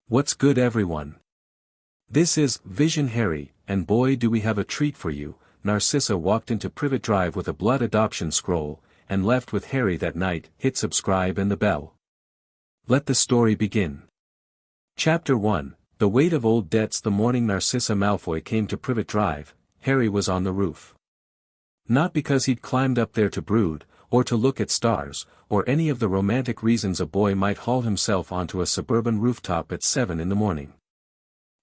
What's good, everyone? This is Vision Harry, and boy do we have a treat for you. Narcissa walked into Privet Drive with a blood adoption scroll, and left with Harry that night. Hit subscribe and the bell. Let the story begin. Chapter 1, The Weight of Old Debts. The morning Narcissa Malfoy came to Privet Drive, Harry was on the roof. Not because he'd climbed up there to brood, or to look at stars, or any of the romantic reasons a boy might haul himself onto a suburban rooftop at 7 in the morning.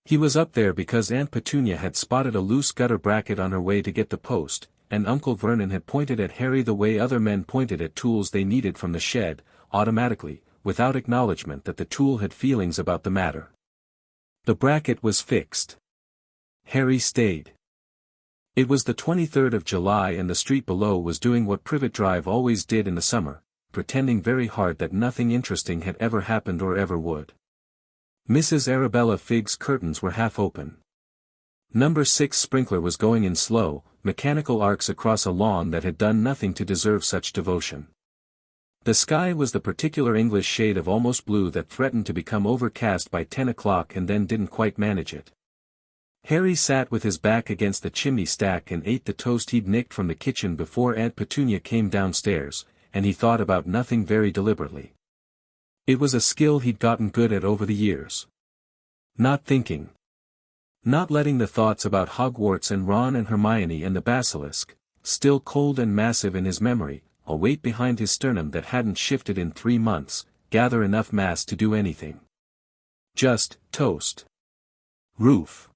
He was up there because Aunt Petunia had spotted a loose gutter bracket on her way to get the post, and Uncle Vernon had pointed at Harry the way other men pointed at tools they needed from the shed, automatically, without acknowledgement that the tool had feelings about the matter. The bracket was fixed. Harry stayed. It was the 23rd of July and the street below was doing what Privet Drive always did in the summer, pretending very hard that nothing interesting had ever happened or ever would. Mrs. Arabella Figg's curtains were half open. Number 6 sprinkler was going in slow, mechanical arcs across a lawn that had done nothing to deserve such devotion. The sky was the particular English shade of almost blue that threatened to become overcast by 10 o'clock and then didn't quite manage it. Harry sat with his back against the chimney stack and ate the toast he'd nicked from the kitchen before Aunt Petunia came downstairs, and he thought about nothing very deliberately. It was a skill he'd gotten good at over the years. Not thinking. Not letting the thoughts about Hogwarts and Ron and Hermione and the basilisk, still cold and massive in his memory, a weight behind his sternum that hadn't shifted in 3 months, gather enough mass to do anything. Just, toast. Roof.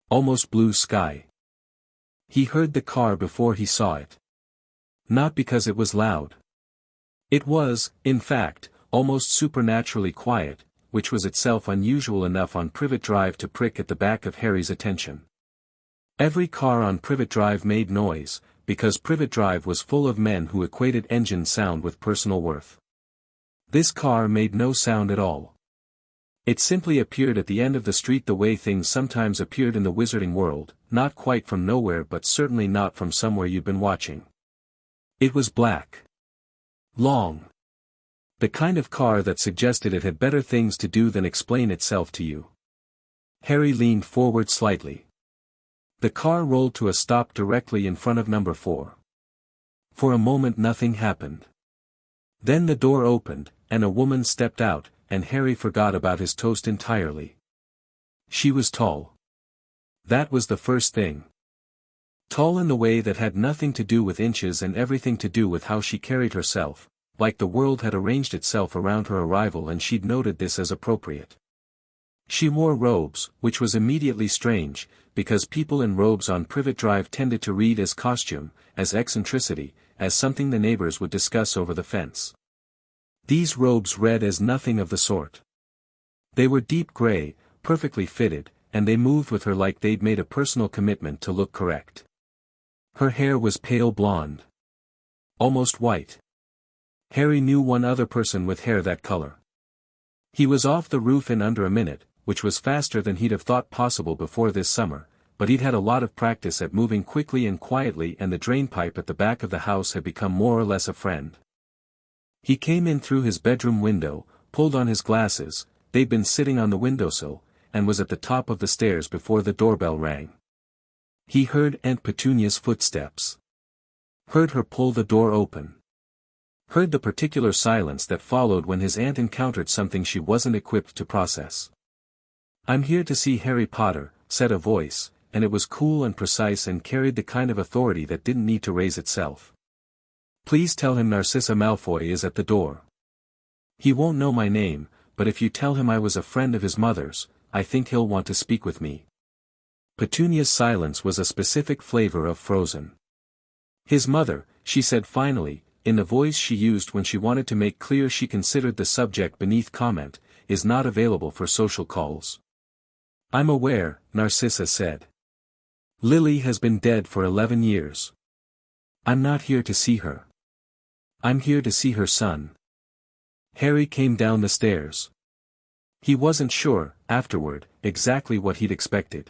Almost blue sky. He heard the car before he saw it. Not because it was loud. It was, in fact, almost supernaturally quiet, which was itself unusual enough on Privet Drive to prick at the back of Harry's attention. Every car on Privet Drive made noise, because Privet Drive was full of men who equated engine sound with personal worth. This car made no sound at all. It simply appeared at the end of the street the way things sometimes appeared in the wizarding world, not quite from nowhere but certainly not from somewhere you'd been watching. It was black. Long. The kind of car that suggested it had better things to do than explain itself to you. Harry leaned forward slightly. The car rolled to a stop directly in front of number 4. For a moment nothing happened. Then the door opened, and a woman stepped out, and Harry forgot about his toast entirely. She was tall. That was the first thing. Tall in the way that had nothing to do with inches and everything to do with how she carried herself, like the world had arranged itself around her arrival and she'd noted this as appropriate. She wore robes, which was immediately strange, because people in robes on Privet Drive tended to read as costume, as eccentricity, as something the neighbors would discuss over the fence. These robes read as nothing of the sort. They were deep gray, perfectly fitted, and they moved with her like they'd made a personal commitment to look correct. Her hair was pale blonde. Almost white. Harry knew one other person with hair that color. He was off the roof in under a minute, which was faster than he'd have thought possible before this summer, but he'd had a lot of practice at moving quickly and quietly and the drainpipe at the back of the house had become more or less a friend. He came in through his bedroom window, pulled on his glasses, they'd been sitting on the windowsill, and was at the top of the stairs before the doorbell rang. He heard Aunt Petunia's footsteps. Heard her pull the door open. Heard the particular silence that followed when his aunt encountered something she wasn't equipped to process. "I'm here to see Harry Potter," said a voice, and it was cool and precise and carried the kind of authority that didn't need to raise itself. "Please tell him Narcissa Malfoy is at the door. He won't know my name, but if you tell him I was a friend of his mother's, I think he'll want to speak with me." Petunia's silence was a specific flavor of frozen. "His mother," she said finally, in the voice she used when she wanted to make clear she considered the subject beneath comment, "is not available for social calls." "I'm aware," Narcissa said. "Lily has been dead for 11 years. I'm not here to see her. I'm here to see her son." Harry came down the stairs. He wasn't sure, afterward, exactly what he'd expected.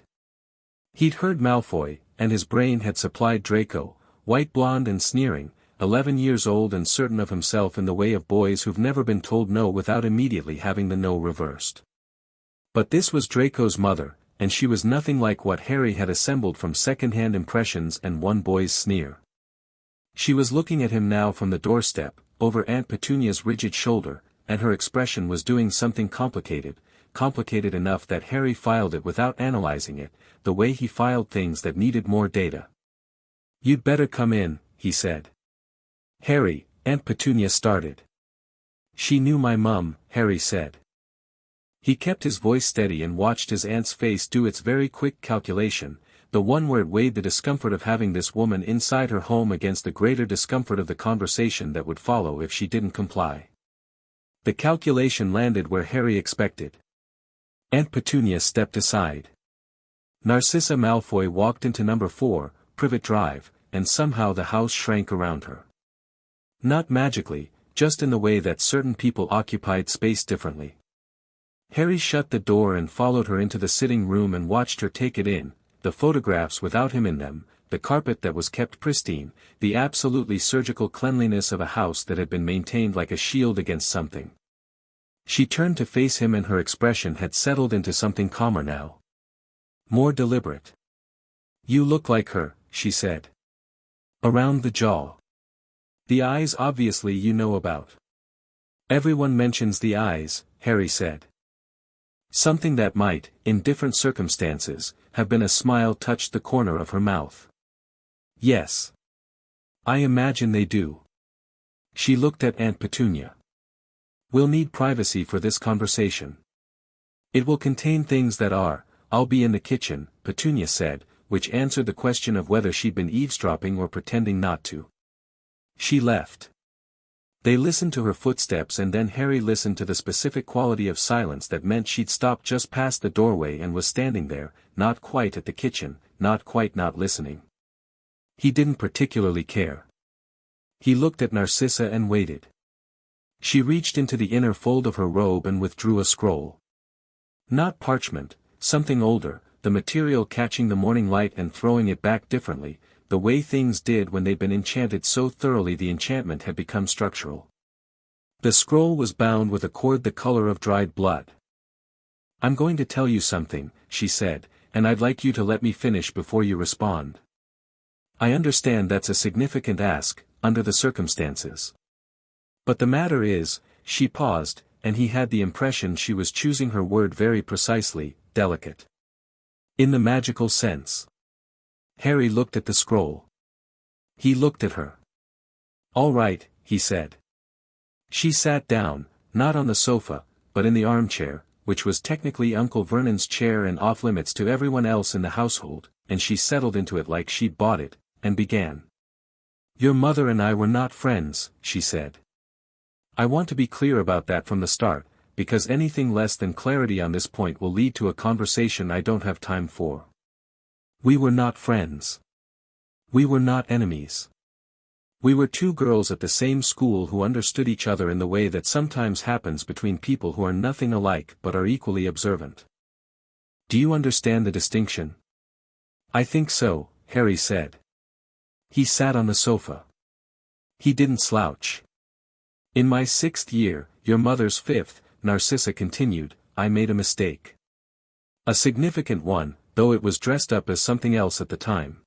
He'd heard Malfoy, and his brain had supplied Draco, white blonde and sneering, 11 years old and certain of himself in the way of boys who've never been told no without immediately having the no reversed. But this was Draco's mother, and she was nothing like what Harry had assembled from second-hand impressions and one boy's sneer. She was looking at him now from the doorstep, over Aunt Petunia's rigid shoulder, and her expression was doing something complicated enough that Harry filed it without analyzing it, the way he filed things that needed more data. "You'd better come in," he said. "Harry," Aunt Petunia started. "She knew my mum," Harry said. He kept his voice steady and watched his aunt's face do its very quick calculation, the one where it weighed the discomfort of having this woman inside her home against the greater discomfort of the conversation that would follow if she didn't comply. The calculation landed where Harry expected. Aunt Petunia stepped aside. Narcissa Malfoy walked into number 4, Privet Drive, and somehow the house shrank around her. Not magically, just in the way that certain people occupied space differently. Harry shut the door and followed her into the sitting room and watched her take it in, the photographs without him in them, the carpet that was kept pristine, the absolutely surgical cleanliness of a house that had been maintained like a shield against something. She turned to face him and her expression had settled into something calmer now. More deliberate. "You look like her," she said. "Around the jaw. The eyes obviously you know about." "Everyone mentions the eyes," Harry said. Something that might, in different circumstances, have been a smile touched the corner of her mouth. "Yes. I imagine they do." She looked at Aunt Petunia. "We'll need privacy for this conversation. It will contain things that are, I'll be in the kitchen," Petunia said, which answered the question of whether she'd been eavesdropping or pretending not to. She left. They listened to her footsteps and then Harry listened to the specific quality of silence that meant she'd stopped just past the doorway and was standing there, not quite at the kitchen, not quite not listening. He didn't particularly care. He looked at Narcissa and waited. She reached into the inner fold of her robe and withdrew a scroll. Not parchment, something older, the material catching the morning light and throwing it back differently, the way things did when they'd been enchanted so thoroughly the enchantment had become structural. The scroll was bound with a cord the color of dried blood. "I'm going to tell you something," she said, "and I'd like you to let me finish before you respond. I understand that's a significant ask, under the circumstances. But the matter is," she paused, and he had the impression she was choosing her word very precisely, "delicate. In the magical sense." Harry looked at the scroll. He looked at her. "All right," he said. She sat down, not on the sofa, but in the armchair, which was technically Uncle Vernon's chair and off-limits to everyone else in the household, and she settled into it like she'd bought it, and began. "Your mother and I were not friends," she said. "I want to be clear about that from the start, because anything less than clarity on this point will lead to a conversation I don't have time for. We were not friends. We were not enemies. We were two girls at the same school who understood each other in the way that sometimes happens between people who are nothing alike but are equally observant. Do you understand the distinction?" "I think so," Harry said. He sat on the sofa. He didn't slouch. "In my 6th year, your mother's 5th, Narcissa continued, I made a mistake. A significant one, though it was dressed up as something else at the time.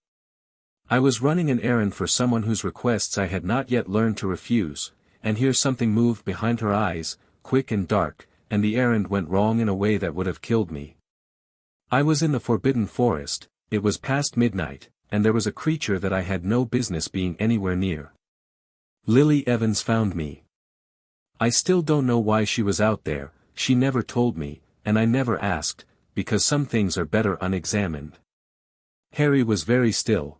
I was running an errand for someone whose requests I had not yet learned to refuse, and here something moved behind her eyes, quick and dark, and the errand went wrong in a way that would have killed me. I was in the Forbidden Forest, it was past midnight, and there was a creature that I had no business being anywhere near. Lily Evans found me. I still don't know why she was out there, she never told me, and I never asked, because some things are better unexamined." Harry was very still.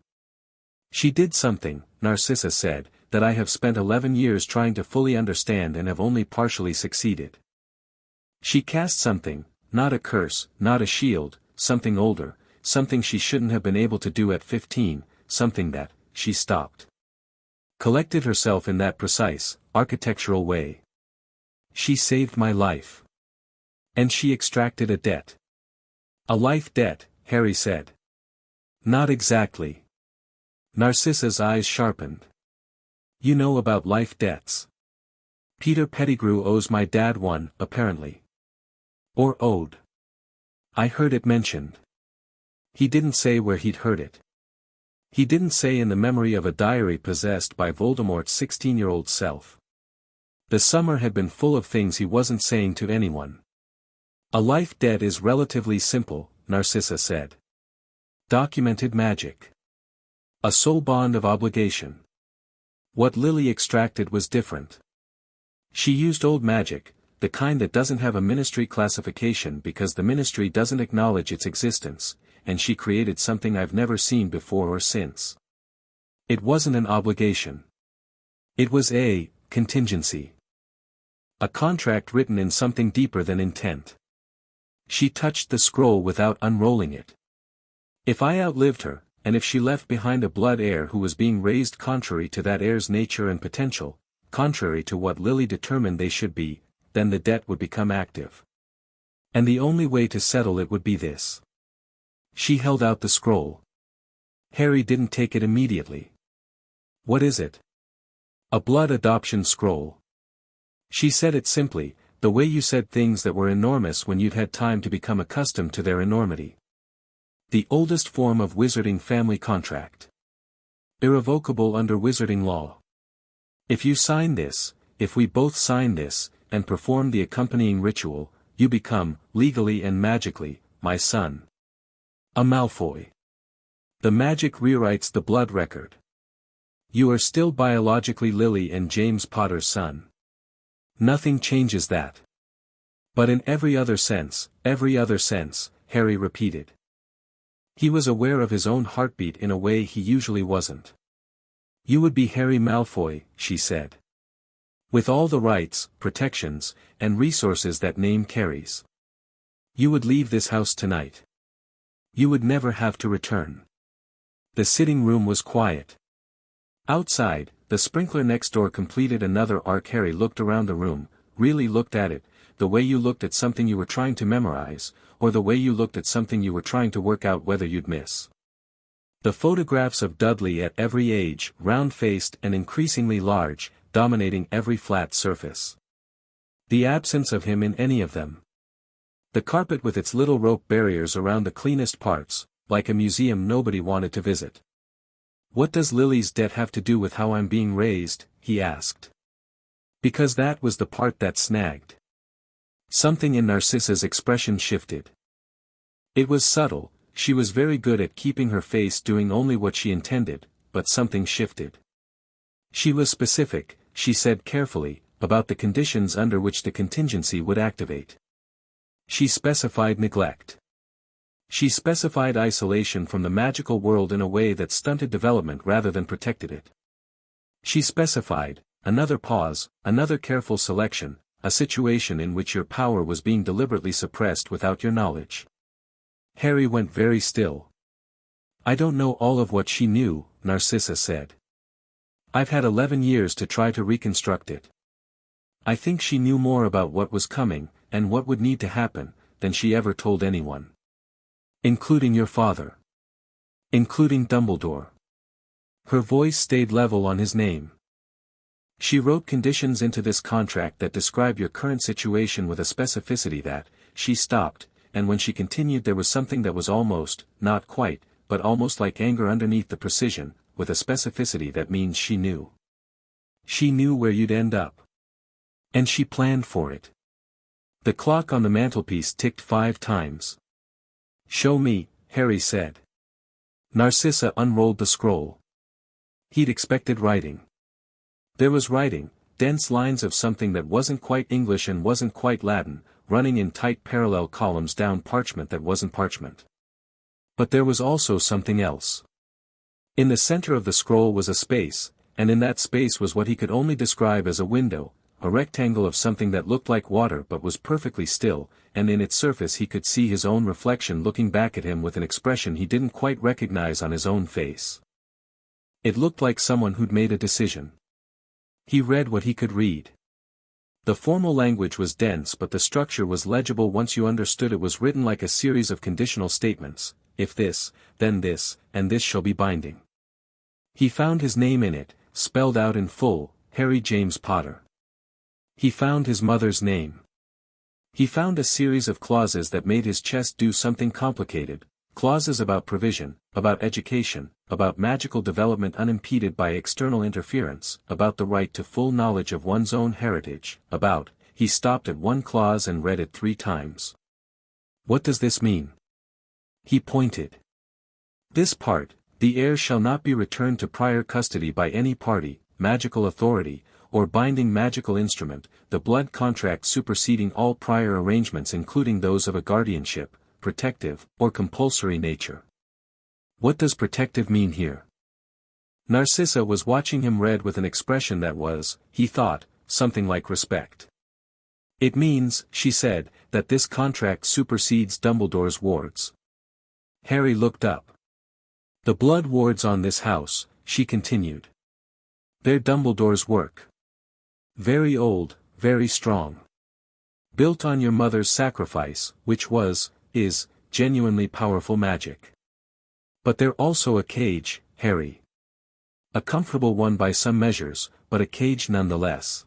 "She did something," Narcissa said, "that I have spent 11 years trying to fully understand and have only partially succeeded. She cast something, not a curse, not a shield, something older, something she shouldn't have been able to do at 15, something that, she stopped. Collected herself in that precise, architectural way. She saved my life. And she extracted a debt." "A life debt," Harry said. "Not exactly." Narcissa's eyes sharpened. "You know about life debts. Peter Pettigrew owes my dad one, apparently. Or owed. I heard it mentioned. He didn't say where he'd heard it. He didn't say in the memory of a diary possessed by Voldemort's 16-year-old self. The summer had been full of things he wasn't saying to anyone. A life debt is relatively simple, Narcissa said. Documented magic. A soul bond of obligation. What Lily extracted was different. She used old magic, the kind that doesn't have a ministry classification because the ministry doesn't acknowledge its existence, and she created something I've never seen before or since. It wasn't an obligation. It was a contingency. A contract written in something deeper than intent. She touched the scroll without unrolling it. If I outlived her, and if she left behind a blood heir who was being raised contrary to that heir's nature and potential, contrary to what Lily determined they should be, then the debt would become active. And the only way to settle it would be this. She held out the scroll. Harry didn't take it immediately. What is it? A blood adoption scroll. She said it simply, the way you said things that were enormous when you'd had time to become accustomed to their enormity. The oldest form of wizarding family contract. Irrevocable under wizarding law. If you sign this, if we both sign this, and perform the accompanying ritual, you become, legally and magically, my son. A Malfoy. The magic rewrites the blood record. You are still biologically Lily and James Potter's son. Nothing changes that. But in every other sense, Harry repeated. He was aware of his own heartbeat in a way he usually wasn't. You would be Harry Malfoy, she said. With all the rights, protections, and resources that name carries. You would leave this house tonight. You would never have to return. The sitting room was quiet. Outside, the sprinkler next door completed another arc. Harry looked around the room, really looked at it, the way you looked at something you were trying to memorize, or the way you looked at something you were trying to work out whether you'd miss. The photographs of Dudley at every age, round-faced and increasingly large, dominating every flat surface. The absence of him in any of them. The carpet with its little rope barriers around the cleanest parts, like a museum nobody wanted to visit. What does Lily's debt have to do with how I'm being raised, he asked. Because that was the part that snagged. Something in Narcissa's expression shifted. It was subtle, she was very good at keeping her face doing only what she intended, but something shifted. She was specific, she said carefully, about the conditions under which the contingency would activate. She specified neglect. She specified isolation from the magical world in a way that stunted development rather than protected it. She specified, another pause, another careful selection, a situation in which your power was being deliberately suppressed without your knowledge. Harry went very still. I don't know all of what she knew, Narcissa said. I've had 11 years to try to reconstruct it. I think she knew more about what was coming, and what would need to happen, than she ever told anyone. Including your father. Including Dumbledore. Her voice stayed level on his name. She wrote conditions into this contract that describe your current situation with a specificity that, she stopped, and when she continued there was something that was almost, not quite, but almost like anger underneath the precision, with a specificity that means she knew. She knew where you'd end up. And she planned for it. The clock on the mantelpiece ticked 5 times. Show me, Harry said. Narcissa unrolled the scroll. He'd expected writing. There was writing, dense lines of something that wasn't quite English and wasn't quite Latin, running in tight parallel columns down parchment that wasn't parchment. But there was also something else. In the center of the scroll was a space, and in that space was what he could only describe as a window, a rectangle of something that looked like water but was perfectly still, and in its surface he could see his own reflection looking back at him with an expression he didn't quite recognize on his own face. It looked like someone who'd made a decision. He read what he could read. The formal language was dense but the structure was legible once you understood it was written like a series of conditional statements, if this, then this, and this shall be binding. He found his name in it, spelled out in full, Harry James Potter. He found his mother's name. He found a series of clauses that made his chest do something complicated, clauses about provision, about education, about magical development unimpeded by external interference, about the right to full knowledge of one's own heritage, he stopped at one clause and read it 3 times. What does this mean? He pointed. This part, the heir shall not be returned to prior custody by any party, magical authority, or binding magical instrument, the blood contract superseding all prior arrangements including those of a guardianship, protective, or compulsory nature. What does protective mean here? Narcissa was watching him read with an expression that was, he thought, something like respect. It means, she said, that this contract supersedes Dumbledore's wards. Harry looked up. The blood wards on this house, she continued. They're Dumbledore's work. Very old, very strong. Built on your mother's sacrifice, which is, genuinely powerful magic. But they're also a cage, Harry. A comfortable one by some measures, but a cage nonetheless.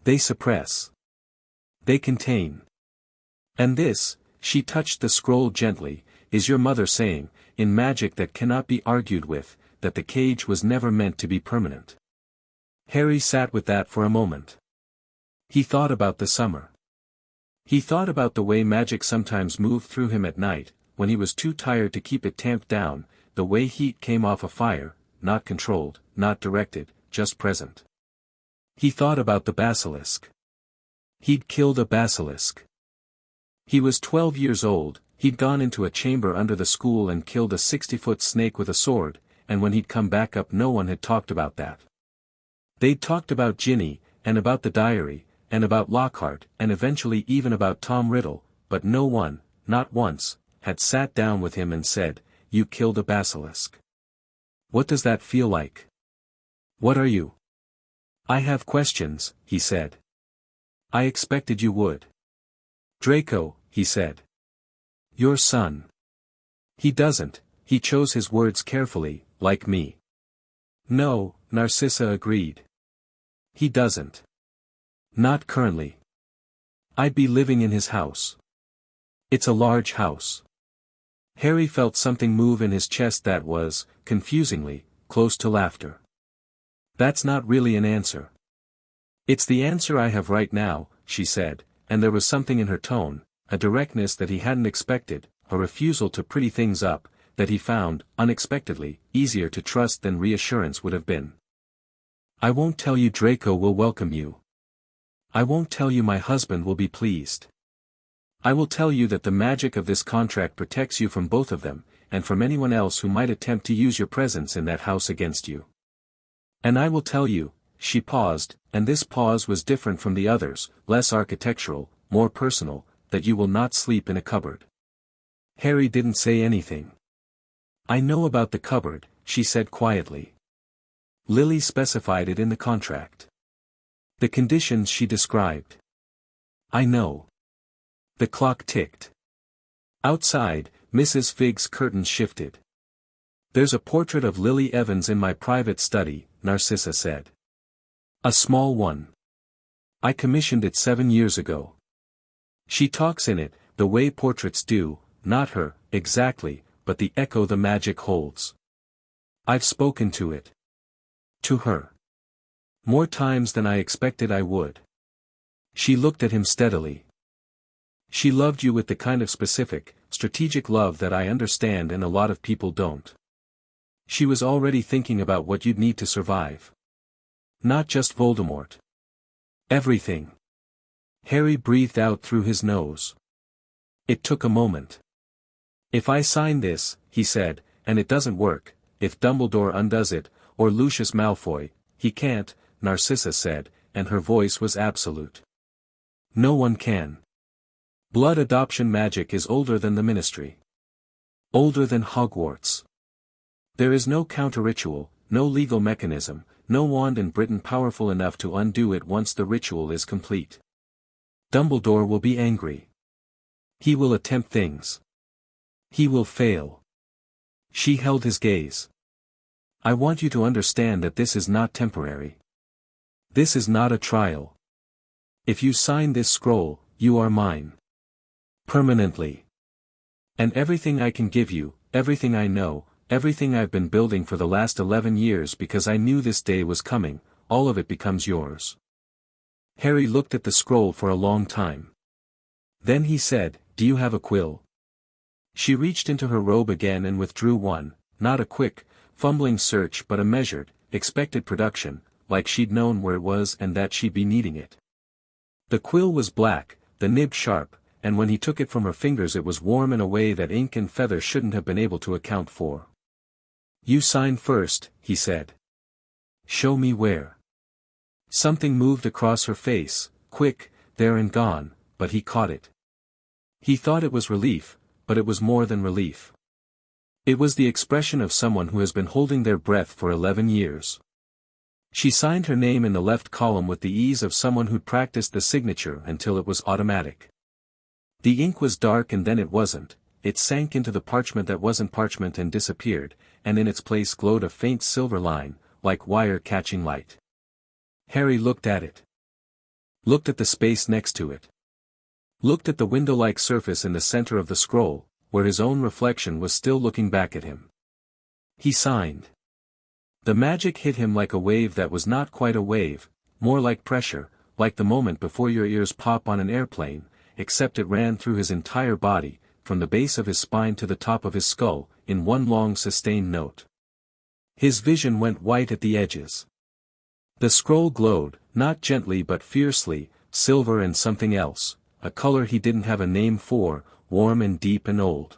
They suppress. They contain. And this, she touched the scroll gently, is your mother saying, in magic that cannot be argued with, that the cage was never meant to be permanent. Harry sat with that for a moment. He thought about the summer. He thought about the way magic sometimes moved through him at night, when he was too tired to keep it tamped down, the way heat came off a fire, not controlled, not directed, just present. He thought about the basilisk. He'd killed a basilisk. He was 12 years old, he'd gone into a chamber under the school and killed a 60-foot snake with a sword, and when he'd come back up no one had talked about that. They'd talked about Ginny, and about the diary, and about Lockhart, and eventually even about Tom Riddle, but no one, not once, had sat down with him and said, "You killed a basilisk. What does that feel like? What are you?" "I have questions," he said. "I expected you would." "Draco," he said. "Your son. He doesn't," he chose his words carefully, "like me." "No," Narcissa agreed. "He doesn't. Not currently. I'd be living in his house. It's a large house." Harry felt something move in his chest that was, confusingly, close to laughter. "That's not really an answer." "It's the answer I have right now," she said, and there was something in her tone, a directness that he hadn't expected, a refusal to pretty things up, that he found, unexpectedly, easier to trust than reassurance would have been. "I won't tell you Draco will welcome you. I won't tell you my husband will be pleased. I will tell you that the magic of this contract protects you from both of them, and from anyone else who might attempt to use your presence in that house against you. And I will tell you," she paused, and this pause was different from the others, less architectural, more personal, "that you will not sleep in a cupboard." Harry didn't say anything. "I know about the cupboard," she said quietly. "Lily specified it in the contract. The conditions she described. I know." The clock ticked. Outside, Mrs. Figg's curtains shifted. "There's a portrait of Lily Evans in my private study," Narcissa said. "A small one. I commissioned it 7 years ago. She talks in it, the way portraits do, not her, exactly, but the echo the magic holds. I've spoken to it. To her. More times than I expected I would." She looked at him steadily. "She loved you with the kind of specific, strategic love that I understand and a lot of people don't. She was already thinking about what you'd need to survive. Not just Voldemort. Everything." Harry breathed out through his nose. It took a moment. "If I sign this," he said, "and it doesn't work, if Dumbledore undoes it, or Lucius Malfoy, he can't," Narcissa said, and her voice was absolute. "No one can. Blood adoption magic is older than the Ministry. Older than Hogwarts. There is no counter-ritual, no legal mechanism, no wand in Britain powerful enough to undo it once the ritual is complete. Dumbledore will be angry. He will attempt things. He will fail." She held his gaze. "I want you to understand that this is not temporary. This is not a trial. If you sign this scroll, You are mine. Permanently. And everything I can give you, everything I know, everything I've been building for the last 11 years because I knew this day was coming, all of it becomes yours. Harry looked at the scroll for a long time. Then he said, "Do you have a quill?" She reached into her robe again and withdrew one, not a quick, fumbling search but a measured, expected production, like she'd known where it was and that she'd be needing it. The quill was black, the nib sharp, and when he took it from her fingers it was warm in a way that ink and feather shouldn't have been able to account for. "You sign first," he said. "Show me where." Something moved across her face, quick, there and gone, but he caught it. He thought it was relief, but it was more than relief. It was the expression of someone who has been holding their breath for 11 years. She signed her name in the left column with the ease of someone who'd practiced the signature until it was automatic. The ink was dark and then it wasn't, it sank into the parchment that wasn't parchment and disappeared, and in its place glowed a faint silver line, like wire catching light. Harry looked at it. Looked at the space next to it. Looked at the window-like surface in the center of the scroll, where his own reflection was still looking back at him. He signed. The magic hit him like a wave that was not quite a wave, more like pressure, like the moment before your ears pop on an airplane, except it ran through his entire body, from the base of his spine to the top of his skull, in one long sustained note. His vision went white at the edges. The scroll glowed, not gently but fiercely, silver and something else, a color he didn't have a name for, warm and deep and old.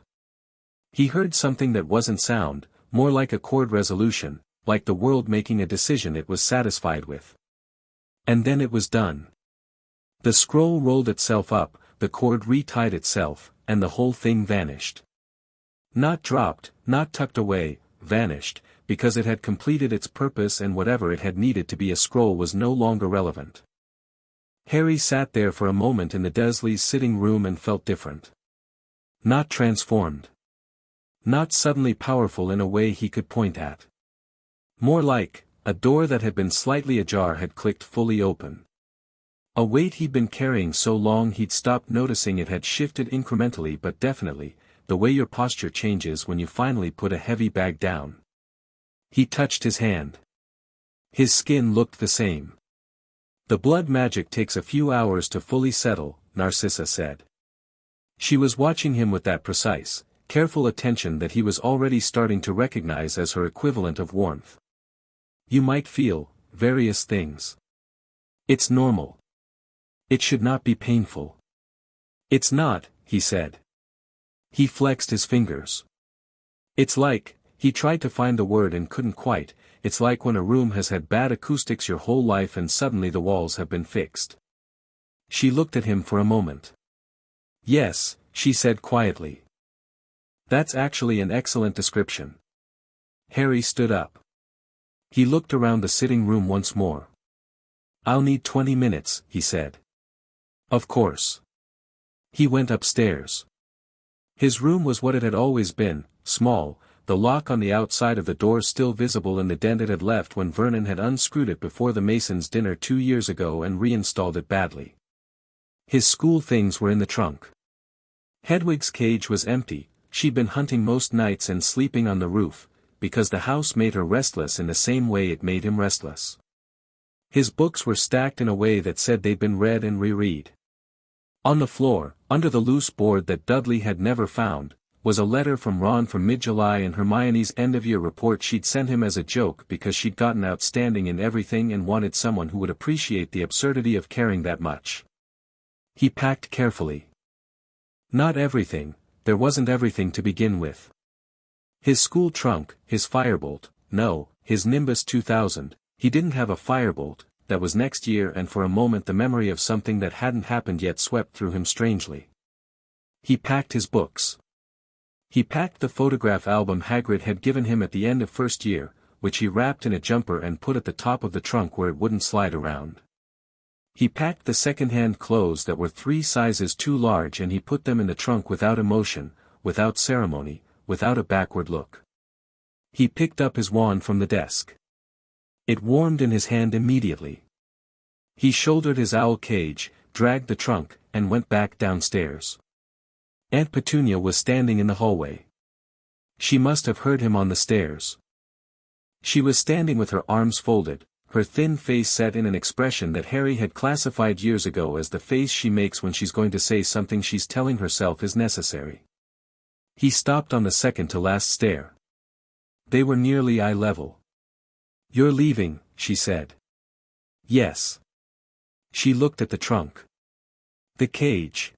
He heard something that wasn't sound, more like a chord resolution, like the world making a decision it was satisfied with. And then it was done. The scroll rolled itself up, the cord retied itself, and the whole thing vanished. Not dropped, not tucked away, vanished, because it had completed its purpose and whatever it had needed to be a scroll was no longer relevant. Harry sat there for a moment in the Dursleys' sitting room and felt different. Not transformed. Not suddenly powerful in a way he could point at. More like, a door that had been slightly ajar had clicked fully open. A weight he'd been carrying so long he'd stopped noticing it had shifted incrementally but definitely, the way your posture changes when you finally put a heavy bag down. He touched his hand. His skin looked the same. "The blood magic takes a few hours to fully settle," Narcissa said. She was watching him with that precise, careful attention that he was already starting to recognize as her equivalent of warmth. "You might feel various things. It's normal. It should not be painful." "It's not," he said. He flexed his fingers. "It's like," he tried to find the word and couldn't quite, "it's like when a room has had bad acoustics your whole life and suddenly the walls have been fixed." She looked at him for a moment. "Yes," she said quietly. "That's actually an excellent description." Harry stood up. He looked around the sitting room once more. "I'll need 20 minutes, he said. "Of course." He went upstairs. His room was what it had always been, small, the lock on the outside of the door still visible in the dent it had left when Vernon had unscrewed it before the Masons' dinner 2 years ago and reinstalled it badly. His school things were in the trunk. Hedwig's cage was empty, she'd been hunting most nights and sleeping on the roof, because the house made her restless in the same way it made him restless. His books were stacked in a way that said they'd been read and reread. On the floor, under the loose board that Dudley had never found, was a letter from Ron from mid-July and Hermione's end-of-year report she'd sent him as a joke because she'd gotten outstanding in everything and wanted someone who would appreciate the absurdity of caring that much. He packed carefully. Not everything, there wasn't everything to begin with. His school trunk, his firebolt, no, his Nimbus 2000, he didn't have a firebolt, that was next year and for a moment the memory of something that hadn't happened yet swept through him strangely. He packed his books. He packed the photograph album Hagrid had given him at the end of first year, which he wrapped in a jumper and put at the top of the trunk where it wouldn't slide around. He packed the second-hand clothes that were 3 sizes too large and he put them in the trunk without emotion, without ceremony, without a backward look. He picked up his wand from the desk. It warmed in his hand immediately. He shouldered his owl cage, dragged the trunk, and went back downstairs. Aunt Petunia was standing in the hallway. She must have heard him on the stairs. She was standing with her arms folded, her thin face set in an expression that Harry had classified years ago as the face she makes when she's going to say something she's telling herself is necessary. He stopped on the second-to-last stair. They were nearly eye level. "You're leaving," she said. "Yes." She looked at the trunk. The cage.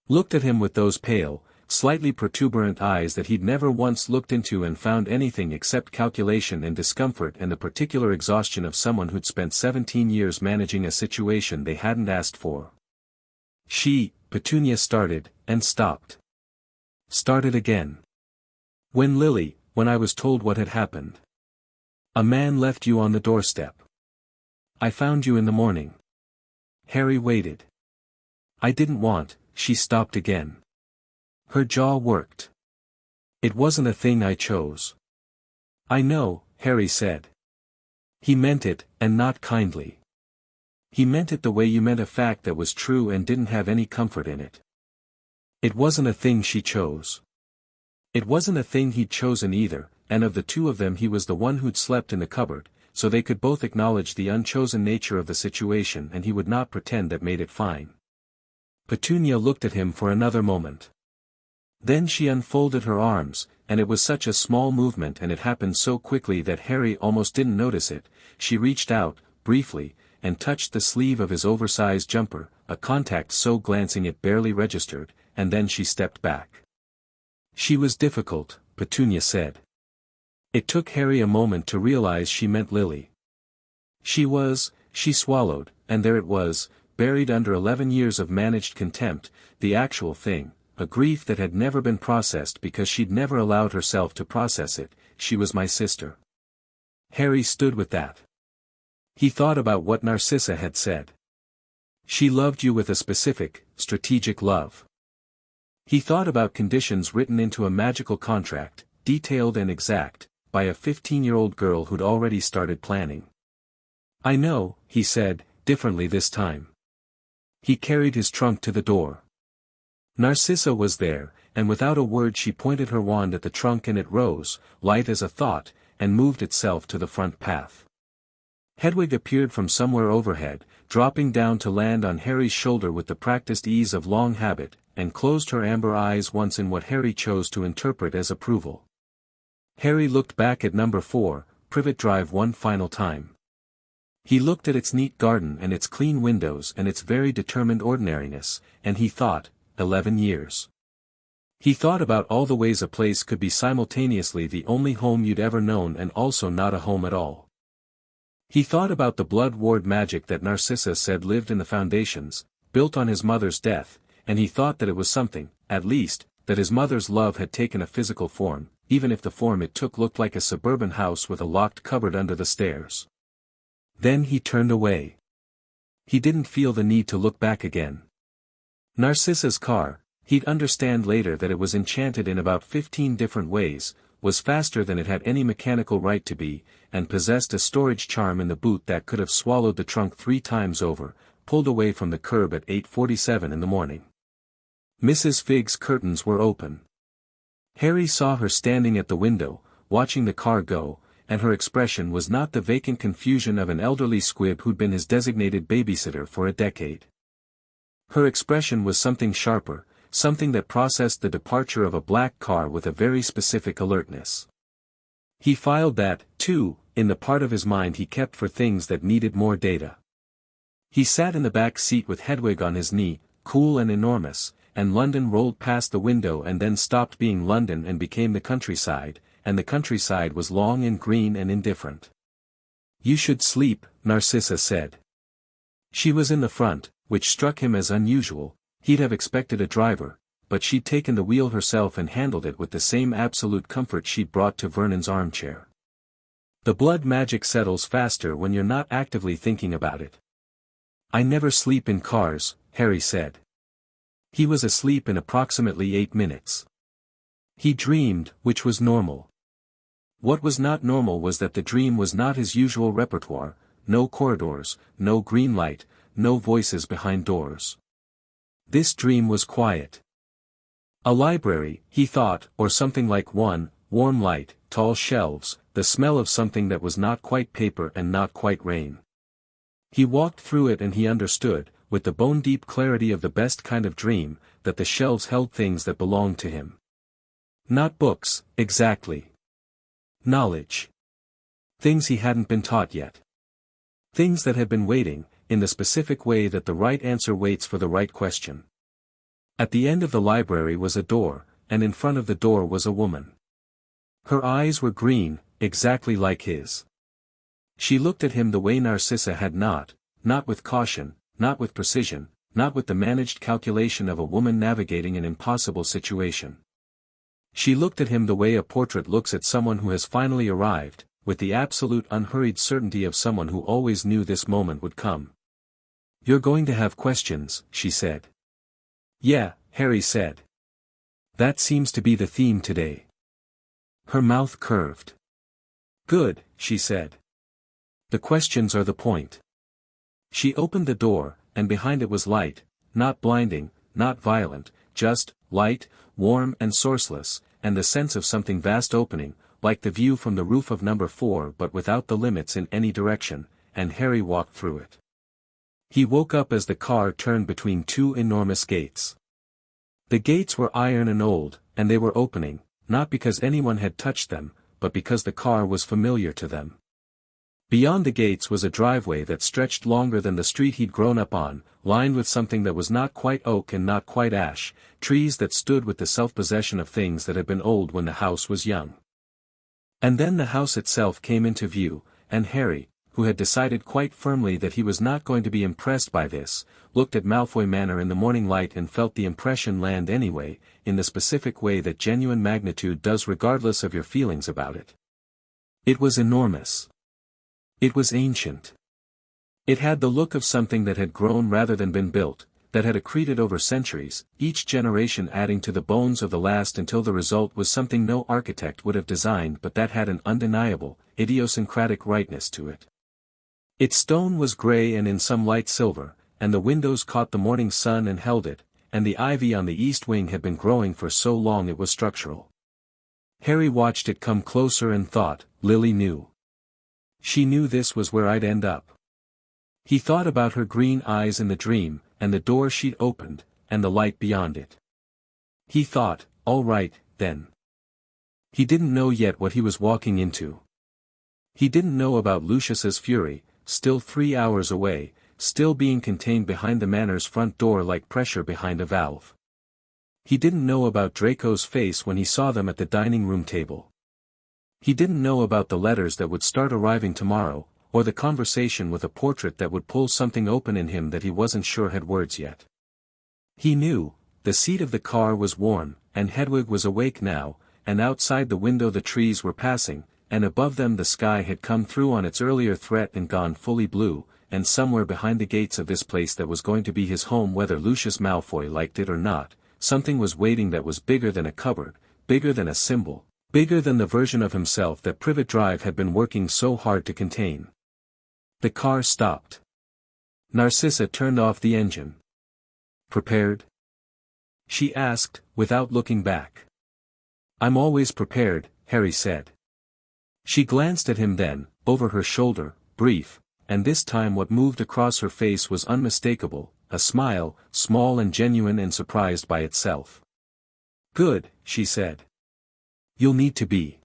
Looked at him with those pale, slightly protuberant eyes that he'd never once looked into and found anything except calculation and discomfort and the particular exhaustion of someone who'd spent 17 years managing a situation they hadn't asked for. Petunia started, and stopped. Started again. When I was told what had happened. A man left you on the doorstep. I found you in the morning. Harry waited. I didn't want, she stopped again. Her jaw worked. It wasn't a thing I chose. I know, Harry said. He meant it, and not kindly. He meant it the way you meant a fact that was true and didn't have any comfort in it. It wasn't a thing she chose. It wasn't a thing he'd chosen either, and of the two of them he was the one who'd slept in the cupboard, so they could both acknowledge the unchosen nature of the situation and he would not pretend that made it fine. Petunia looked at him for another moment. Then she unfolded her arms, and it was such a small movement and it happened so quickly that Harry almost didn't notice it. She reached out, briefly, and touched the sleeve of his oversized jumper, a contact so glancing it barely registered, and then she stepped back. She was difficult, Petunia said. It took Harry a moment to realize she meant Lily. She swallowed, and there it was, buried under 11 years of managed contempt, the actual thing, a grief that had never been processed because she'd never allowed herself to process it. She was my sister. Harry stood with that. He thought about what Narcissa had said. She loved you with a specific, strategic love. He thought about conditions written into a magical contract, detailed and exact, by a 15-year-old girl who'd already started planning. I know, he said, differently this time. He carried his trunk to the door. Narcissa was there, and without a word she pointed her wand at the trunk and it rose, light as a thought, and moved itself to the front path. Hedwig appeared from somewhere overhead, dropping down to land on Harry's shoulder with the practiced ease of long habit, and closed her amber eyes once in what Harry chose to interpret as approval. Harry looked back at number 4, Privet Drive one final time. He looked at its neat garden and its clean windows and its very determined ordinariness, and he thought, 11 years. He thought about all the ways a place could be simultaneously the only home you'd ever known and also not a home at all. He thought about the blood ward magic that Narcissa said lived in the foundations, built on his mother's death, and he thought that it was something, at least, that his mother's love had taken a physical form, even if the form it took looked like a suburban house with a locked cupboard under the stairs. Then he turned away. He didn't feel the need to look back again. Narcissa's car, he'd understand later that it was enchanted in about 15 different ways, was faster than it had any mechanical right to be, and possessed a storage charm in the boot that could have swallowed the trunk 3 times over, pulled away from the curb at 8:47 in the morning. Mrs. Figg's curtains were open. Harry saw her standing at the window, watching the car go, and her expression was not the vacant confusion of an elderly squib who'd been his designated babysitter for a decade. Her expression was something sharper, something that processed the departure of a black car with a very specific alertness. He filed that, too, in the part of his mind he kept for things that needed more data. He sat in the back seat with Hedwig on his knee, cool and enormous, and London rolled past the window and then stopped being London and became the countryside, and the countryside was long and green and indifferent. You should sleep, Narcissa said. She was in the front, which struck him as unusual. He'd have expected a driver, but she'd taken the wheel herself and handled it with the same absolute comfort she'd brought to Vernon's armchair. The blood magic settles faster when you're not actively thinking about it. I never sleep in cars, Harry said. He was asleep in approximately 8 minutes. He dreamed, which was normal. What was not normal was that the dream was not his usual repertoire, no corridors, no green light, no voices behind doors. This dream was quiet. A library, he thought, or something like one, warm light, tall shelves, the smell of something that was not quite paper and not quite rain. He walked through it and he understood, with the bone-deep clarity of the best kind of dream, that the shelves held things that belonged to him. Not books, exactly. Knowledge. Things he hadn't been taught yet. Things that had been waiting, in the specific way that the right answer waits for the right question. At the end of the library was a door, and in front of the door was a woman. Her eyes were green, exactly like his. She looked at him the way Narcissa had not with caution, not with precision, not with the managed calculation of a woman navigating an impossible situation. She looked at him the way a portrait looks at someone who has finally arrived, with the absolute unhurried certainty of someone who always knew this moment would come. "You're going to have questions," she said. "Yeah," Harry said. "That seems to be the theme today." Her mouth curved. "Good," she said. "The questions are the point." She opened the door, and behind it was light, not blinding, not violent, just light, warm and sourceless, and the sense of something vast opening, like the view from the roof of number 4 but without the limits in any direction, and Harry walked through it. He woke up as the car turned between two enormous gates. The gates were iron and old, and they were opening, not because anyone had touched them, but because the car was familiar to them. Beyond the gates was a driveway that stretched longer than the street he'd grown up on, lined with something that was not quite oak and not quite ash, trees that stood with the self-possession of things that had been old when the house was young. And then the house itself came into view, and Harry, who had decided quite firmly that he was not going to be impressed by this, looked at Malfoy Manor in the morning light and felt the impression land anyway, in the specific way that genuine magnitude does regardless of your feelings about it. It was enormous. It was ancient. It had the look of something that had grown rather than been built, that had accreted over centuries, each generation adding to the bones of the last until the result was something no architect would have designed but that had an undeniable, idiosyncratic rightness to it. Its stone was grey and in some light silver, and the windows caught the morning sun and held it, and the ivy on the east wing had been growing for so long it was structural. Harry watched it come closer and thought, Lily knew. She knew this was where I'd end up. He thought about her green eyes in the dream, and the door she'd opened, and the light beyond it. He thought, all right, then. He didn't know yet what he was walking into. He didn't know about Lucius's fury, still 3 hours away, still being contained behind the manor's front door like pressure behind a valve. He didn't know about Draco's face when he saw them at the dining room table. He didn't know about the letters that would start arriving tomorrow, or the conversation with a portrait that would pull something open in him that he wasn't sure had words yet. He knew, the seat of the car was warm, and Hedwig was awake now, and outside the window the trees were passing, and above them the sky had come through on its earlier threat and gone fully blue, and somewhere behind the gates of this place that was going to be his home whether Lucius Malfoy liked it or not, something was waiting that was bigger than a cupboard, bigger than a symbol, bigger than the version of himself that Privet Drive had been working so hard to contain. The car stopped. Narcissa turned off the engine. "Prepared?" she asked, without looking back. "I'm always prepared," Harry said. She glanced at him then, over her shoulder, brief, and this time what moved across her face was unmistakable, a smile, small and genuine and surprised by itself. "Good," she said. "You'll need to be."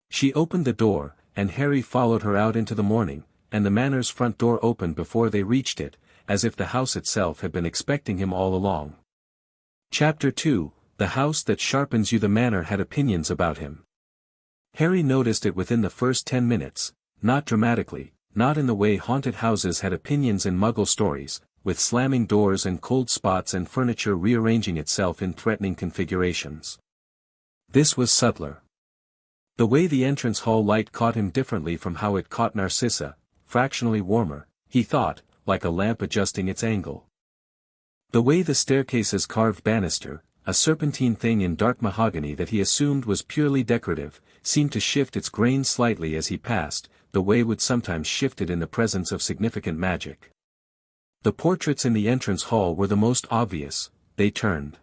She opened the door, and Harry followed her out into the morning, and the manor's front door opened before they reached it, as if the house itself had been expecting him all along. Chapter 2, The House That Sharpens You. The manor had opinions about him. Harry noticed it within the first 10 minutes, not dramatically, not in the way haunted houses had opinions in Muggle stories, with slamming doors and cold spots and furniture rearranging itself in threatening configurations. This was subtler. The way the entrance hall light caught him differently from how it caught Narcissa, fractionally warmer, he thought, like a lamp adjusting its angle. The way the staircase's carved banister, a serpentine thing in dark mahogany that he assumed was purely decorative, seemed to shift its grain slightly as he passed, the way would sometimes shift it in the presence of significant magic. The portraits in the entrance hall were the most obvious. They turned.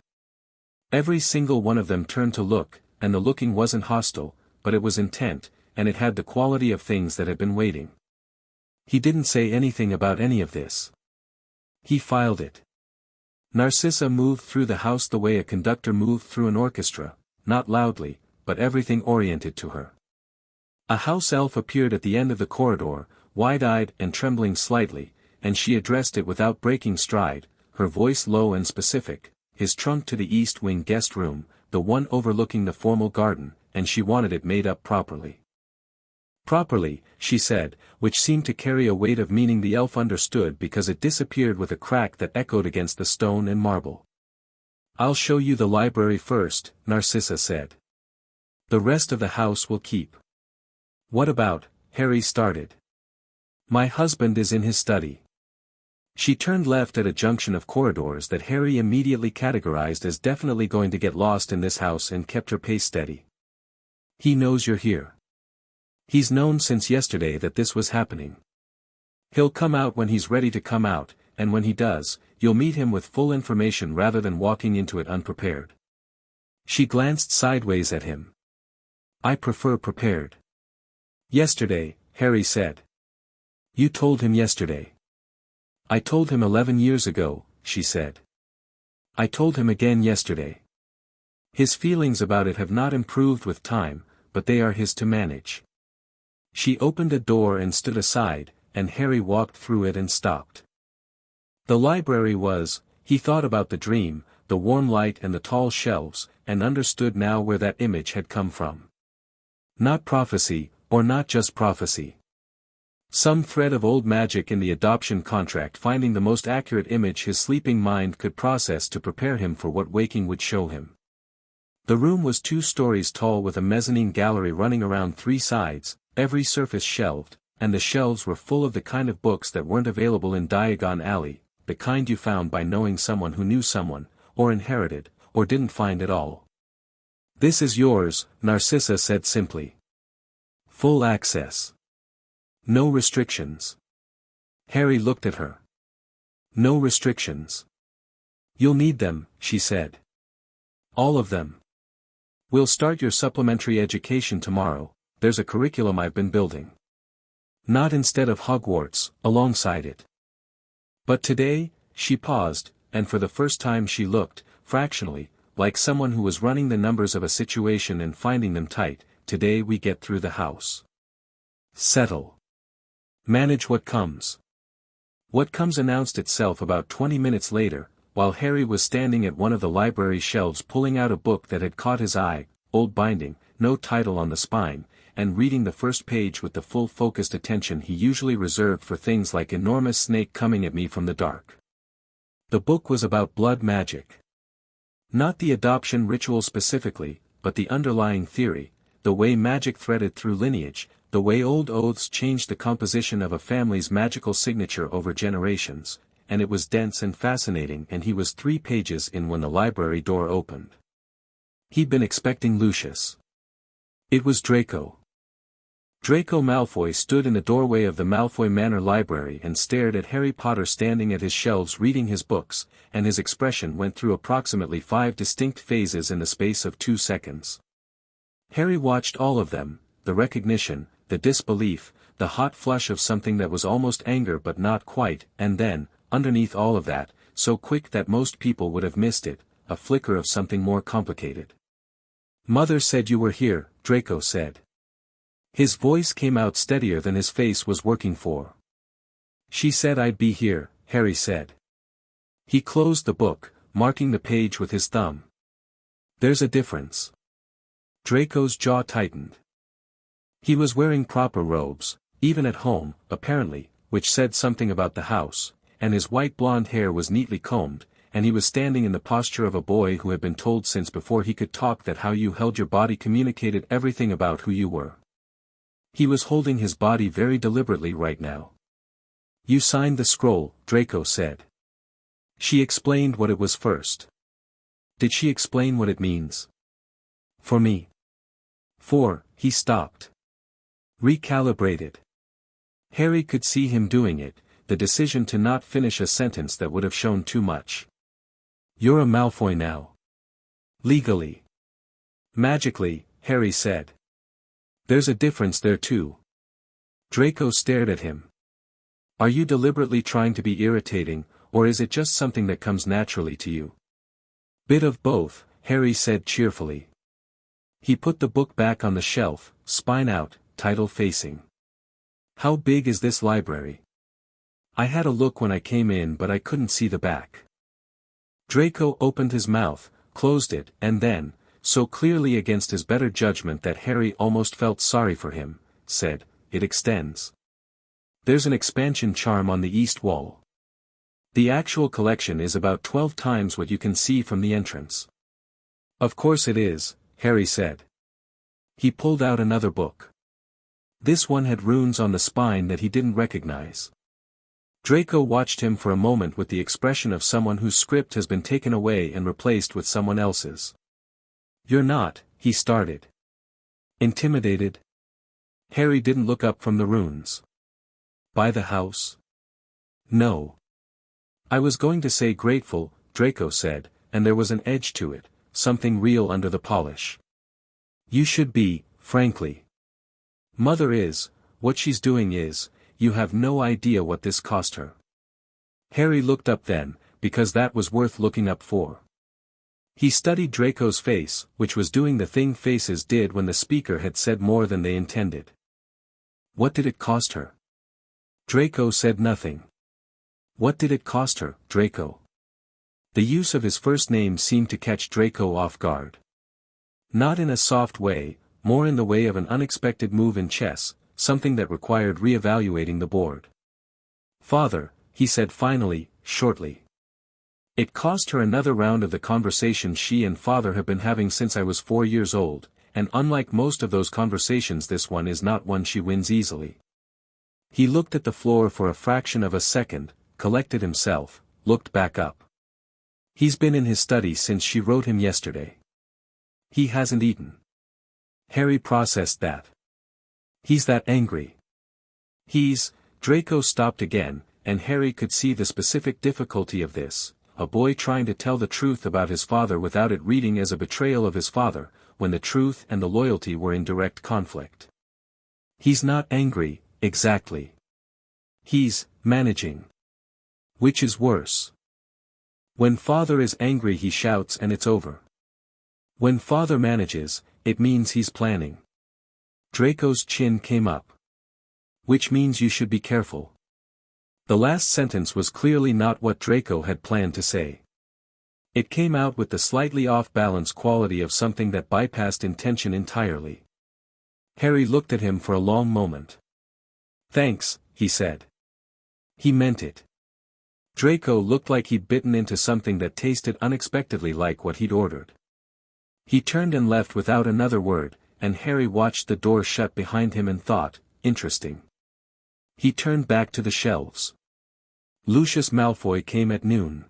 Every single one of them turned to look, and the looking wasn't hostile, but it was intent, and it had the quality of things that had been waiting. He didn't say anything about any of this. He filed it. Narcissa moved through the house the way a conductor moved through an orchestra, not loudly, but everything oriented to her. A house elf appeared at the end of the corridor, wide-eyed and trembling slightly, and she addressed it without breaking stride, her voice low and specific, his trunk to the east wing guest room, the one overlooking the formal garden, and she wanted it made up properly. Properly, she said, which seemed to carry a weight of meaning the elf understood because it disappeared with a crack that echoed against the stone and marble. I'll show you the library first, Narcissa said. The rest of the house will keep. What about, Harry started. My husband is in his study. She turned left at a junction of corridors that Harry immediately categorized as definitely going to get lost in this house and kept her pace steady. He knows you're here. He's known since yesterday that this was happening. He'll come out when he's ready to come out, and when he does, you'll meet him with full information rather than walking into it unprepared. She glanced sideways at him. I prefer prepared. Yesterday, Harry said. You told him yesterday. I told him 11 years ago, she said. I told him again yesterday. His feelings about it have not improved with time, but they are his to manage. She opened a door and stood aside, and Harry walked through it and stopped. The library was, he thought about the dream, the warm light and the tall shelves, and understood now where that image had come from. Not prophecy, or not just prophecy. Some thread of old magic in the adoption contract finding the most accurate image his sleeping mind could process to prepare him for what waking would show him. The room was 2 stories tall with a mezzanine gallery running around 3 sides, every surface shelved, and the shelves were full of the kind of books that weren't available in Diagon Alley, the kind you found by knowing someone who knew someone, or inherited, or didn't find at all. This is yours, Narcissa said simply. Full access. No restrictions. Harry looked at her. No restrictions. You'll need them, she said. All of them. We'll start your supplementary education tomorrow. There's a curriculum I've been building. Not instead of Hogwarts, alongside it. But today, she paused, and for the first time she looked, fractionally, like someone who was running the numbers of a situation and finding them tight. Today we get through the house. Settle. Manage what comes. What comes announced itself about 20 minutes later, while Harry was standing at one of the library shelves pulling out a book that had caught his eye, old binding, no title on the spine, and reading the first page with the full focused attention he usually reserved for things like enormous snake coming at me from the dark. The book was about blood magic. Not the adoption ritual specifically, but the underlying theory, the way magic threaded through lineage, the way old oaths changed the composition of a family's magical signature over generations, and it was dense and fascinating and he was 3 pages in when the library door opened. He'd been expecting Lucius. It was Draco. Draco Malfoy stood in the doorway of the Malfoy Manor library and stared at Harry Potter standing at his shelves reading his books, and his expression went through approximately 5 distinct phases in the space of 2 seconds. Harry watched all of them, the recognition, the disbelief, the hot flush of something that was almost anger but not quite, and then, underneath all of that, so quick that most people would have missed it, a flicker of something more complicated. Mother said you were here, Draco said. His voice came out steadier than his face was working for. She said I'd be here, Harry said. He closed the book, marking the page with his thumb. There's a difference. Draco's jaw tightened. He was wearing proper robes, even at home, apparently, which said something about the house, and his white blonde hair was neatly combed, and he was standing in the posture of a boy who had been told since before he could talk that how you held your body communicated everything about who you were. He was holding his body very deliberately right now. You signed the scroll, Draco said. She explained what it was first. Did she explain what it means? For me. He stopped. Recalibrated. Harry could see him doing it, the decision to not finish a sentence that would have shown too much. "You're a Malfoy now." "Legally." "Magically," Harry said. "There's a difference there too." Draco stared at him. "Are you deliberately trying to be irritating, or is it just something that comes naturally to you?" "Bit of both," Harry said cheerfully. He put the book back on the shelf, spine out, title facing. "How big is this library?" "I had a look when I came in but I couldn't see the back." Draco opened his mouth, closed it, and then, so clearly against his better judgment that Harry almost felt sorry for him, said, "It extends. There's an expansion charm on the east wall. The actual collection is about 12 times what you can see from the entrance." "Of course it is," Harry said. He pulled out another book. This one had runes on the spine that he didn't recognize. Draco watched him for a moment with the expression of someone whose script has been taken away and replaced with someone else's. "You're not," he started. "Intimidated?" Harry didn't look up from the runes. "By the house?" "No. I was going to say grateful," Draco said, and there was an edge to it, something real under the polish. "You should be, frankly. Mother is, what she's doing is, you have no idea what this cost her." Harry looked up then, because that was worth looking up for. He studied Draco's face, which was doing the thing faces did when the speaker had said more than they intended. "What did it cost her?" Draco said nothing. "What did it cost her, Draco?" The use of his first name seemed to catch Draco off guard. Not in a soft way, more in the way of an unexpected move in chess, something that required re-evaluating the board. "Father," he said finally, shortly. "It cost her another round of the conversation she and father have been having since I was 4 years old, and unlike most of those conversations this one is not one she wins easily." He looked at the floor for a fraction of a second, collected himself, looked back up. "He's been in his study since she wrote him yesterday. He hasn't eaten." Harry processed that. "He's that angry." Draco stopped again, and Harry could see the specific difficulty of this, a boy trying to tell the truth about his father without it reading as a betrayal of his father, when the truth and the loyalty were in direct conflict. "He's not angry, exactly. He's managing. Which is worse. When father is angry he shouts and it's over. When father manages, it means he's planning." Draco's chin came up. "Which means you should be careful." The last sentence was clearly not what Draco had planned to say. It came out with the slightly off-balance quality of something that bypassed intention entirely. Harry looked at him for a long moment. "Thanks," he said. He meant it. Draco looked like he'd bitten into something that tasted unexpectedly like what he'd ordered. He turned and left without another word, and Harry watched the door shut behind him and thought, interesting. He turned back to the shelves. Lucius Malfoy came at noon.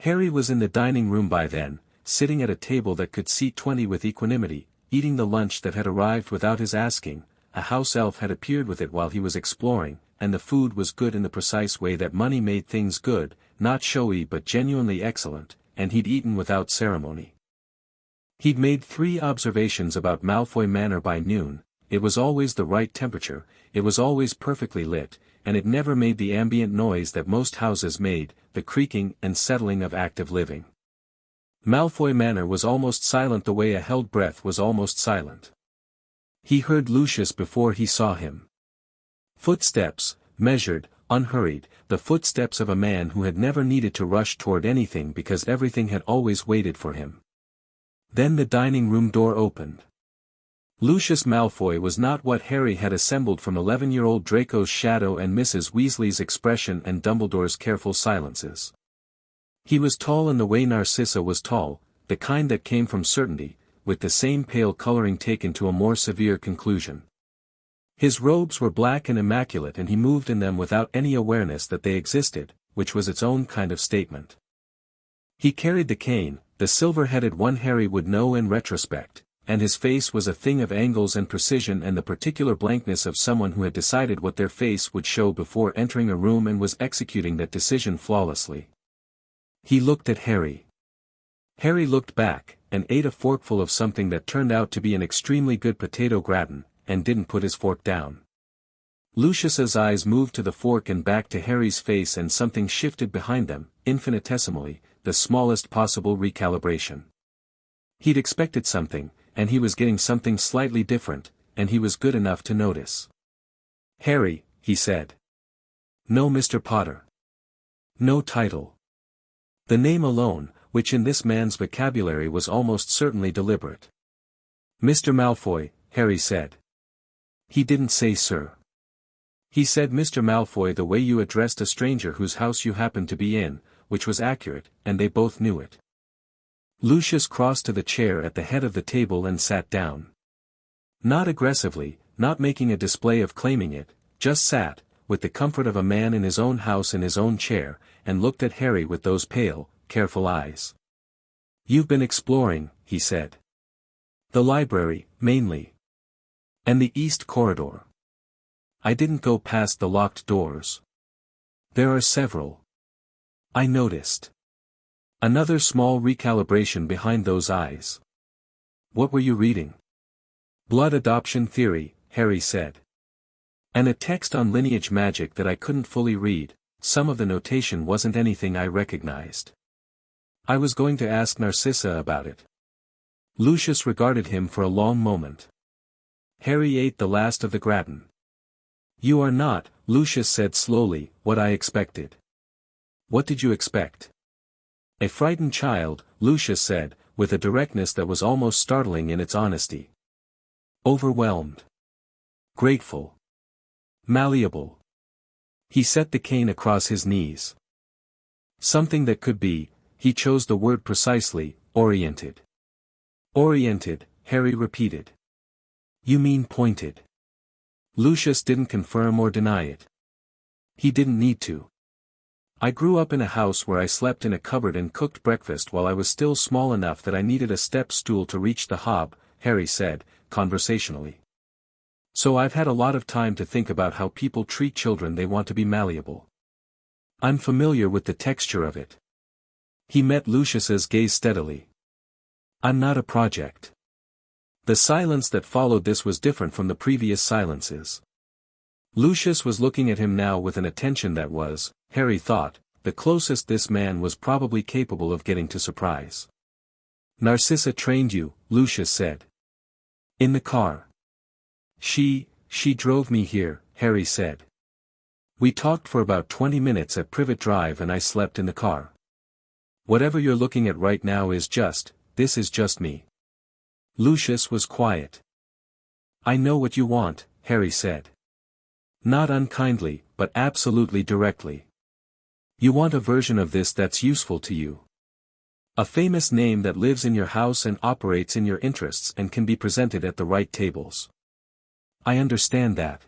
Harry was in the dining room by then, sitting at a table that could seat 20 with equanimity, eating the lunch that had arrived without his asking. A house elf had appeared with it while he was exploring, and the food was good in the precise way that money made things good, not showy but genuinely excellent, and he'd eaten without ceremony. He'd made 3 observations about Malfoy Manor by noon: it was always the right temperature, it was always perfectly lit, and it never made the ambient noise that most houses made, the creaking and settling of active living. Malfoy Manor was almost silent the way a held breath was almost silent. He heard Lucius before he saw him. Footsteps, measured, unhurried, the footsteps of a man who had never needed to rush toward anything because everything had always waited for him. Then the dining room door opened. Lucius Malfoy was not what Harry had assembled from 11-year-old Draco's shadow and Mrs. Weasley's expression and Dumbledore's careful silences. He was tall in the way Narcissa was tall, the kind that came from certainty, with the same pale coloring taken to a more severe conclusion. His robes were black and immaculate and he moved in them without any awareness that they existed, which was its own kind of statement. He carried the cane, the silver-headed one Harry would know in retrospect. and his face was a thing of angles and precision and the particular blankness of someone who had decided what their face would show before entering a room and was executing that decision flawlessly. He looked at Harry. Harry looked back, and ate a forkful of something that turned out to be an extremely good potato gratin, and didn't put his fork down. Lucius's eyes moved to the fork and back to Harry's face, and something shifted behind them, infinitesimally, the smallest possible recalibration. He'd expected something, and he was getting something slightly different, and he was good enough to notice. "Harry," he said. "No Mr. Potter. No title." The name alone, which in this man's vocabulary was almost certainly deliberate. "Mr. Malfoy," Harry said. "He didn't say sir. He said Mr. Malfoy the way you addressed a stranger whose house you happened to be in, which was accurate, and they both knew it." Lucius crossed to the chair at the head of the table and sat down. Not aggressively, not making a display of claiming it, just sat, with the comfort of a man in his own house in his own chair, and looked at Harry with those pale, careful eyes. "You've been exploring," he said. "The library, mainly. And the east corridor. I didn't go past the locked doors. There are several. I noticed." Another small recalibration behind those eyes. "What were you reading?" "Blood adoption theory," Harry said. "And a text on lineage magic that I couldn't fully read. Some of the notation wasn't anything I recognized. I was going to ask Narcissa about it." Lucius regarded him for a long moment. Harry ate the last of the gratin. "You are not," Lucius said slowly, "what I expected." "What did you expect?" "A frightened child," Lucius said, with a directness that was almost startling in its honesty. "Overwhelmed. Grateful. Malleable." He set the cane across his knees. "Something that could be," he chose the word precisely, "oriented." "Oriented," Harry repeated. "You mean pointed?" Lucius didn't confirm or deny it. He didn't need to. "I grew up in a house where I slept in a cupboard and cooked breakfast while I was still small enough that I needed a step stool to reach the hob," Harry said, conversationally. "So I've had a lot of time to think about how people treat children they want to be malleable. I'm familiar with the texture of it." He met Lucius's gaze steadily. "I'm not a project." The silence that followed this was different from the previous silences. Lucius was looking at him now with an attention that was, Harry thought, the closest this man was probably capable of getting to surprise. "Narcissa trained you," Lucius said. "In the car. She drove me here," Harry said. "We talked for about 20 minutes at Privet Drive and I slept in the car. Whatever you're looking at right now is this is just me." Lucius was quiet. "I know what you want," Harry said. Not unkindly, but absolutely directly. "You want a version of this that's useful to you. A famous name that lives in your house and operates in your interests and can be presented at the right tables. I understand that.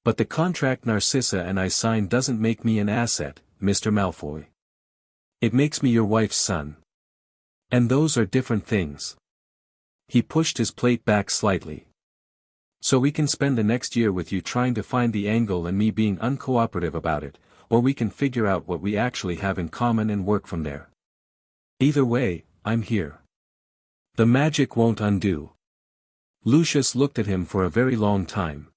But the contract Narcissa and I signed doesn't make me an asset, Mr. Malfoy. It makes me your wife's son. And those are different things." He pushed his plate back slightly. "So we can spend the next year with you trying to find the angle and me being uncooperative about it, or we can figure out what we actually have in common and work from there. Either way, I'm here. The magic won't undo." Lucius looked at him for a very long time.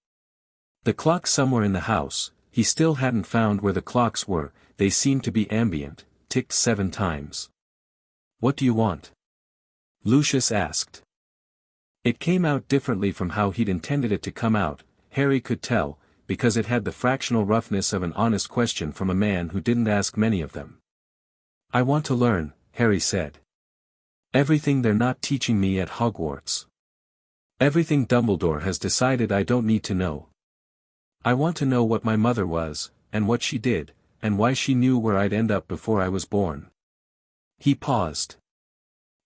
The clock somewhere in the house, he still hadn't found where the clocks were, they seemed to be ambient, ticked 7 times. "What do you want?" Lucius asked. It came out differently from how he'd intended it to come out, Harry could tell, because it had the fractional roughness of an honest question from a man who didn't ask many of them. "I want to learn," Harry said. "Everything they're not teaching me at Hogwarts. Everything Dumbledore has decided I don't need to know. I want to know what my mother was, and what she did, and why she knew where I'd end up before I was born." He paused.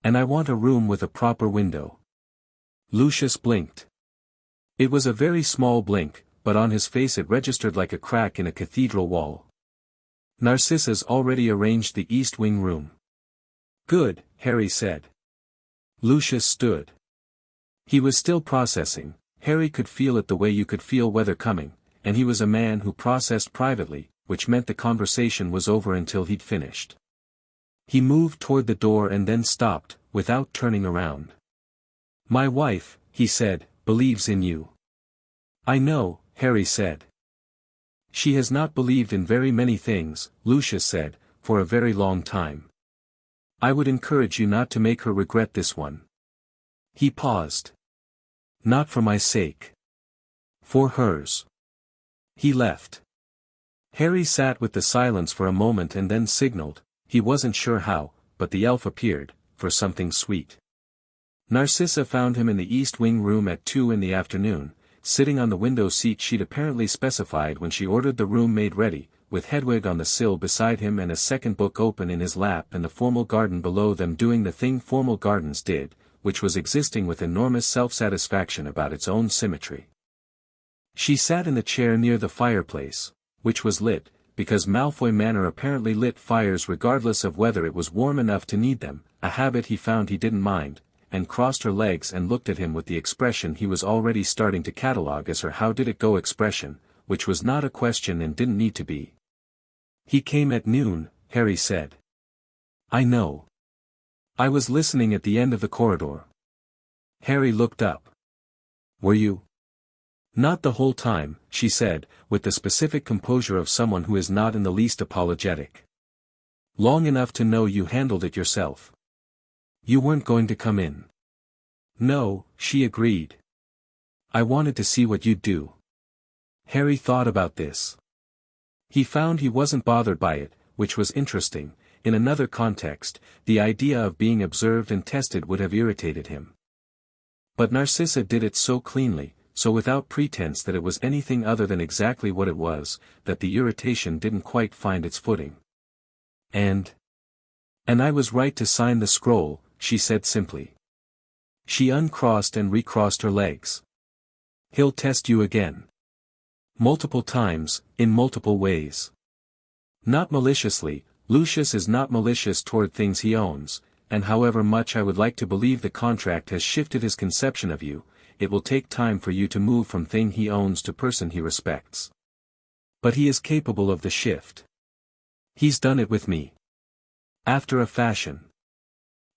"And I want a room with a proper window." Lucius blinked. It was a very small blink, but on his face it registered like a crack in a cathedral wall. "Narcissa's already arranged the East Wing room." "Good," Harry said. Lucius stood. He was still processing. Harry could feel it the way you could feel weather coming, and he was a man who processed privately, which meant the conversation was over until he'd finished. He moved toward the door and then stopped, without turning around. "My wife," he said, "believes in you." "I know," Harry said. "She has not believed in very many things," Lucius said, "for a very long time. I would encourage you not to make her regret this one." He paused. "Not for my sake. For hers." He left. Harry sat with the silence for a moment and then signaled, he wasn't sure how, but the elf appeared, for something sweet. Narcissa found him in the East Wing room at 2 in the afternoon, sitting on the window seat she'd apparently specified when she ordered the room made ready, with Hedwig on the sill beside him and a second book open in his lap and the formal garden below them doing the thing formal gardens did, which was existing with enormous self-satisfaction about its own symmetry. She sat in the chair near the fireplace, which was lit, because Malfoy Manor apparently lit fires regardless of whether it was warm enough to need them, a habit he found he didn't mind, and crossed her legs and looked at him with the expression he was already starting to catalogue as her how-did-it-go expression, which was not a question and didn't need to be. "He came at noon," Harry said. "I know. I was listening at the end of the corridor." Harry looked up. "Were you?" "Not the whole time," she said, with the specific composure of someone who is not in the least apologetic. "Long enough to know you handled it yourself. You weren't going to come in." "No," she agreed. "I wanted to see what you'd do." Harry thought about this. He found he wasn't bothered by it, which was interesting. In another context, the idea of being observed and tested would have irritated him. But Narcissa did it so cleanly, so without pretense that it was anything other than exactly what it was, that the irritation didn't quite find its footing. And I was right to sign the scroll," she said simply. She uncrossed and recrossed her legs. "He'll test you again. Multiple times, in multiple ways. Not maliciously. Lucius is not malicious toward things he owns, and however much I would like to believe the contract has shifted his conception of you, it will take time for you to move from thing he owns to person he respects. But he is capable of the shift. He's done it with me. After a fashion."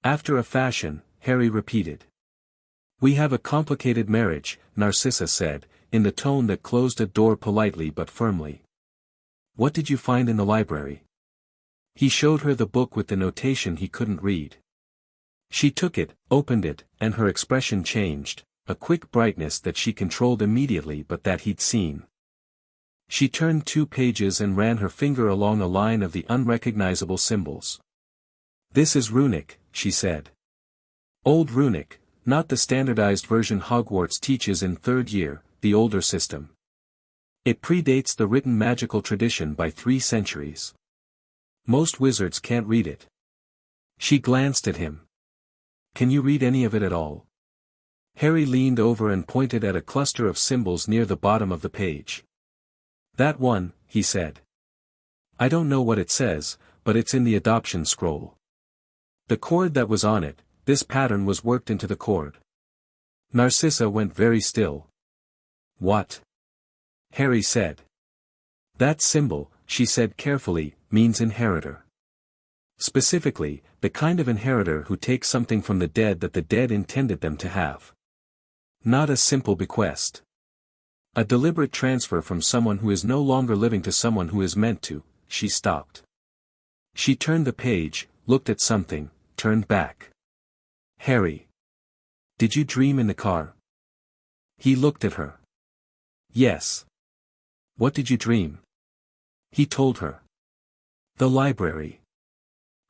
"After a fashion," Harry repeated. "We have a complicated marriage," Narcissa said, in the tone that closed a door politely but firmly. "What did you find in the library?" He showed her the book with the notation he couldn't read. She took it, opened it, and her expression changed, a quick brightness that she controlled immediately but that he'd seen. She turned 2 pages and ran her finger along a line of the unrecognizable symbols. "This is runic," she said. "Old runic, not the standardized version Hogwarts teaches in 3rd year, the older system. It predates the written magical tradition by 3 centuries. Most wizards can't read it." She glanced at him. "Can you read any of it at all?" Harry leaned over and pointed at a cluster of symbols near the bottom of the page. "That one," he said. "I don't know what it says, but it's in the adoption scroll. The cord that was on it, this pattern was worked into the cord." Narcissa went very still. "What?" Harry said. "That symbol," she said carefully, "means inheritor. Specifically, the kind of inheritor who takes something from the dead that the dead intended them to have. Not a simple bequest. A deliberate transfer from someone who is no longer living to someone who is meant to." She stopped. She turned the page, looked at something, turned back. "Harry. Did you dream in the car?" He looked at her. "Yes." "What did you dream?" He told her. "The library.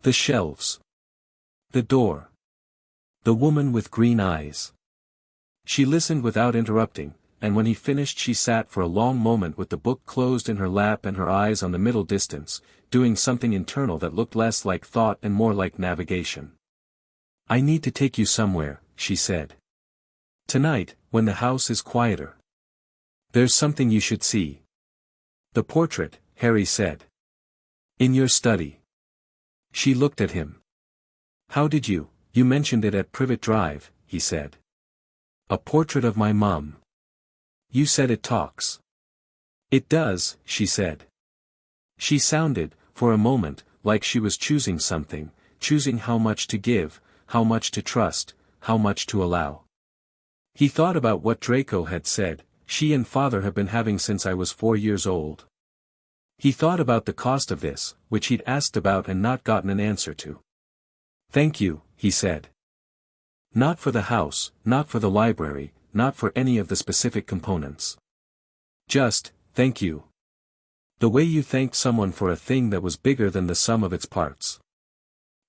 The shelves. The door. The woman with green eyes." She listened without interrupting, and when he finished she sat for a long moment with the book closed in her lap and her eyes on the middle distance, doing something internal that looked less like thought and more like navigation. "I need to take you somewhere," she said. "Tonight, when the house is quieter. There's something you should see." "The portrait," Harry said. "In your study." She looked at him. "How did you mentioned it at Privet Drive," he said. A portrait of my mum. You said it talks. It does, she said. She sounded, for a moment, like she was choosing something, choosing how much to give, how much to trust, how much to allow. He thought about what Draco had said, she and father have been having since I was 4 years old. He thought about the cost of this, which he'd asked about and not gotten an answer to. Thank you, he said. Not for the house, not for the library, not for any of the specific components. Just, thank you. The way you thanked someone for a thing that was bigger than the sum of its parts.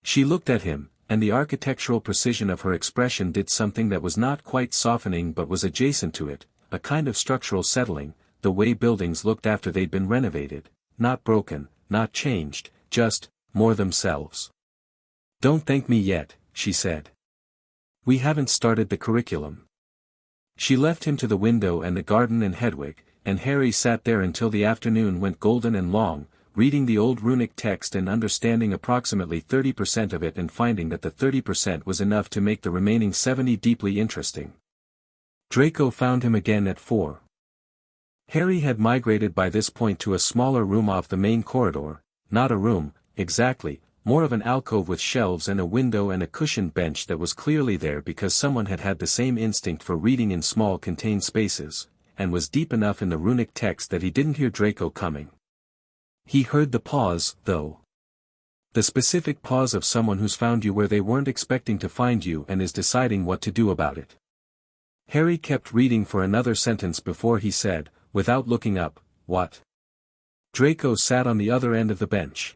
She looked at him, and the architectural precision of her expression did something that was not quite softening but was adjacent to it, a kind of structural settling, the way buildings looked after they'd been renovated, not broken, not changed, just, more themselves. Don't thank me yet, she said. We haven't started the curriculum. She left him to the window and the garden and Hedwig, and Harry sat there until the afternoon went golden and long, reading the old runic text and understanding approximately 30% of it and finding that the 30% was enough to make the remaining 70 deeply interesting. Draco found him again at 4. Harry had migrated by this point to a smaller room off the main corridor, not a room, exactly, more of an alcove with shelves and a window and a cushioned bench that was clearly there because someone had had the same instinct for reading in small contained spaces, and was deep enough in the runic text that he didn't hear Draco coming. He heard the pause, though. The specific pause of someone who's found you where they weren't expecting to find you and is deciding what to do about it. Harry kept reading for another sentence before he said, without looking up, what? Draco sat on the other end of the bench.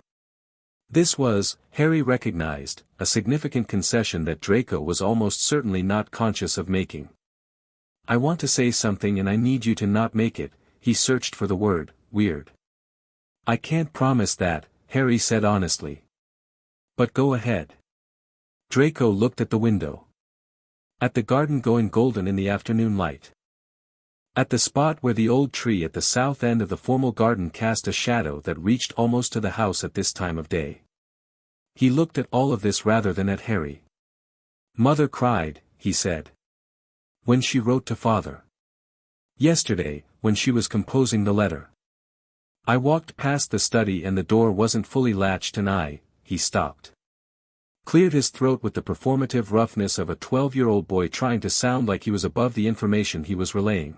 This was, Harry recognized, a significant concession that Draco was almost certainly not conscious of making. I want to say something and I need you to not make it, he searched for the word, weird. I can't promise that, Harry said honestly. But go ahead. Draco looked at the window. At the garden going golden in the afternoon light. At the spot where the old tree at the south end of the formal garden cast a shadow that reached almost to the house at this time of day. He looked at all of this rather than at Harry. Mother cried, he said. When she wrote to father. Yesterday, when she was composing the letter. I walked past the study and the door wasn't fully latched and he stopped. Cleared his throat with the performative roughness of a 12-year-old boy trying to sound like he was above the information he was relaying.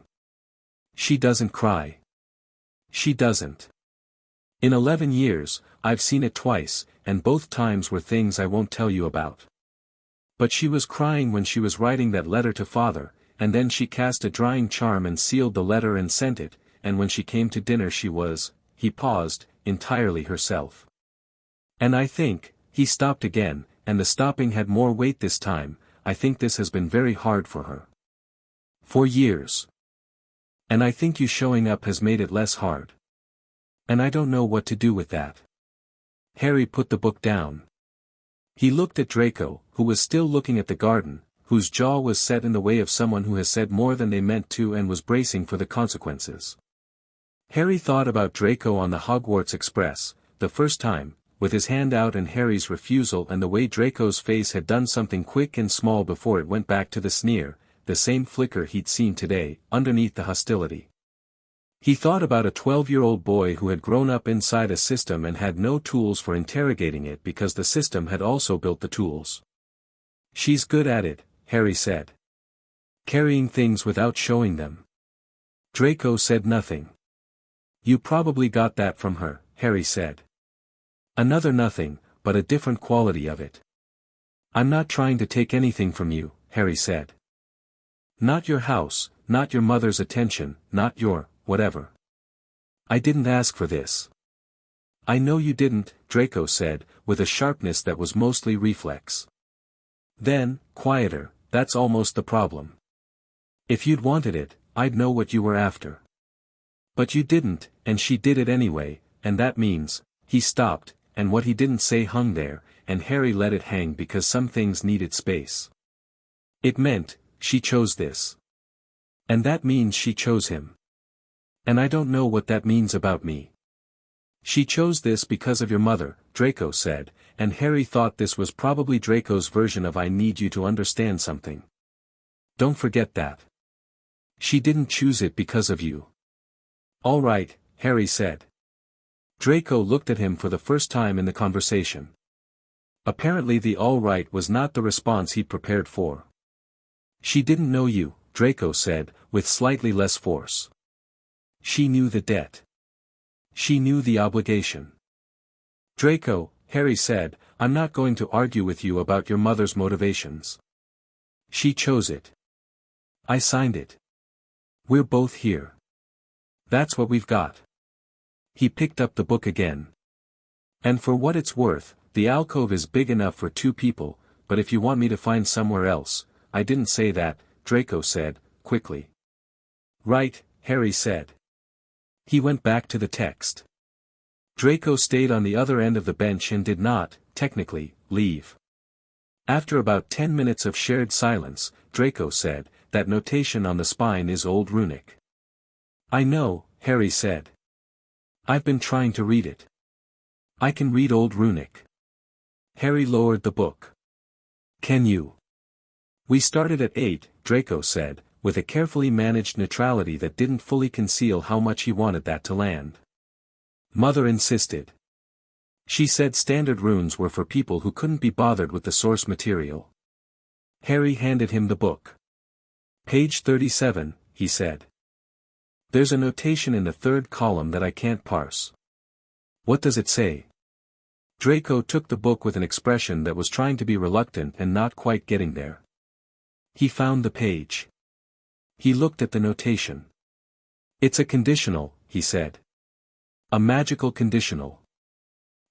She doesn't cry. She doesn't. In 11 years, I've seen it twice, and both times were things I won't tell you about. But she was crying when she was writing that letter to father, and then she cast a drying charm and sealed the letter and sent it, and when she came to dinner she was, he paused, entirely herself. And I think, he stopped again, and the stopping had more weight this time, I think this has been very hard for her. For years. And I think you showing up has made it less hard. And I don't know what to do with that. Harry put the book down. He looked at Draco, who was still looking at the garden, whose jaw was set in the way of someone who has said more than they meant to and was bracing for the consequences. Harry thought about Draco on the Hogwarts Express, the first time, with his hand out and Harry's refusal and the way Draco's face had done something quick and small before it went back to the sneer, the same flicker he'd seen today, underneath the hostility. He thought about a 12-year-old boy who had grown up inside a system and had no tools for interrogating it because the system had also built the tools. She's good at it, Harry said. Carrying things without showing them. Draco said nothing. You probably got that from her, Harry said. Another nothing, but a different quality of it. I'm not trying to take anything from you, Harry said. Not your house, not your mother's attention, not your, whatever. I didn't ask for this. I know you didn't, Draco said, with a sharpness that was mostly reflex. Then, quieter, that's almost the problem. If you'd wanted it, I'd know what you were after. But you didn't, and she did it anyway, and that means, he stopped, and what he didn't say hung there, and Harry let it hang because some things needed space. It meant, she chose this. And that means she chose him. And I don't know what that means about me. She chose this because of your mother, Draco said, and Harry thought this was probably Draco's version of I need you to understand something. Don't forget that. She didn't choose it because of you. All right, Harry said. Draco looked at him for the first time in the conversation. Apparently the all right was not the response he'd prepared for. She didn't know you, Draco said, with slightly less force. She knew the debt. She knew the obligation. Draco, Harry said, I'm not going to argue with you about your mother's motivations. She chose it. I signed it. We're both here. That's what we've got. He picked up the book again. And for what it's worth, the alcove is big enough for 2 people, but if you want me to find somewhere else, I didn't say that, Draco said, quickly. Right, Harry said. He went back to the text. Draco stayed on the other end of the bench and did not, technically, leave. After about 10 minutes of shared silence, Draco said, that notation on the spine is Old Runic. I know, Harry said. I've been trying to read it. I can read Old Runic. Harry lowered the book. Can you? We started at 8, Draco said, with a carefully managed neutrality that didn't fully conceal how much he wanted that to land. Mother insisted. She said standard runes were for people who couldn't be bothered with the source material. Harry handed him the book. Page 37, he said. There's a notation in the 3rd column that I can't parse. What does it say? Draco took the book with an expression that was trying to be reluctant and not quite getting there. He found the page. He looked at the notation. It's a conditional, he said. A magical conditional.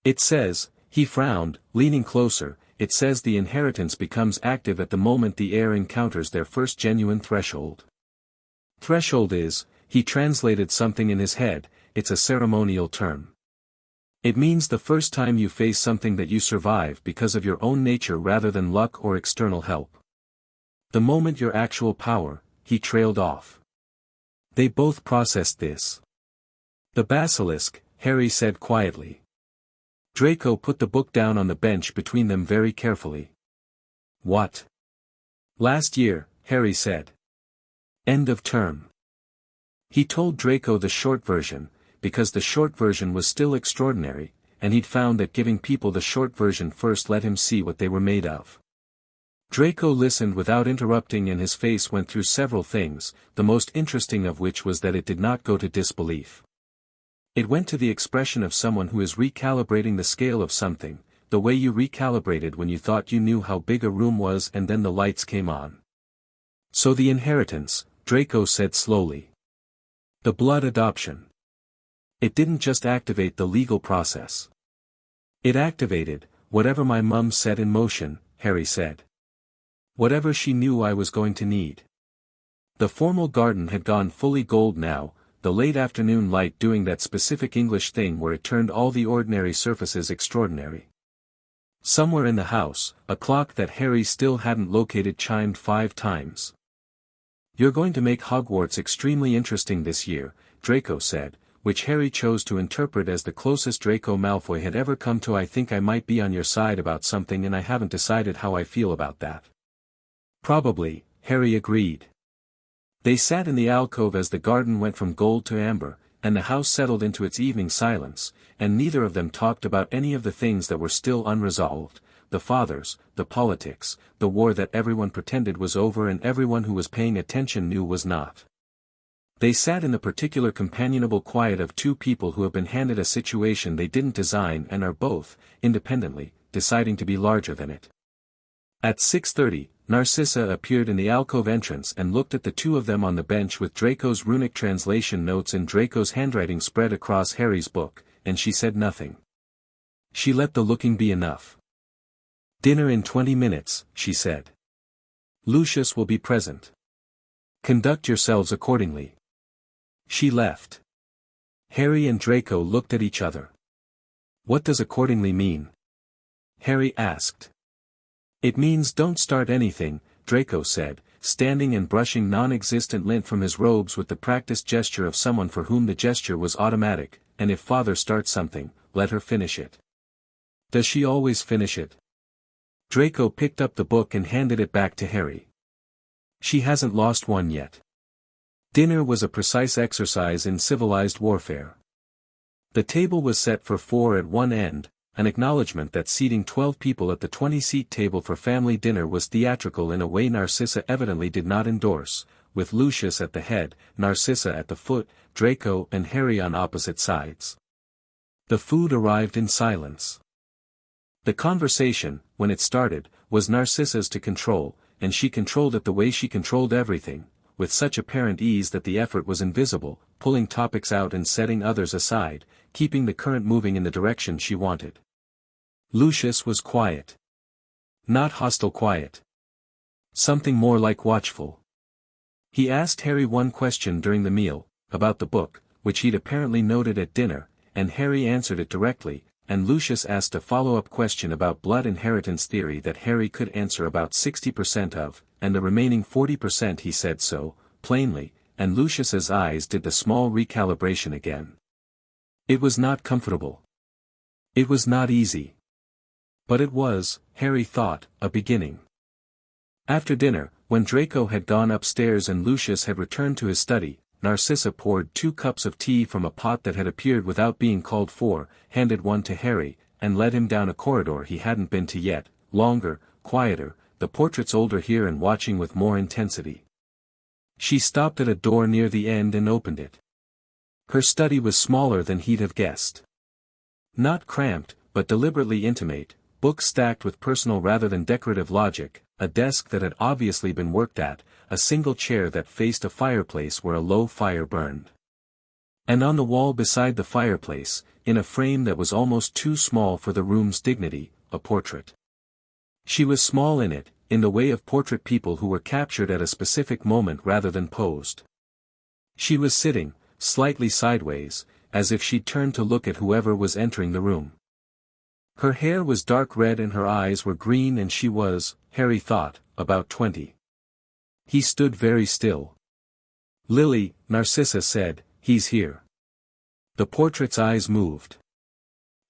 It says, he frowned, leaning closer, it says the inheritance becomes active at the moment the heir encounters their first genuine threshold. Threshold is, he translated something in his head, it's a ceremonial term. It means the first time you face something that you survive because of your own nature rather than luck or external help. The moment your actual power, he trailed off. They both processed this. The basilisk, Harry said quietly. Draco put the book down on the bench between them very carefully. What? Last year, Harry said. End of term. He told Draco the short version, because the short version was still extraordinary, and he'd found that giving people the short version first let him see what they were made of. Draco listened without interrupting and his face went through several things, the most interesting of which was that it did not go to disbelief. It went to the expression of someone who is recalibrating the scale of something, the way you recalibrated when you thought you knew how big a room was and then the lights came on. So the inheritance, Draco said slowly. The blood adoption. It didn't just activate the legal process. It activated, whatever my mum set in motion, Harry said. Whatever she knew I was going to need. The formal garden had gone fully gold now, the late afternoon light doing that specific English thing where it turned all the ordinary surfaces extraordinary. Somewhere in the house, a clock that Harry still hadn't located chimed 5 times. You're going to make Hogwarts extremely interesting this year, Draco said, which Harry chose to interpret as the closest Draco Malfoy had ever come to I think I might be on your side about something and I haven't decided how I feel about that. Probably, Harry agreed. They sat in the alcove as the garden went from gold to amber, and the house settled into its evening silence, and neither of them talked about any of the things that were still unresolved, the fathers, the politics, the war that everyone pretended was over and everyone who was paying attention knew was not. They sat in the particular companionable quiet of 2 people who have been handed a situation they didn't design and are both, independently, deciding to be larger than it. At 6:30, Narcissa appeared in the alcove entrance and looked at the 2 of them on the bench with Draco's runic translation notes in Draco's handwriting spread across Harry's book, and she said nothing. She let the looking be enough. Dinner in 20 minutes, she said. Lucius will be present. Conduct yourselves accordingly. She left. Harry and Draco looked at each other. What does accordingly mean? Harry asked. It means don't start anything, Draco said, standing and brushing non-existent lint from his robes with the practiced gesture of someone for whom the gesture was automatic, and if father starts something, let her finish it. Does she always finish it? Draco picked up the book and handed it back to Harry. She hasn't lost one yet. Dinner was a precise exercise in civilized warfare. The table was set for 4 at one end, an acknowledgement that seating 12 people at the 20-seat table for family dinner was theatrical in a way Narcissa evidently did not endorse, with Lucius at the head, Narcissa at the foot, Draco and Harry on opposite sides. The food arrived in silence. The conversation, when it started, was Narcissa's to control, and she controlled it the way she controlled everything, with such apparent ease that the effort was invisible, pulling topics out and setting others aside, keeping the current moving in the direction she wanted. Lucius was quiet. Not hostile quiet. Something more like watchful. He asked Harry one question during the meal, about the book, which he'd apparently noted at dinner, and Harry answered it directly, and Lucius asked a follow-up question about blood inheritance theory that Harry could answer about 60% of, and the remaining 40% he said so, plainly, and Lucius's eyes did the small recalibration again. It was not comfortable. It was not easy. But it was, Harry thought, a beginning. After dinner, when Draco had gone upstairs and Lucius had returned to his study, Narcissa poured 2 cups of tea from a pot that had appeared without being called for, handed one to Harry, and led him down a corridor he hadn't been to yet, longer, quieter, the portraits older here and watching with more intensity. She stopped at a door near the end and opened it. Her study was smaller than he'd have guessed. Not cramped, but deliberately intimate, books stacked with personal rather than decorative logic, a desk that had obviously been worked at, a single chair that faced a fireplace where a low fire burned. And on the wall beside the fireplace, in a frame that was almost too small for the room's dignity, a portrait. She was small in it, in the way of portrait people who were captured at a specific moment rather than posed. She was sitting, slightly sideways, as if she'd turned to look at whoever was entering the room. Her hair was dark red and her eyes were green and she was, Harry thought, about 20. He stood very still. "Lily," Narcissa said, "he's here." The portrait's eyes moved.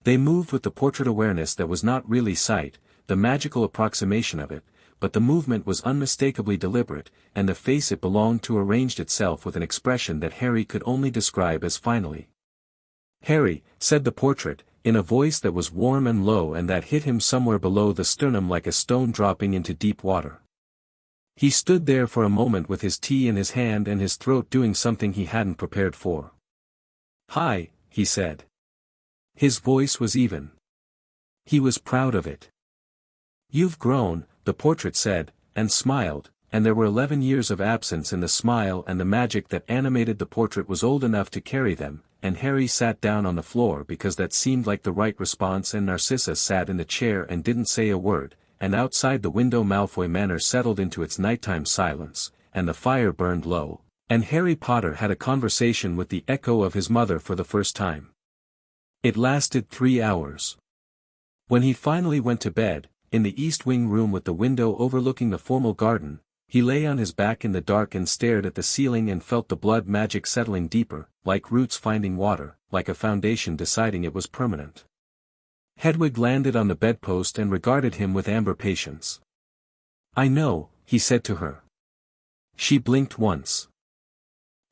They moved with the portrait awareness that was not really sight, the magical approximation of it, but the movement was unmistakably deliberate, and the face it belonged to arranged itself with an expression that Harry could only describe as finally. "Harry," said the portrait, in a voice that was warm and low and that hit him somewhere below the sternum like a stone dropping into deep water. He stood there for a moment with his tea in his hand and his throat doing something he hadn't prepared for. "Hi," he said. His voice was even. He was proud of it. "You've grown," the portrait said, and smiled, and there were 11 years of absence in the smile, and the magic that animated the portrait was old enough to carry them, and Harry sat down on the floor because that seemed like the right response, and Narcissa sat in the chair and didn't say a word, and outside the window Malfoy Manor settled into its nighttime silence, and the fire burned low, and Harry Potter had a conversation with the echo of his mother for the first time. It lasted 3 hours. When he finally went to bed, in the East Wing room with the window overlooking the formal garden, he lay on his back in the dark and stared at the ceiling and felt the blood magic settling deeper, like roots finding water, like a foundation deciding it was permanent. Hedwig landed on the bedpost and regarded him with amber patience. "I know," he said to her. She blinked once.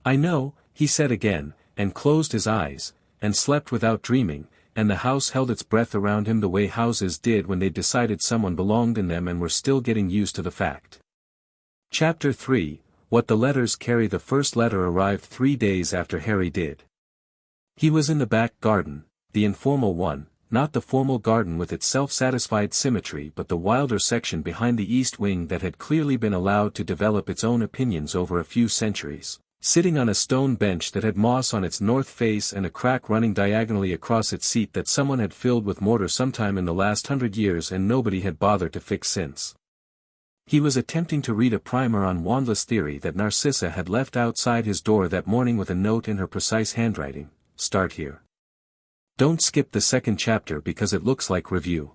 "I know," he said again, and closed his eyes, and slept without dreaming, and the house held its breath around him the way houses did when they decided someone belonged in them and were still getting used to the fact. Chapter 3, What the Letters Carry. The first letter arrived 3 days after Harry did. He was in the back garden, the informal one, not the formal garden with its self-satisfied symmetry but the wilder section behind the East Wing that had clearly been allowed to develop its own opinions over a few centuries, sitting on a stone bench that had moss on its north face and a crack running diagonally across its seat that someone had filled with mortar sometime in the last 100 years and nobody had bothered to fix since. He was attempting to read a primer on wandless theory that Narcissa had left outside his door that morning with a note in her precise handwriting: "Start here. Don't skip the second chapter because it looks like review."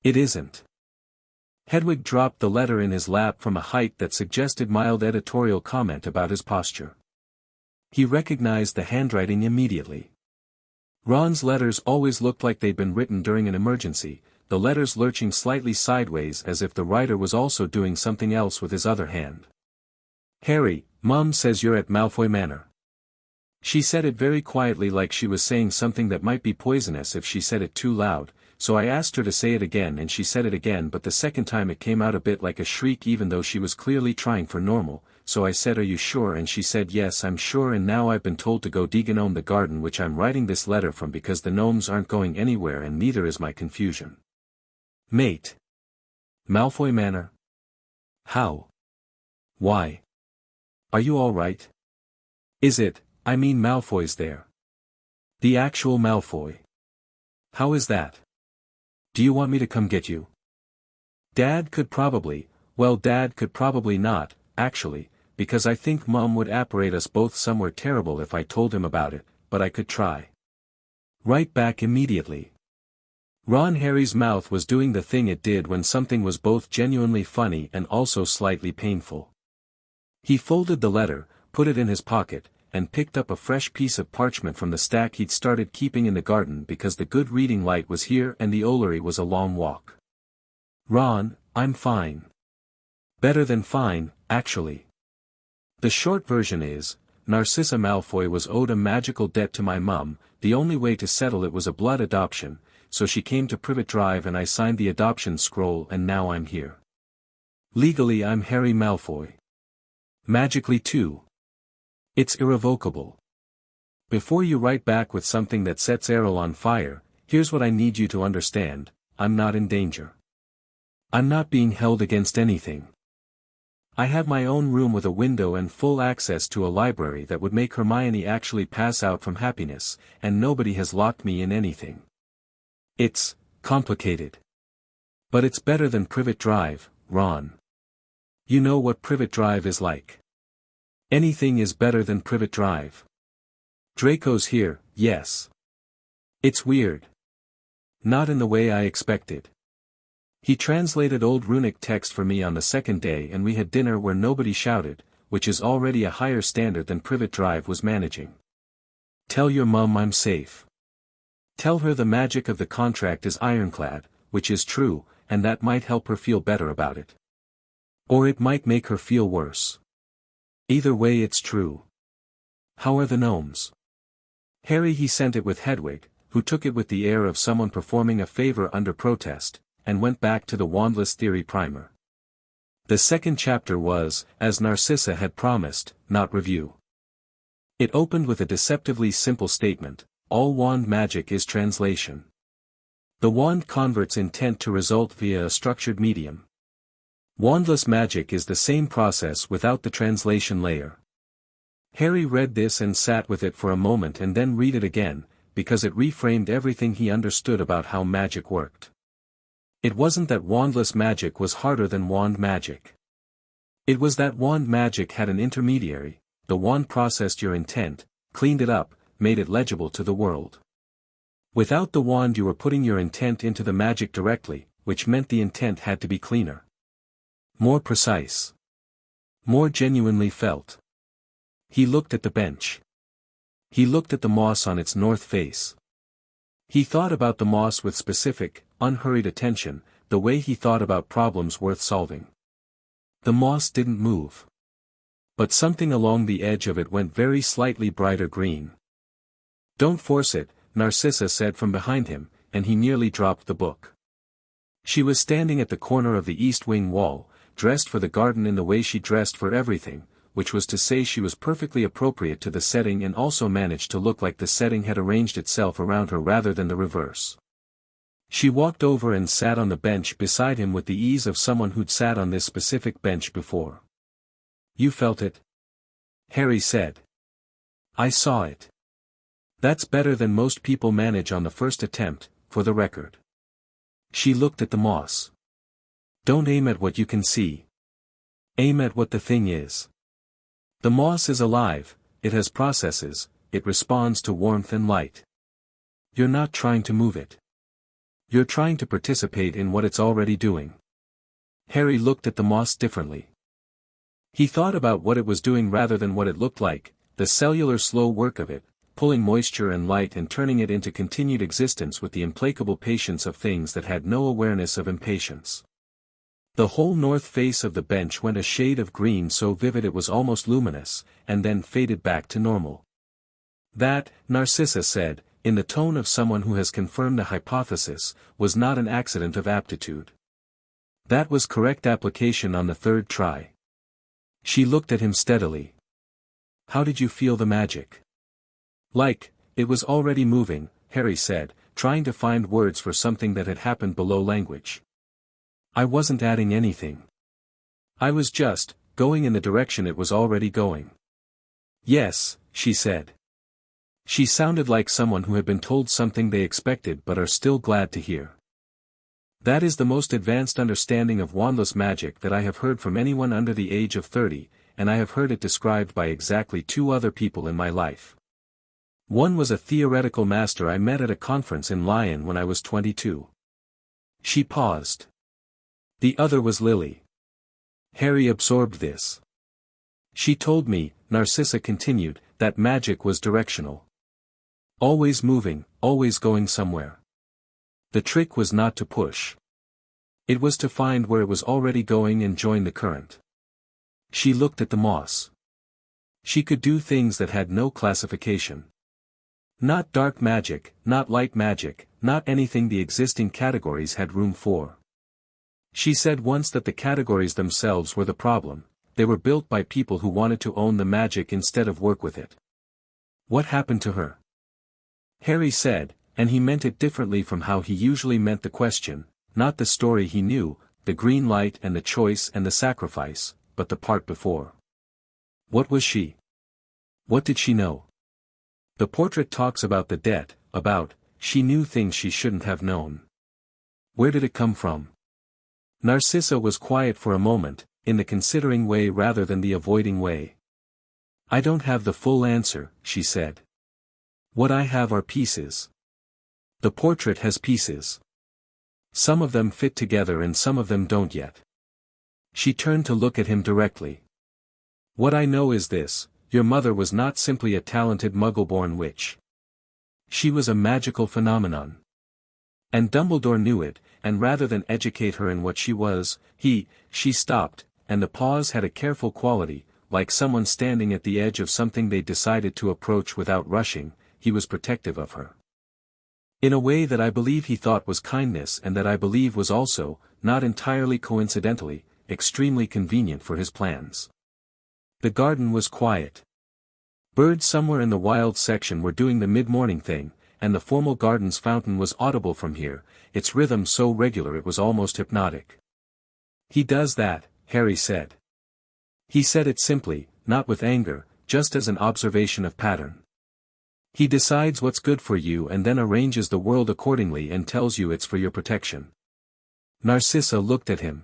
It isn't. Hedwig dropped the letter in his lap from a height that suggested mild editorial comment about his posture. He recognized the handwriting immediately. Ron's letters always looked like they'd been written during an emergency, the letters lurching slightly sideways as if the writer was also doing something else with his other hand. Harry, Mum says you're at Malfoy Manor. She said it very quietly like she was saying something that might be poisonous if she said it too loud, so I asked her to say it again and she said it again, but the second time it came out a bit like a shriek even though she was clearly trying for normal, so I said, "Are you sure?" and she said, "Yes, I'm sure, and now I've been told to go degnome the garden which I'm writing this letter from because the gnomes aren't going anywhere and neither is my confusion." Mate. Malfoy Manor? How? Why? Are you all right? Is it, I mean Malfoy's there? The actual Malfoy? How is that? Do you want me to come get you? Dad could probably not, actually, because I think Mum would apparate us both somewhere terrible if I told him about it, but I could try. Right back immediately. Harry's mouth was doing the thing it did when something was both genuinely funny and also slightly painful. He folded the letter, put it in his pocket, and picked up a fresh piece of parchment from the stack he'd started keeping in the garden because the good reading light was here and the Ollery was a long walk. "Ron, I'm fine. Better than fine, actually. The short version is, Narcissa Malfoy was owed a magical debt to my mum, the only way to settle it was a blood adoption, so she came to Privet Drive and I signed the adoption scroll and now I'm here. Legally I'm Harry Malfoy. Magically too. It's irrevocable. Before you write back with something that sets Errol on fire, here's what I need you to understand, I'm not in danger. I'm not being held against anything. I have my own room with a window and full access to a library that would make Hermione actually pass out from happiness, and nobody has locked me in anything. It's complicated. But it's better than Privet Drive, Ron. You know what Privet Drive is like. Anything is better than Privet Drive. Draco's here, yes. It's weird. Not in the way I expected. He translated old runic text for me on the second day and we had dinner where nobody shouted, which is already a higher standard than Privet Drive was managing. Tell your mum I'm safe. Tell her the magic of the contract is ironclad, which is true, and that might help her feel better about it. Or it might make her feel worse. Either way it's true. How are the gnomes? Harry he sent it with Hedwig, who took it with the air of someone performing a favor under protest, and went back to the Wandless Theory primer. The second chapter was, as Narcissa had promised, not review. It opened with a deceptively simple statement, all wand magic is translation. The wand converts intent to result via a structured medium. Wandless magic is the same process without the translation layer. Harry read this and sat with it for a moment and then read it again, because it reframed everything he understood about how magic worked. It wasn't that wandless magic was harder than wand magic. It was that wand magic had an intermediary, the wand processed your intent, cleaned it up, made it legible to the world. Without the wand you were putting your intent into the magic directly, which meant the intent had to be cleaner. More precise. More genuinely felt. He looked at the bench. He looked at the moss on its north face. He thought about the moss with specific, unhurried attention, the way he thought about problems worth solving. The moss didn't move. But something along the edge of it went very slightly brighter green. "Don't force it," Narcissa said from behind him, and he nearly dropped the book. She was standing at the corner of the east wing wall, dressed for the garden in the way she dressed for everything, which was to say she was perfectly appropriate to the setting and also managed to look like the setting had arranged itself around her rather than the reverse. She walked over and sat on the bench beside him with the ease of someone who'd sat on this specific bench before. "You felt it?" Harry said. "I saw it. That's better than most people manage on the first attempt, for the record." She looked at the moss. "Don't aim at what you can see. Aim at what the thing is. The moss is alive, it has processes, it responds to warmth and light. You're not trying to move it. You're trying to participate in what it's already doing." Harry looked at the moss differently. He thought about what it was doing rather than what it looked like, the cellular slow work of it, pulling moisture and light and turning it into continued existence with the implacable patience of things that had no awareness of impatience. The whole north face of the bench went a shade of green so vivid it was almost luminous, and then faded back to normal. That, Narcissa said, in the tone of someone who has confirmed the hypothesis, was not an accident of aptitude. That was correct application on the third try. She looked at him steadily. How did you feel the magic? Like, it was already moving, Harry said, trying to find words for something that had happened below language. I wasn't adding anything. I was just, going in the direction it was already going. Yes, she said. She sounded like someone who had been told something they expected but are still glad to hear. That is the most advanced understanding of wandless magic that I have heard from anyone under the age of 30, and I have heard it described by exactly 2 other people in my life. One was a theoretical master I met at a conference in Lyon when I was 22. She paused. The other was Lily. Harry absorbed this. She told me, Narcissa continued, that magic was directional. Always moving, always going somewhere. The trick was not to push. It was to find where it was already going and join the current. She looked at the moss. She could do things that had no classification. Not dark magic, not light magic, not anything the existing categories had room for. She said once that the categories themselves were the problem, they were built by people who wanted to own the magic instead of work with it. What happened to her? Harry said, and he meant it differently from how he usually meant the question, not the story he knew, the green light and the choice and the sacrifice, but the part before. What was she? What did she know? The portrait talks about the debt, she knew things she shouldn't have known. Where did it come from? Narcissa was quiet for a moment, in the considering way rather than the avoiding way. I don't have the full answer, she said. What I have are pieces. The portrait has pieces. Some of them fit together and some of them don't yet. She turned to look at him directly. What I know is this, your mother was not simply a talented Muggle-born witch. She was a magical phenomenon. And Dumbledore knew it, and rather than educate her in what she was, she stopped, and the pause had a careful quality, like someone standing at the edge of something they decided to approach without rushing. He was protective of her. In a way that I believe he thought was kindness and that I believe was also, not entirely coincidentally, extremely convenient for his plans. The garden was quiet. Birds somewhere in the wild section were doing the mid-morning thing, and the formal garden's fountain was audible from here, its rhythm so regular it was almost hypnotic. He does that, Harry said. He said it simply, not with anger, just as an observation of pattern. He decides what's good for you and then arranges the world accordingly and tells you it's for your protection. Narcissa looked at him.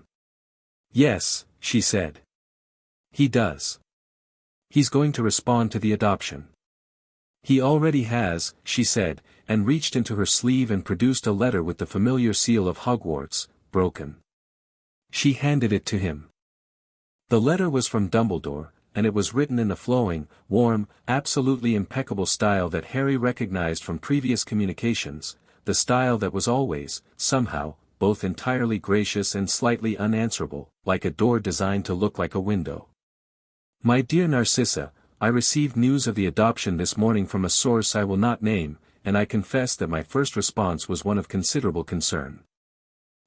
Yes, she said. He does. He's going to respond to the adoption. He already has, she said, and reached into her sleeve and produced a letter with the familiar seal of Hogwarts, broken. She handed it to him. The letter was from Dumbledore, and it was written in the flowing, warm, absolutely impeccable style that Harry recognized from previous communications, the style that was always, somehow, both entirely gracious and slightly unanswerable, like a door designed to look like a window. My dear Narcissa, I received news of the adoption this morning from a source I will not name, and I confess that my first response was one of considerable concern.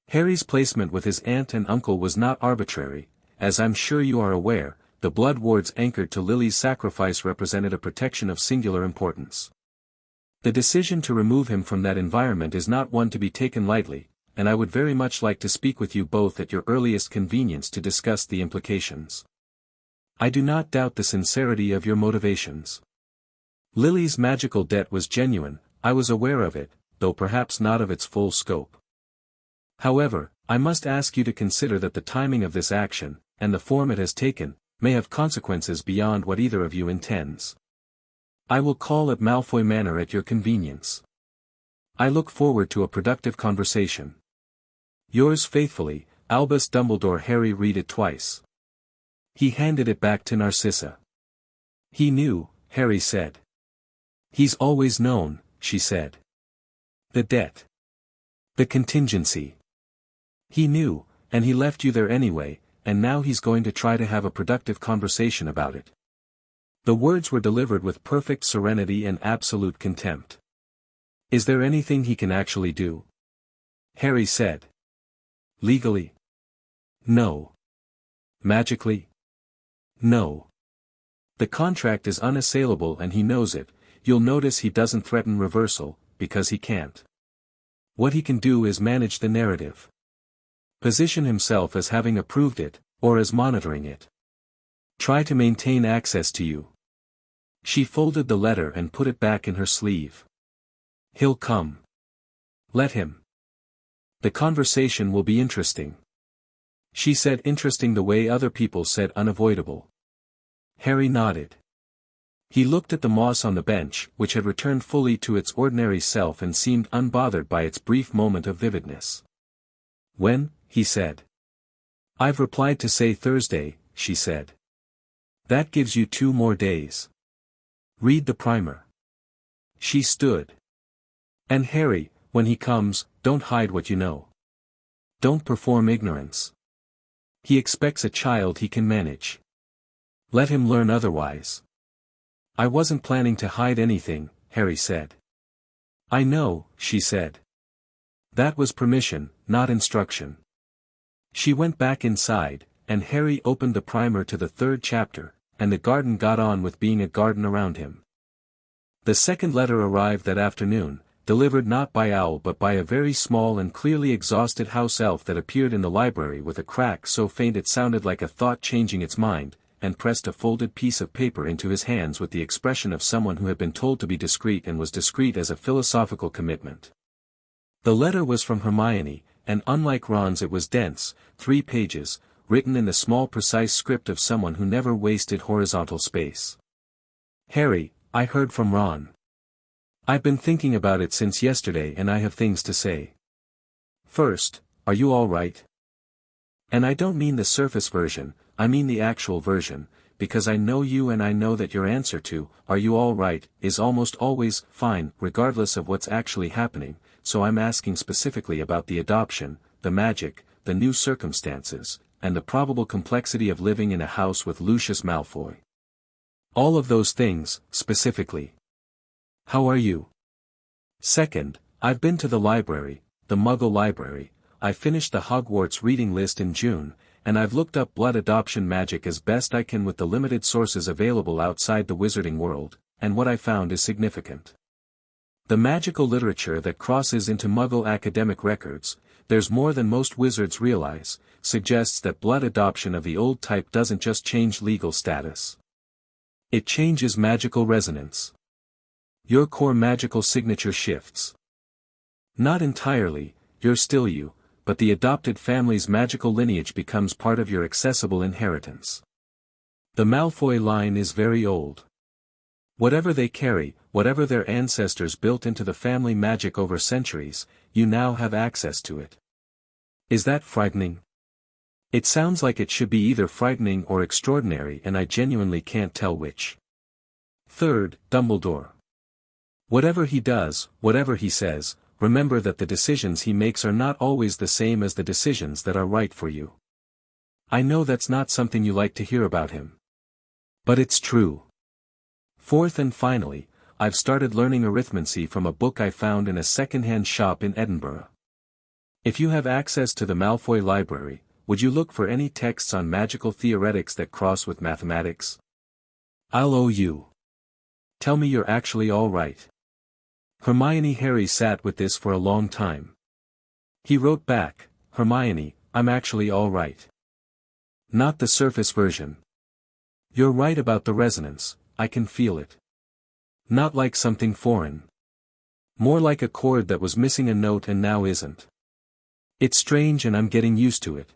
Harry's placement with his aunt and uncle was not arbitrary, as I'm sure you are aware. The blood wards anchored to Lily's sacrifice represented a protection of singular importance. The decision to remove him from that environment is not one to be taken lightly, and I would very much like to speak with you both at your earliest convenience to discuss the implications. I do not doubt the sincerity of your motivations. Lily's magical debt was genuine, I was aware of it, though perhaps not of its full scope. However, I must ask you to consider that the timing of this action, and the form it has taken, may have consequences beyond what either of you intends. I will call at Malfoy Manor at your convenience. I look forward to a productive conversation. Yours faithfully, Albus Dumbledore. Harry read it twice. He handed it back to Narcissa. He knew, Harry said. He's always known, she said. The debt. The contingency. He knew, And he left you there anyway, and now he's going to try to have a productive conversation about it. The words were delivered with perfect serenity and absolute contempt. Is there anything he can actually do? Harry said. Legally? No. Magically? No. The contract is unassailable and he knows it. You'll notice he doesn't threaten reversal, because he can't. What he can do is manage the narrative. Position himself as having approved it, or as monitoring it. Try to maintain access to you. She folded the letter and put it back in her sleeve. He'll come. Let him. The conversation will be interesting. She said interesting the way other people said unavoidable. Harry nodded. He looked at the moss on the bench, which had returned fully to its ordinary self and seemed unbothered by its brief moment of vividness. When? He said. I've replied to say Thursday, she said. That gives you 2 more days. Read the primer. She stood. And Harry, when he comes, don't hide what you know. Don't perform ignorance. He expects a child he can manage. Let him learn otherwise. I wasn't planning to hide anything, Harry said. I know, she said. That was permission, not instruction. She went back inside, and Harry opened the primer to the 3rd chapter, and the garden got on with being a garden around him. The second letter arrived that afternoon, delivered not by Owl but by a very small and clearly exhausted house elf that appeared in the library with a crack so faint it sounded like a thought changing its mind, and pressed a folded piece of paper into his hands with the expression of someone who had been told to be discreet and was discreet as a philosophical commitment. The letter was from Hermione, and unlike Ron's it was dense, 3 pages, written in the small precise script of someone who never wasted horizontal space. Harry, I heard from Ron. I've been thinking about it since yesterday and I have things to say. First, are you all right? And I don't mean the surface version, I mean the actual version, because I know you and I know that your answer to, are you all right, is almost always, fine, regardless of what's actually happening, so I'm asking specifically about the adoption, the magic, the new circumstances, and the probable complexity of living in a house with Lucius Malfoy. All of those things, specifically. How are you? Second, I've been to the library, the Muggle library, I finished the Hogwarts reading list in June, and I've looked up blood adoption magic as best I can with the limited sources available outside the wizarding world, and what I found is significant. The magical literature that crosses into Muggle academic records, there's more than most wizards realize, suggests that blood adoption of the old type doesn't just change legal status. It changes magical resonance. Your core magical signature shifts. Not entirely, you're still you, but the adopted family's magical lineage becomes part of your accessible inheritance. The Malfoy line is very old. Whatever they carry, whatever their ancestors built into the family magic over centuries, you now have access to it. Is that frightening? It sounds like it should be either frightening or extraordinary and I genuinely can't tell which. Third, Dumbledore. Whatever he does, whatever he says, remember that the decisions he makes are not always the same as the decisions that are right for you. I know that's not something you like to hear about him. But it's true. Fourth and finally, I've started learning arithmancy from a book I found in a second-hand shop in Edinburgh. If you have access to the Malfoy library, would you look for any texts on magical theoretics that cross with mathematics? I'll owe you. Tell me you're actually all right. Harry sat with this for a long time. He wrote back, Hermione, I'm actually all right. Not the surface version. You're right about the resonance, I can feel it. Not like something foreign. More like a chord that was missing a note and now isn't. It's strange and I'm getting used to it.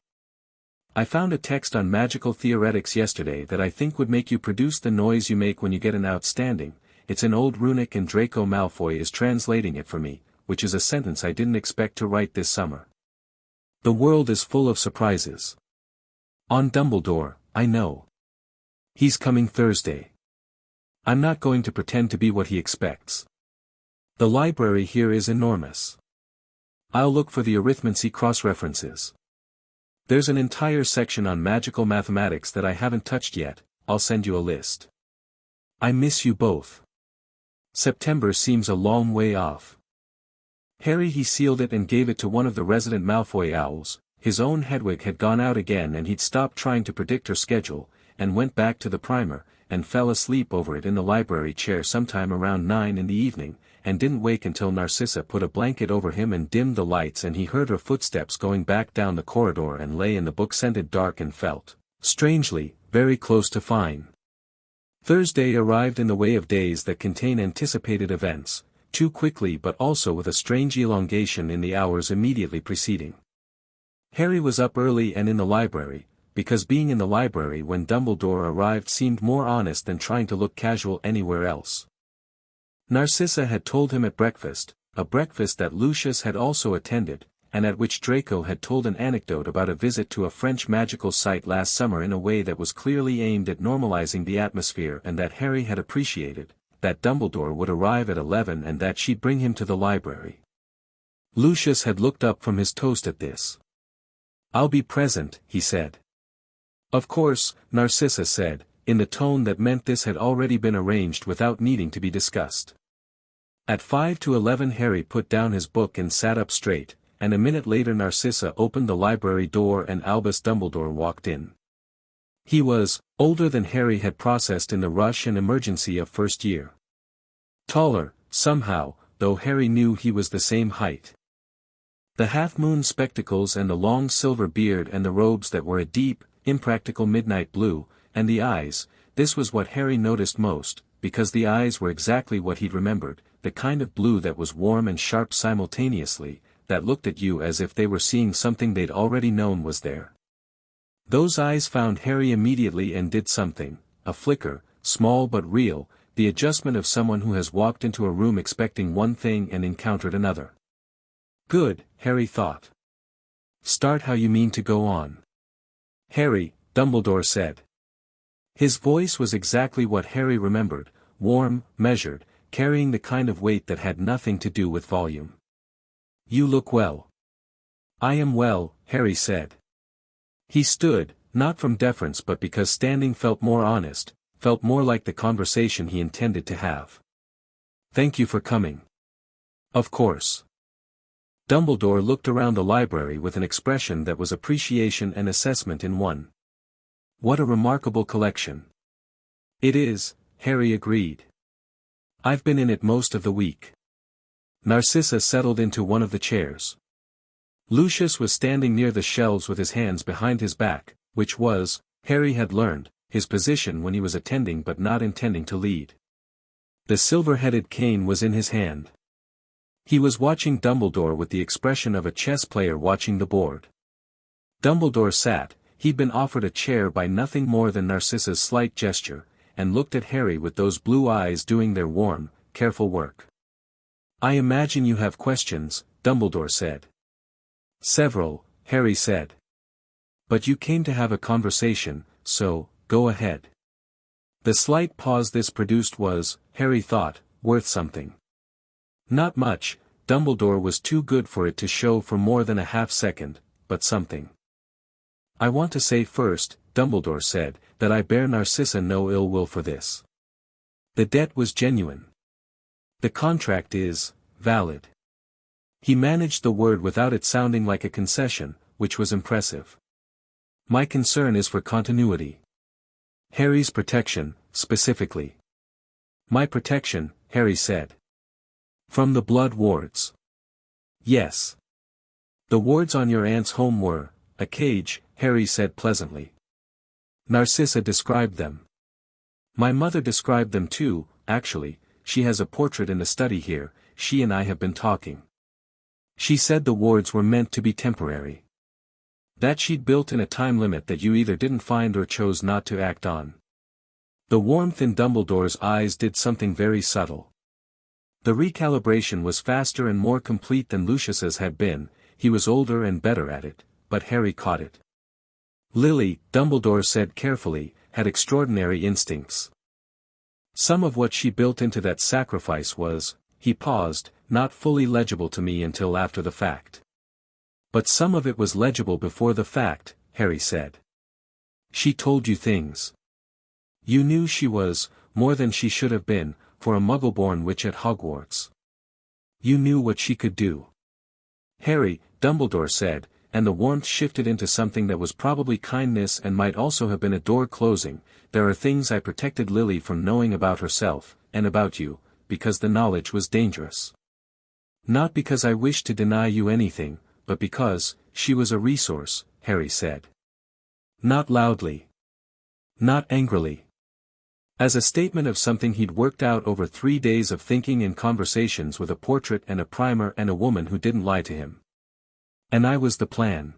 I found a text on magical theoretics yesterday that I think would make you produce the noise you make when you get an outstanding. It's an old runic and Draco Malfoy is translating it for me, which is a sentence I didn't expect to write this summer. The world is full of surprises. On Dumbledore, I know. He's coming Thursday. I'm not going to pretend to be what he expects. The library here is enormous. I'll look for the arithmancy cross-references. There's an entire section on magical mathematics that I haven't touched yet. I'll send you a list. I miss you both. September seems a long way off. Harry he sealed it and gave it to one of the resident Malfoy owls. His own Hedwig had gone out again and he'd stopped trying to predict her schedule, and went back to the primer, and fell asleep over it in the library chair sometime around 9 in the evening, and didn't wake until Narcissa put a blanket over him and dimmed the lights and he heard her footsteps going back down the corridor and lay in the book-scented dark and felt, strangely, very close to fine. Thursday arrived in the way of days that contain anticipated events, too quickly but also with a strange elongation in the hours immediately preceding. Harry was up early and in the library, because being in the library when Dumbledore arrived seemed more honest than trying to look casual anywhere else. Narcissa had told him at breakfast, a breakfast that Lucius had also attended, and at which Draco had told an anecdote about a visit to a French magical site last summer in a way that was clearly aimed at normalizing the atmosphere and that Harry had appreciated, that Dumbledore would arrive at 11 and that she'd bring him to the library. Lucius had looked up from his toast at this. "I'll be present," he said. "Of course," Narcissa said, in the tone that meant this had already been arranged without needing to be discussed. At 5 to 11 Harry put down his book and sat up straight, and a minute later Narcissa opened the library door and Albus Dumbledore walked in. He was older than Harry had processed in the rush and emergency of first year. Taller, somehow, though Harry knew he was the same height. The half-moon spectacles and the long silver beard and the robes that were a deep, impractical midnight blue, and the eyes, this was what Harry noticed most, because the eyes were exactly what he'd remembered, the kind of blue that was warm and sharp simultaneously, that looked at you as if they were seeing something they'd already known was there. Those eyes found Harry immediately and did something, a flicker, small but real, the adjustment of someone who has walked into a room expecting one thing and encountered another. Good, Harry thought. Start how you mean to go on. Harry, Dumbledore said. His voice was exactly what Harry remembered, warm, measured, carrying the kind of weight that had nothing to do with volume. You look well. I am well, Harry said. He stood, not from deference but because standing felt more honest, felt more like the conversation he intended to have. Thank you for coming. Of course. Dumbledore looked around the library with an expression that was appreciation and assessment in one. What a remarkable collection. It is, Harry agreed. I've been in it most of the week. Narcissa settled into one of the chairs. Lucius was standing near the shelves with his hands behind his back, which was, Harry had learned, his position when he was attending but not intending to lead. The silver-headed cane was in his hand. He was watching Dumbledore with the expression of a chess player watching the board. Dumbledore sat, he'd been offered a chair by nothing more than Narcissa's slight gesture, and looked at Harry with those blue eyes doing their warm, careful work. I imagine you have questions, Dumbledore said. Several, Harry said. But you came to have a conversation, so, go ahead. The slight pause this produced was, Harry thought, worth something. Not much, Dumbledore was too good for it to show for more than a half-second, but something. I want to say first, Dumbledore said, that I bear Narcissa no ill will for this. The debt was genuine. The contract is valid. He managed the word without it sounding like a concession, which was impressive. My concern is for continuity. Harry's protection, specifically. My protection, Harry said. From the blood wards. Yes. The wards on your aunt's home were, a cage, Harry said pleasantly. Narcissa described them. My mother described them too, actually, she has a portrait in the study here, she and I have been talking. She said the wards were meant to be temporary. That she'd built in a time limit that you either didn't find or chose not to act on. The warmth in Dumbledore's eyes did something very subtle. The recalibration was faster and more complete than Lucius's had been, he was older and better at it, but Harry caught it. Lily, Dumbledore said carefully, had extraordinary instincts. Some of what she built into that sacrifice was, he paused, not fully legible to me until after the fact. But some of it was legible before the fact, Harry said. She told you things. You knew she was, more than she should have been, for a muggle-born witch at Hogwarts. You knew what she could do. Harry, Dumbledore said, and the warmth shifted into something that was probably kindness and might also have been a door closing. There are things I protected Lily from knowing about herself, and about you, because the knowledge was dangerous. Not because I wished to deny you anything, but because, she was a resource, Harry said. Not loudly. Not angrily. As a statement of something he'd worked out over 3 days of thinking and conversations with a portrait and a primer and a woman who didn't lie to him. And I was the plan.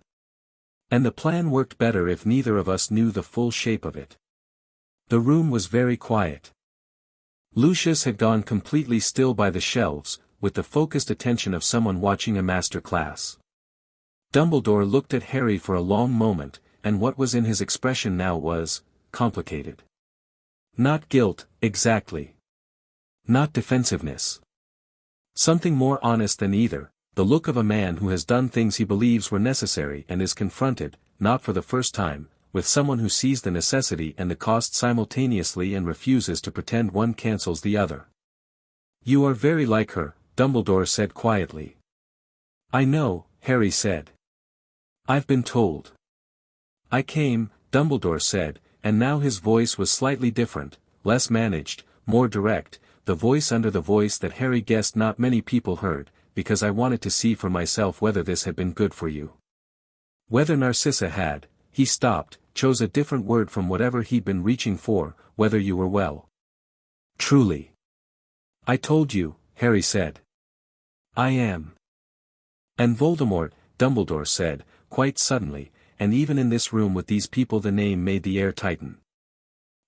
And the plan worked better if neither of us knew the full shape of it. The room was very quiet. Lucius had gone completely still by the shelves, with the focused attention of someone watching a master class. Dumbledore looked at Harry for a long moment, and what was in his expression now was complicated. Not guilt, exactly. Not defensiveness. Something more honest than either, the look of a man who has done things he believes were necessary and is confronted, not for the first time, with someone who sees the necessity and the cost simultaneously and refuses to pretend one cancels the other. You are very like her, Dumbledore said quietly. I know, Harry said. I've been told. I came, Dumbledore said, and now his voice was slightly different, less managed, more direct, the voice under the voice that Harry guessed not many people heard, because I wanted to see for myself whether this had been good for you. Whether Narcissa had, he stopped, chose a different word from whatever he'd been reaching for, whether you were well. Truly. I told you, Harry said. I am. And Voldemort, Dumbledore said, quite suddenly, and even in this room with these people the name made the air tighten.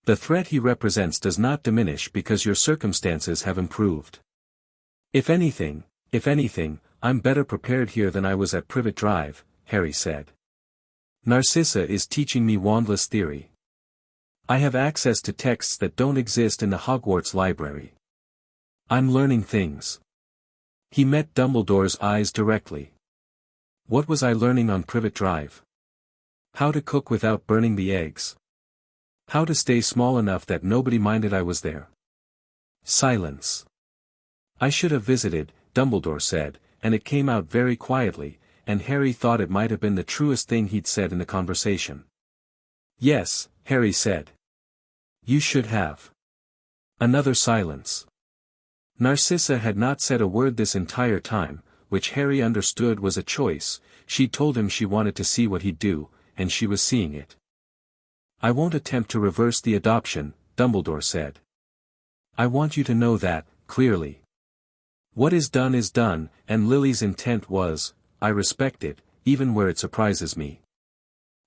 The threat he represents does not diminish because your circumstances have improved. If anything, I'm better prepared here than I was at Privet Drive, Harry said. Narcissa is teaching me wandless theory. I have access to texts that don't exist in the Hogwarts library. I'm learning things. He met Dumbledore's eyes directly. What was I learning on Privet Drive? How to cook without burning the eggs. How to stay small enough that nobody minded I was there. Silence. I should have visited, Dumbledore said, and it came out very quietly, and Harry thought it might have been the truest thing he'd said in the conversation. Yes, Harry said. You should have. Another silence. Narcissa had not said a word this entire time, which Harry understood was a choice. She told him she wanted to see what he'd do, and she was seeing it. I won't attempt to reverse the adoption, Dumbledore said. I want you to know that, clearly. What is done, and Lily's intent was, I respect it, even where it surprises me.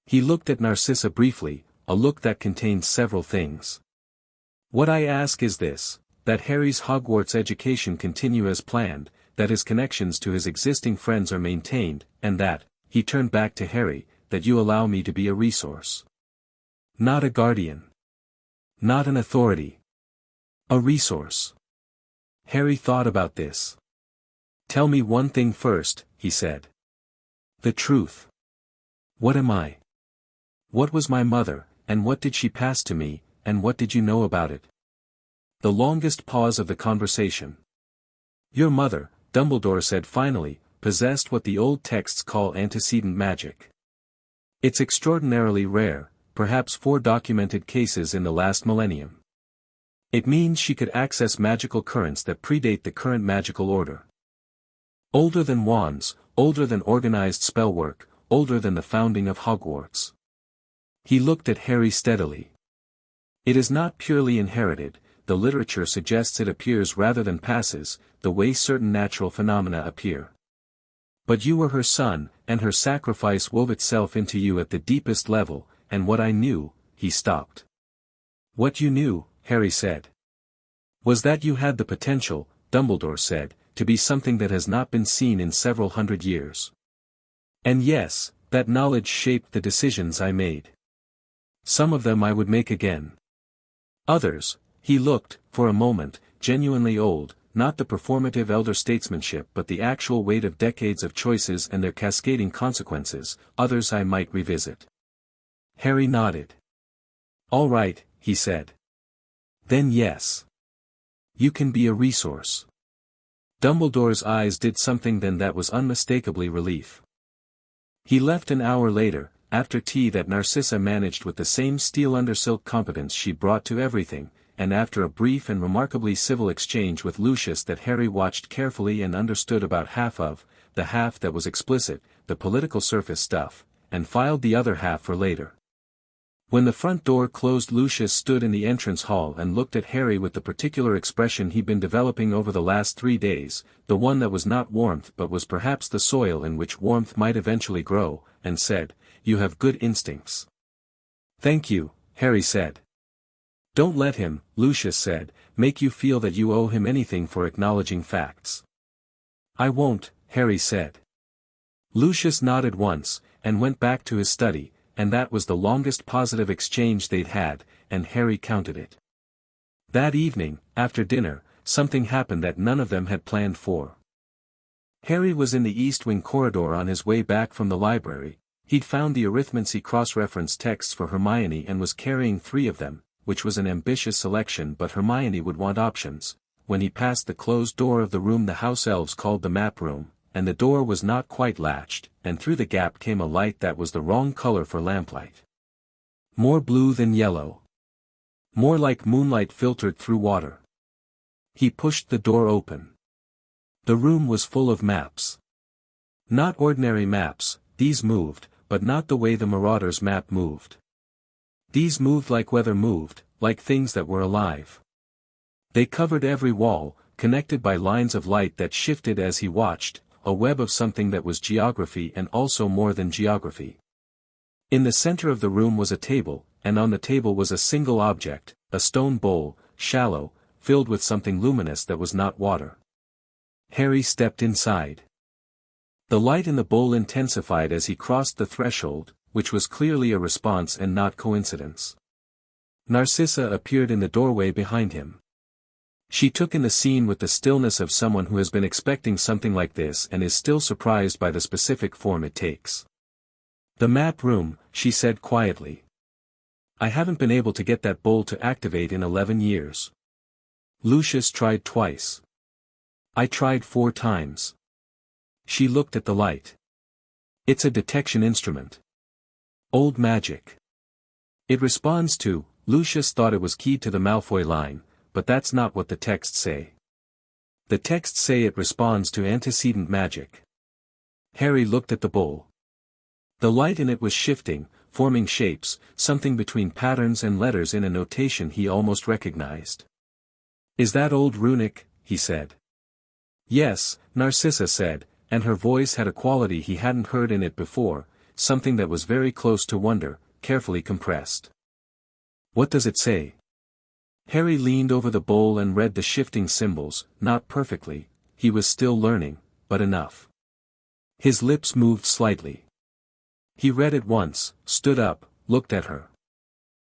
He looked at Narcissa briefly, a look that contained several things. What I ask is this, that Harry's Hogwarts education continue as planned, that his connections to his existing friends are maintained, and that, he turned back to Harry, that you allow me to be a resource. Not a guardian. Not an authority. A resource. Harry thought about this. Tell me one thing first, he said. The truth. What am I? What was my mother, and what did she pass to me, and what did you know about it? The longest pause of the conversation. Your mother, Dumbledore said finally, possessed what the old texts call antecedent magic. It's extraordinarily rare, perhaps 4 documented cases in the last millennium. It means she could access magical currents that predate the current magical order. Older than wands, older than organized spellwork, older than the founding of Hogwarts. He looked at Harry steadily. It is not purely inherited, the literature suggests it appears rather than passes, the way certain natural phenomena appear. But you were her son, and her sacrifice wove itself into you at the deepest level, and what I knew, he stopped. What you knew, Harry said. Was that you had the potential, Dumbledore said, to be something that has not been seen in several hundred years. And yes, that knowledge shaped the decisions I made. Some of them I would make again. Others, he looked, for a moment, genuinely old, not the performative elder statesmanship but the actual weight of decades of choices and their cascading consequences, others I might revisit. Harry nodded. "All right," he said. "Then yes. You can be a resource." Dumbledore's eyes did something then that was unmistakably relief. He left an hour later, after tea that Narcissa managed with the same steel undersilk competence she brought to everything, and after a brief and remarkably civil exchange with Lucius that Harry watched carefully and understood about half of, the half that was explicit, the political surface stuff, and filed the other half for later. When the front door closed, Lucius stood in the entrance hall and looked at Harry with the particular expression he'd been developing over the last 3 days, the one that was not warmth but was perhaps the soil in which warmth might eventually grow, and said, "You have good instincts." "Thank you," Harry said. "Don't let him," Lucius said, "make you feel that you owe him anything for acknowledging facts." "I won't," Harry said. Lucius nodded once, and went back to his study, and that was the longest positive exchange they'd had, and Harry counted it. That evening, after dinner, something happened that none of them had planned for. Harry was in the East Wing corridor on his way back from the library. He'd found the arithmancy cross-reference texts for Hermione and was carrying 3 of them, which was an ambitious selection, but Hermione would want options, when he passed the closed door of the room the house elves called the map room, and the door was not quite latched, and through the gap came a light that was the wrong color for lamplight. More blue than yellow. More like moonlight filtered through water. He pushed the door open. The room was full of maps. Not ordinary maps, these moved, but not the way the Marauder's map moved. These moved like weather moved, like things that were alive. They covered every wall, connected by lines of light that shifted as he watched, a web of something that was geography and also more than geography. In the center of the room was a table, and on the table was a single object, a stone bowl, shallow, filled with something luminous that was not water. Harry stepped inside. The light in the bowl intensified as he crossed the threshold, which was clearly a response and not coincidence. Narcissa appeared in the doorway behind him. She took in the scene with the stillness of someone who has been expecting something like this and is still surprised by the specific form it takes. "The map room," she said quietly. "I haven't been able to get that bowl to activate in 11 years. Lucius tried twice. I tried 4 times. She looked at the light. "It's a detection instrument. Old magic. It responds to," Lucius thought it was keyed to the Malfoy line, but that's not what the texts say. The texts say it responds to antecedent magic. Harry looked at the bowl. The light in it was shifting, forming shapes, something between patterns and letters in a notation he almost recognized. "Is that old runic?" he said. "Yes," Narcissa said, and her voice had a quality he hadn't heard in it before, something that was very close to wonder, carefully compressed. "What does it say?" Harry leaned over the bowl and read the shifting symbols, not perfectly, he was still learning, but enough. His lips moved slightly. He read it once, stood up, looked at her.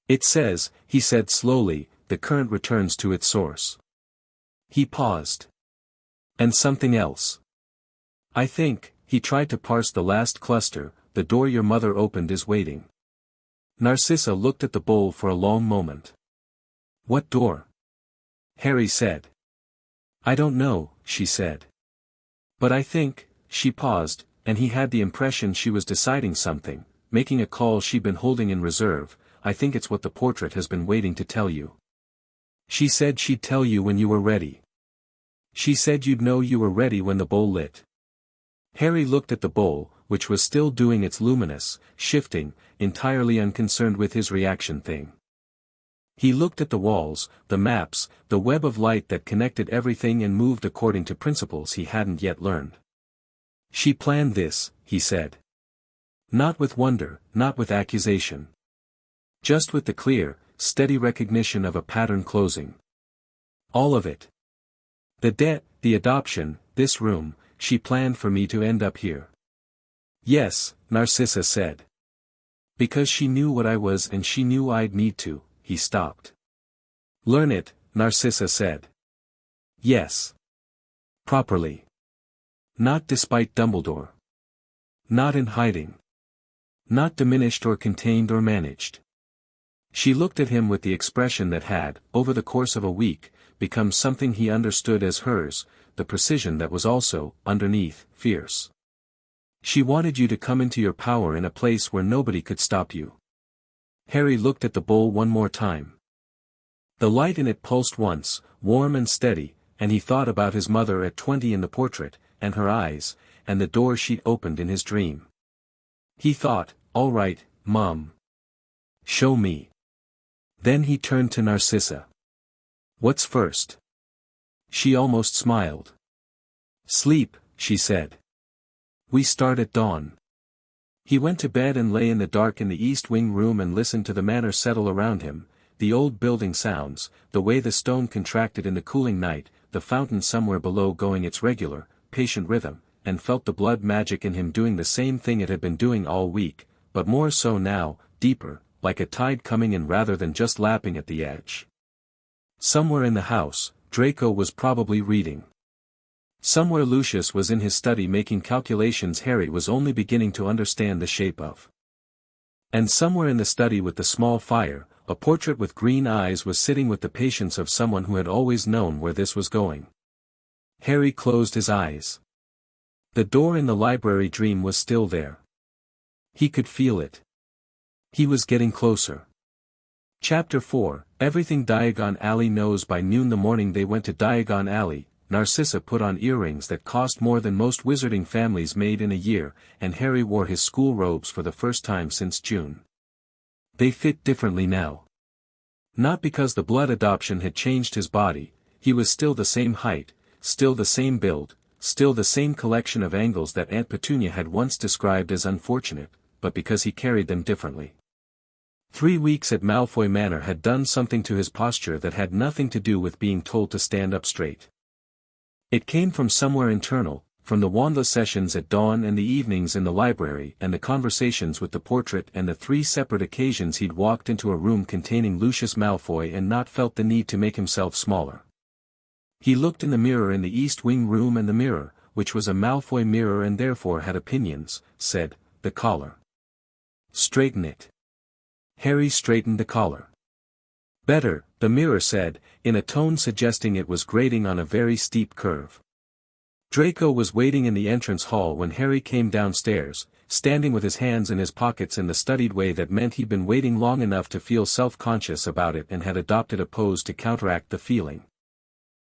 "It says," he said slowly, "the current returns to its source." He paused. "And something else. I think," he tried to parse the last cluster, "the door your mother opened is waiting." Narcissa looked at the bowl for a long moment. "What door?" Harry said. "I don't know," she said. "But I think," she paused, and he had the impression she was deciding something, making a call she'd been holding in reserve, "I think it's what the portrait has been waiting to tell you. She said she'd tell you when you were ready. She said you'd know you were ready when the bowl lit." Harry looked at the bowl, which was still doing its luminous, shifting, entirely unconcerned with his reaction thing. He looked at the walls, the maps, the web of light that connected everything and moved according to principles he hadn't yet learned. "She planned this," he said. Not with wonder, not with accusation. Just with the clear, steady recognition of a pattern closing. All of it. The debt, the adoption, this room, she planned for me to end up here. "Yes," Narcissa said. "Because she knew what I was and she knew I'd need to." He stopped. "Learn it," Narcissa said. "Yes. Properly. Not despite Dumbledore. Not in hiding. Not diminished or contained or managed. She looked at him with the expression that had, over the course of a week, become something he understood as hers, the precision that was also, underneath, fierce. She wanted you to come into your power in a place where nobody could stop you. Harry looked at the bowl one more time. The light in it pulsed once, warm and steady, and he thought about his mother at 20 in the portrait, and her eyes, and the door she'd opened in his dream. He thought, all right, Mom. Show me. Then he turned to Narcissa. What's first? She almost smiled. Sleep, she said. We start at dawn. He went to bed and lay in the dark in the East Wing room and listened to the manor settle around him, the old building sounds, the way the stone contracted in the cooling night, the fountain somewhere below going its regular, patient rhythm, and felt the blood magic in him doing the same thing it had been doing all week, but more so now, deeper, like a tide coming in rather than just lapping at the edge. Somewhere in the house, Draco was probably reading. Somewhere Lucius was in his study making calculations Harry was only beginning to understand the shape of. And somewhere in the study with the small fire, a portrait with green eyes was sitting with the patience of someone who had always known where this was going. Harry closed his eyes. The door in the library dream was still there. He could feel it. He was getting closer. Chapter 4, Everything Diagon Alley knows. By noon the morning they went to Diagon Alley, Narcissa put on earrings that cost more than most wizarding families made in a year, and Harry wore his school robes for the first time since June. They fit differently now. Not because the blood adoption had changed his body, he was still the same height, still the same build, still the same collection of angles that Aunt Petunia had once described as unfortunate, but because he carried them differently. 3 weeks at Malfoy Manor had done something to his posture that had nothing to do with being told to stand up straight. It came from somewhere internal, from the Wandla sessions at dawn and the evenings in the library and the conversations with the portrait and the 3 separate occasions he'd walked into a room containing Lucius Malfoy and not felt the need to make himself smaller. He looked in the mirror in the East Wing room and the mirror, which was a Malfoy mirror and therefore had opinions, said, the collar. Straighten it. Harry straightened the collar. Better, the mirror said, in a tone suggesting it was grading on a very steep curve. Draco was waiting in the entrance hall when Harry came downstairs, standing with his hands in his pockets in the studied way that meant he'd been waiting long enough to feel self-conscious about it and had adopted a pose to counteract the feeling.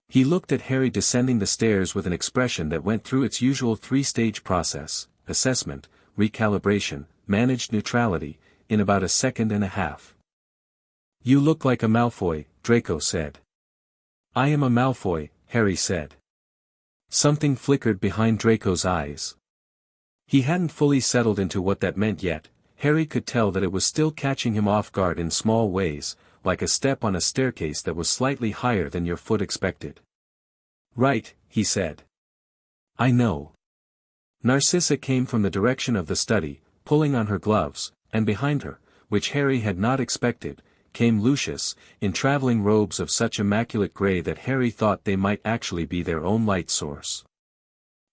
He looked at Harry descending the stairs with an expression that went through its usual 3-stage process, assessment, recalibration, managed neutrality, in about a second and a half. You look like a Malfoy, Draco said. I am a Malfoy, Harry said. Something flickered behind Draco's eyes. He hadn't fully settled into what that meant yet. Harry could tell that it was still catching him off guard in small ways, like a step on a staircase that was slightly higher than your foot expected. Right, he said. I know. Narcissa came from the direction of the study, pulling on her gloves, and behind her, which Harry had not expected, came Lucius, in traveling robes of such immaculate grey that Harry thought they might actually be their own light source.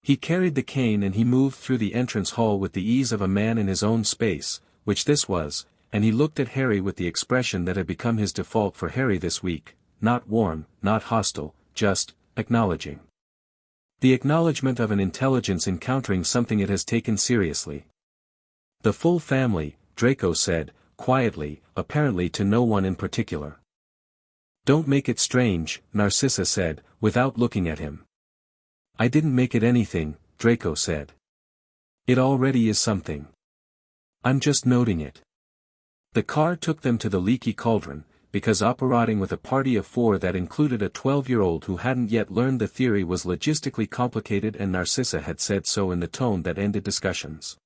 He carried the cane and he moved through the entrance hall with the ease of a man in his own space, which this was, and he looked at Harry with the expression that had become his default for Harry this week, not warm, not hostile, just, acknowledging. The acknowledgement of an intelligence encountering something it has taken seriously. The full family, Draco said, quietly, apparently to no one in particular. Don't make it strange, Narcissa said, without looking at him. I didn't make it anything, Draco said. It already is something. I'm just noting it. The car took them to the Leaky Cauldron, because operating with a party of 4 that included a 12-year-old who hadn't yet learned the theory was logistically complicated, and Narcissa had said so in the tone that ended discussions.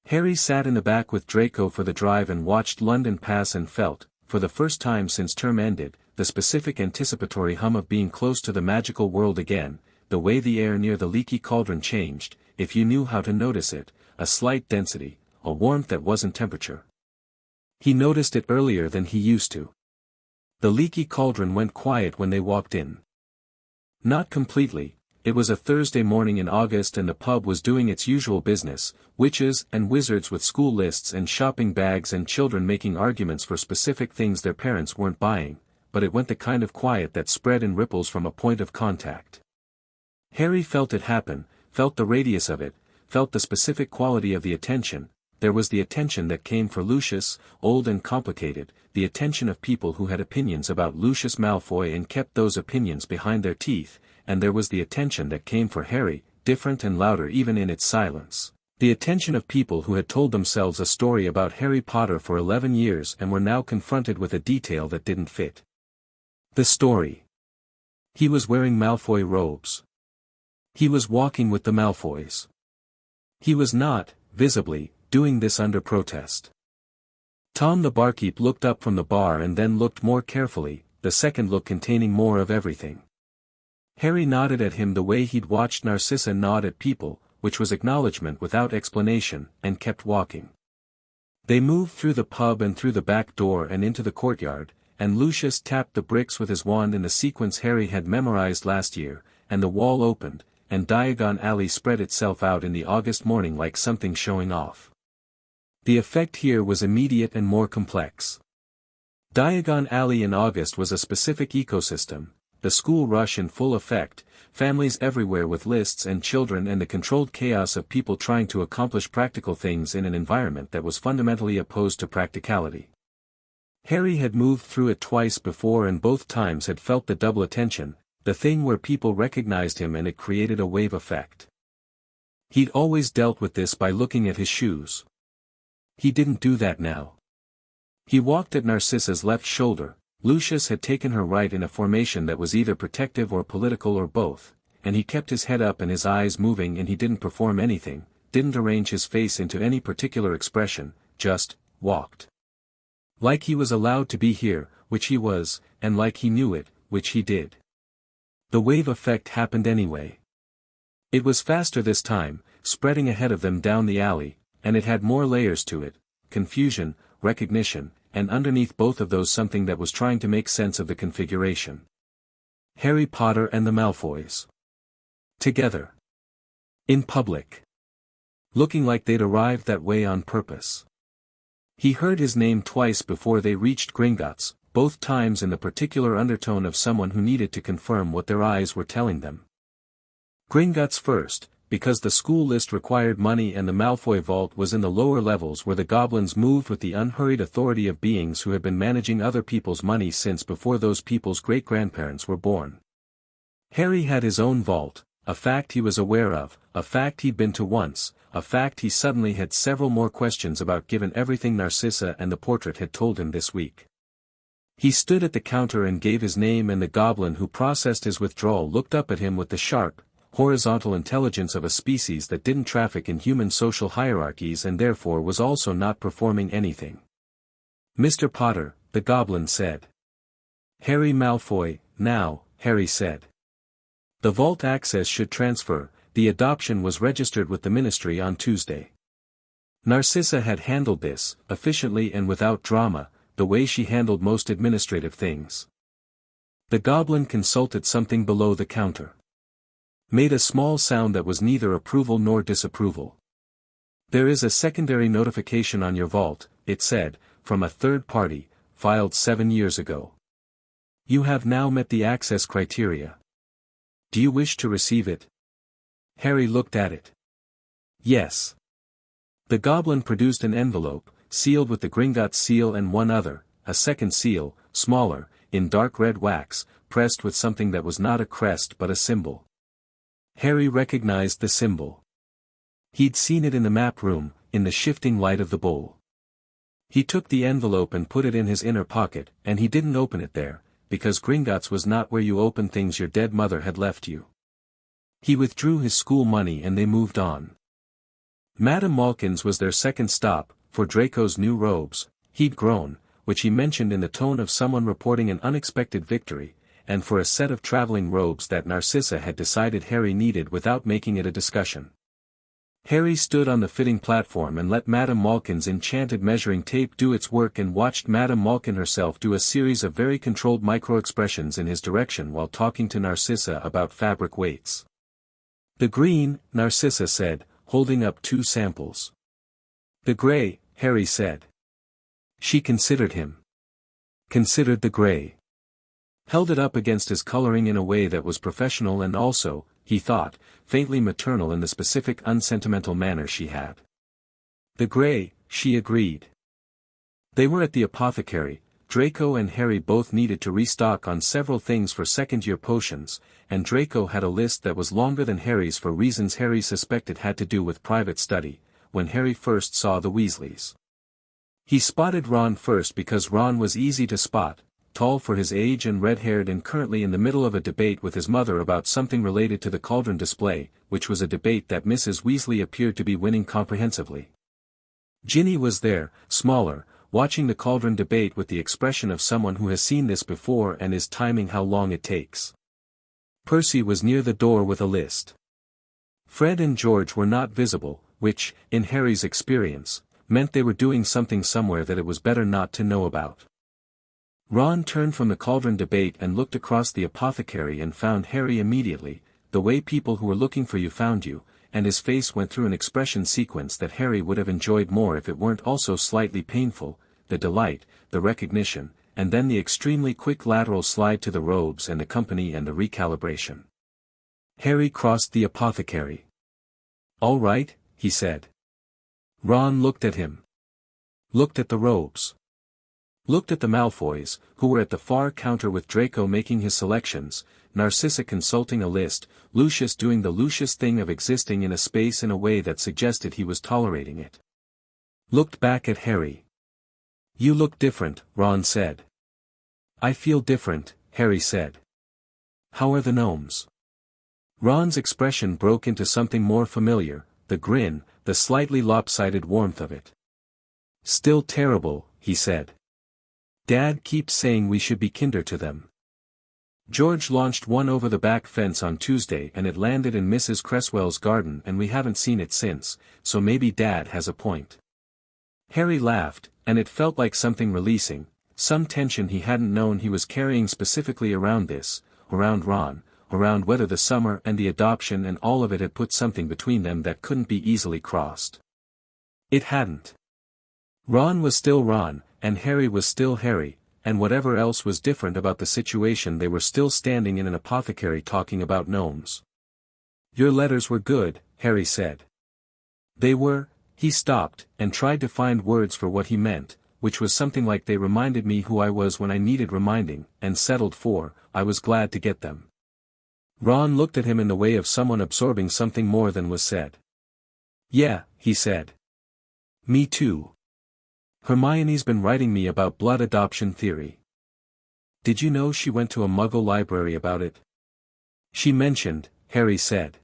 Harry sat in the back with Draco for the drive and watched London pass and felt, for the first time since term ended, the specific anticipatory hum of being close to the magical world again, the way the air near the Leaky Cauldron changed, if you knew how to notice it, a slight density, a warmth that wasn't temperature. He noticed it earlier than he used to. The Leaky Cauldron went quiet when they walked in. Not completely, It was a Thursday morning in August and the pub was doing its usual business, witches and wizards with school lists and shopping bags and children making arguments for specific things their parents weren't buying, but it went the kind of quiet that spread in ripples from a point of contact. Harry felt it happen, felt the radius of it, felt the specific quality of the attention. There was the attention that came for Lucius, old and complicated, the attention of people who had opinions about Lucius Malfoy and kept those opinions behind their teeth, and there was the attention that came for Harry, different and louder even in its silence. The attention of people who had told themselves a story about Harry Potter for 11 years and were now confronted with a detail that didn't fit. The story. He was wearing Malfoy robes. He was walking with the Malfoys. He was not, visibly, doing this under protest. Tom the barkeep looked up from the bar and then looked more carefully, the second look containing more of everything. Harry nodded at him the way he'd watched Narcissa nod at people, which was acknowledgement without explanation, and kept walking. They moved through the pub and through the back door and into the courtyard, and Lucius tapped the bricks with his wand in the sequence Harry had memorized last year, and the wall opened, and Diagon Alley spread itself out in the August morning like something showing off. The effect here was immediate and more complex. Diagon Alley in August was a specific ecosystem, the school rush in full effect, families everywhere with lists and children and the controlled chaos of people trying to accomplish practical things in an environment that was fundamentally opposed to practicality. Harry had moved through it twice before and both times had felt the double attention, the thing where people recognized him and it created a wave effect. He'd always dealt with this by looking at his shoes. He didn't do that now. He walked at Narcissa's left shoulder. Lucius had taken her right in a formation that was either protective or political or both, and he kept his head up and his eyes moving and he didn't perform anything, didn't arrange his face into any particular expression, just walked. Like he was allowed to be here, which he was, and like he knew it, which he did. The wave effect happened anyway. It was faster this time, spreading ahead of them down the alley, and it had more layers to it, confusion, recognition, and underneath both of those something that was trying to make sense of the configuration. Harry Potter and the Malfoys. Together. In public. Looking like they'd arrived that way on purpose. He heard his name twice before they reached Gringotts, both times in the particular undertone of someone who needed to confirm what their eyes were telling them. Gringotts first, because the school list required money and the Malfoy vault was in the lower levels where the goblins moved with the unhurried authority of beings who had been managing other people's money since before those people's great-grandparents were born. Harry had his own vault, a fact he was aware of, a fact he'd been to once, a fact he suddenly had several more questions about given everything Narcissa and the portrait had told him this week. He stood at the counter and gave his name and the goblin who processed his withdrawal looked up at him with the sharp, horizontal intelligence of a species that didn't traffic in human social hierarchies and therefore was also not performing anything. "Mr. Potter," the goblin said. "Harry Malfoy, now," Harry said. "The vault access should transfer, the adoption was registered with the ministry on Tuesday." Narcissa had handled this, efficiently and without drama, the way she handled most administrative things. The goblin consulted something below the counter. Made a small sound that was neither approval nor disapproval. "There is a secondary notification on your vault," it said, "from a third party, filed 7 years ago. You have now met the access criteria. Do you wish to receive it?" Harry looked at it. "Yes." The goblin produced an envelope, sealed with the Gringotts seal and one other, a second seal, smaller, in dark red wax, pressed with something that was not a crest but a symbol. Harry recognized the symbol. He'd seen it in the map room, in the shifting light of the bowl. He took the envelope and put it in his inner pocket, and he didn't open it there, because Gringotts was not where you open things your dead mother had left you. He withdrew his school money and they moved on. Madame Malkin's was their second stop, for Draco's new robes, he'd grown, which he mentioned in the tone of someone reporting an unexpected victory, and for a set of traveling robes that Narcissa had decided Harry needed without making it a discussion. Harry stood on the fitting platform and let Madame Malkin's enchanted measuring tape do its work and watched Madame Malkin herself do a series of very controlled micro-expressions in his direction while talking to Narcissa about fabric weights. The green, Narcissa said, holding up 2 samples. The gray, Harry said. She considered him. Considered the gray. Held it up against his coloring in a way that was professional and also, he thought, faintly maternal in the specific unsentimental manner she had. The gray, she agreed. They were at the apothecary. Draco and Harry both needed to restock on several things for second-year potions, and Draco had a list that was longer than Harry's for reasons Harry suspected had to do with private study, when Harry first saw the Weasleys. He spotted Ron first because Ron was easy to spot, tall for his age and red-haired and currently in the middle of a debate with his mother about something related to the cauldron display, which was a debate that Mrs. Weasley appeared to be winning comprehensively. Ginny was there, smaller, watching the cauldron debate with the expression of someone who has seen this before and is timing how long it takes. Percy was near the door with a list. Fred and George were not visible, which, in Harry's experience, meant they were doing something somewhere that it was better not to know about. Ron turned from the cauldron debate and looked across the apothecary and found Harry immediately, the way people who were looking for you found you, and his face went through an expression sequence that Harry would have enjoyed more if it weren't also slightly painful, the delight, the recognition, and then the extremely quick lateral slide to the robes and the company and the recalibration. Harry crossed the apothecary. "All right," he said. Ron looked at him. Looked at the robes. Looked at the Malfoys, who were at the far counter with Draco making his selections, Narcissa consulting a list, Lucius doing the Lucius thing of existing in a space in a way that suggested he was tolerating it. Looked back at Harry. "You look different," Ron said. "I feel different," Harry said. "How are the gnomes?" Ron's expression broke into something more familiar, the grin, the slightly lopsided warmth of it. "Still terrible," he said. "Dad keeps saying we should be kinder to them. George launched one over the back fence on Tuesday and it landed in Mrs. Cresswell's garden and we haven't seen it since, so maybe Dad has a point." Harry laughed, and it felt like something releasing, some tension he hadn't known he was carrying specifically around Ron, around whether the summer and the adoption and all of it had put something between them that couldn't be easily crossed. It hadn't. Ron was still Ron, and Harry was still Harry, and whatever else was different about the situation they were still standing in an apothecary talking about gnomes. "Your letters were good," Harry said. "They were." He stopped, and tried to find words for what he meant, which was something like "they reminded me who I was when I needed reminding," and settled for, "I was glad to get them." Ron looked at him in the way of someone absorbing something more than was said. "Yeah," he said. "Me too. Hermione's been writing me about blood adoption theory. Did you know she went to a Muggle library about it?" "She mentioned," Harry said.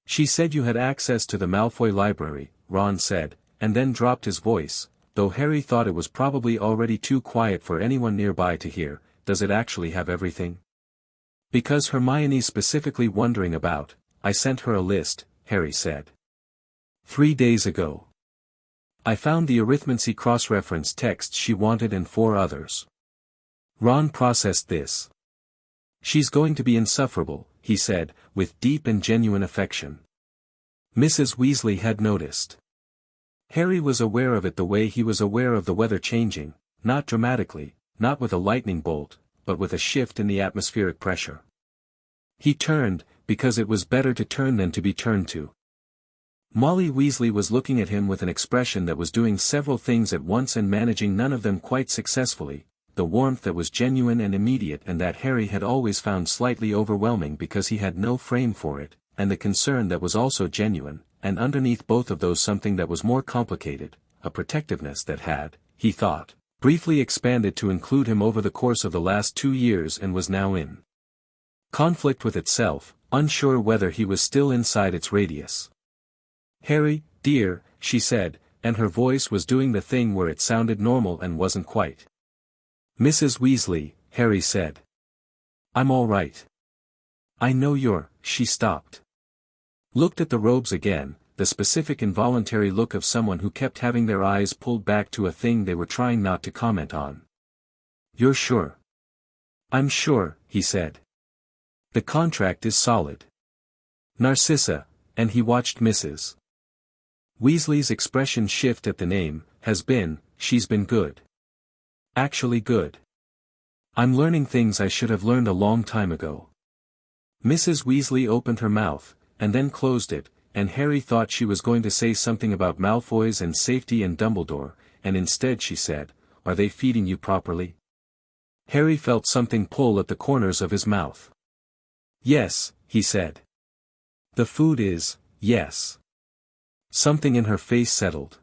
"She said you had access to the Malfoy library," Ron said, and then dropped his voice, though Harry thought it was probably already too quiet for anyone nearby to hear. "Does it actually have everything?" "Because Hermione's specifically wondering about, I sent her a list," Harry said. 3 days ago. I found the arithmancy cross-reference text she wanted and 4 others. Ron processed this. "She's going to be insufferable," he said, with deep and genuine affection. Mrs. Weasley had noticed. Harry was aware of it the way he was aware of the weather changing, not dramatically, not with a lightning bolt, but with a shift in the atmospheric pressure. He turned, because it was better to turn than to be turned to. Molly Weasley was looking at him with an expression that was doing several things at once and managing none of them quite successfully, the warmth that was genuine and immediate and that Harry had always found slightly overwhelming because he had no frame for it, and the concern that was also genuine, and underneath both of those something that was more complicated, a protectiveness that had, he thought, briefly expanded to include him over the course of the last 2 years and was now in conflict with itself, unsure whether he was still inside its radius. "Harry, dear," she said, and her voice was doing the thing where it sounded normal and wasn't quite. "Mrs. Weasley," Harry said. "I'm all right." "I know you're," she stopped. Looked at the robes again, the specific involuntary look of someone who kept having their eyes pulled back to a thing they were trying not to comment on. "You're sure?" "I'm sure," he said. "The contract is solid." Narcissa, and he watched Mrs. Weasley's expression shift at the name. She's been good. Actually good. I'm learning things I should have learned a long time ago. Mrs. Weasley opened her mouth, and then closed it, and Harry thought she was going to say something about Malfoys and safety and Dumbledore, and instead she said, "Are they feeding you properly?" Harry felt something pull at the corners of his mouth. "Yes," he said. "The food is, yes." Something in her face settled.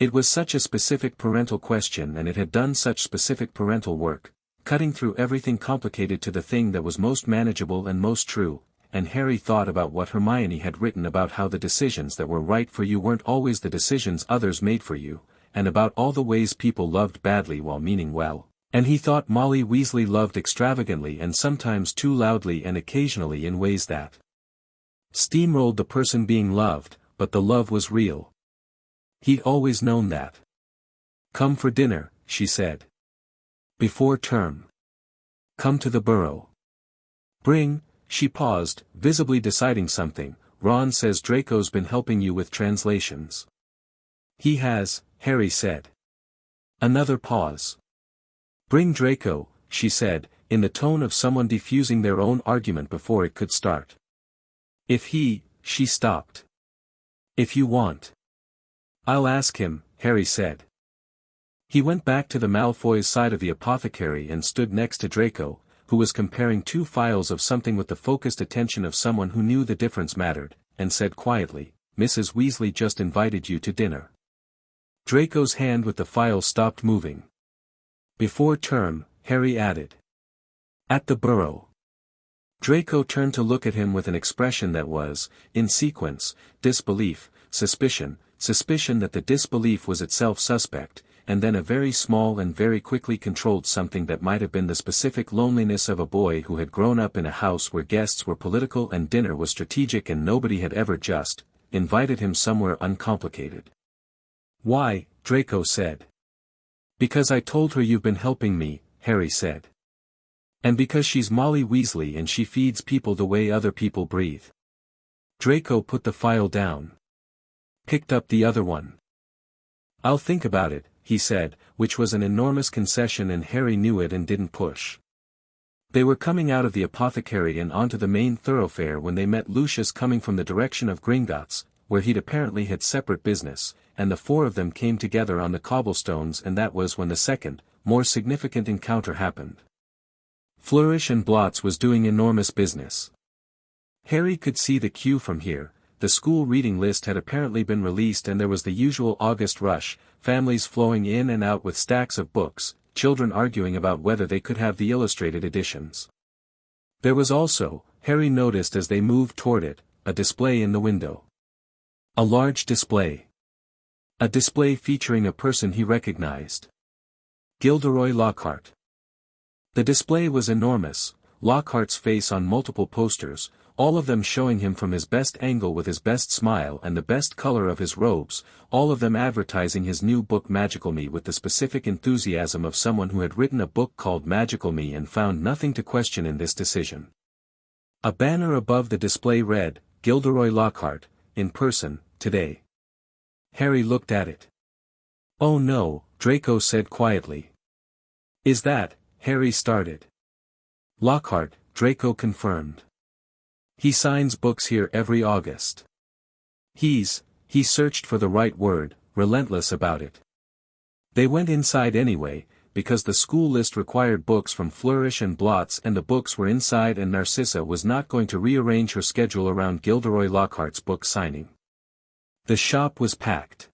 It was such a specific parental question and it had done such specific parental work, cutting through everything complicated to the thing that was most manageable and most true, and Harry thought about what Hermione had written about how the decisions that were right for you weren't always the decisions others made for you, and about all the ways people loved badly while meaning well, and he thought Molly Weasley loved extravagantly and sometimes too loudly and occasionally in ways that steamrolled the person being loved, but the love was real. He'd always known that. "Come for dinner," she said. "Before term. Come to the Burrow. Bring," she paused, visibly deciding something. "Ron says Draco's been helping you with translations." "He has," Harry said. Another pause. "Bring Draco," she said, in the tone of someone defusing their own argument before it could start. She stopped. "If you want. I'll ask him," Harry said. He went back to the Malfoys' side of the apothecary and stood next to Draco, who was comparing two files of something with the focused attention of someone who knew the difference mattered, and said quietly, "Mrs. Weasley just invited you to dinner." Draco's hand with the file stopped moving. "Before term," Harry added. "At the Burrow." Draco turned to look at him with an expression that was, in sequence, disbelief, suspicion that the disbelief was itself suspect, and then a very small and very quickly controlled something that might have been the specific loneliness of a boy who had grown up in a house where guests were political and dinner was strategic and nobody had ever just invited him somewhere uncomplicated. "Why?" Draco said. "Because I told her you've been helping me," Harry said. "And because she's Molly Weasley and she feeds people the way other people breathe." Draco put the file down. Picked up the other one. "I'll think about it," he said, which was an enormous concession and Harry knew it and didn't push. They were coming out of the apothecary and onto the main thoroughfare when they met Lucius coming from the direction of Gringotts, where he'd apparently had separate business, and the four of them came together on the cobblestones and that was when the second, more significant encounter happened. Flourish and Blots was doing enormous business. Harry could see the queue from here. The school reading list had apparently been released and there was the usual August rush, families flowing in and out with stacks of books, children arguing about whether they could have the illustrated editions. There was also, Harry noticed as they moved toward it, a display in the window. A large display. A display featuring a person he recognized. Gilderoy Lockhart. The display was enormous, Lockhart's face on multiple posters, all of them showing him from his best angle with his best smile and the best color of his robes, all of them advertising his new book Magical Me with the specific enthusiasm of someone who had written a book called Magical Me and found nothing to question in this decision. A banner above the display read, "Gilderoy Lockhart, in person, today." Harry looked at it. "Oh no," Draco said quietly. "Is that," Harry started. "Lockhart," Draco confirmed. "He signs books here every August. He searched for the right word, relentless about it. They went inside anyway, because the school list required books from Flourish and Blots and the books were inside and Narcissa was not going to rearrange her schedule around Gilderoy Lockhart's book signing. The shop was packed.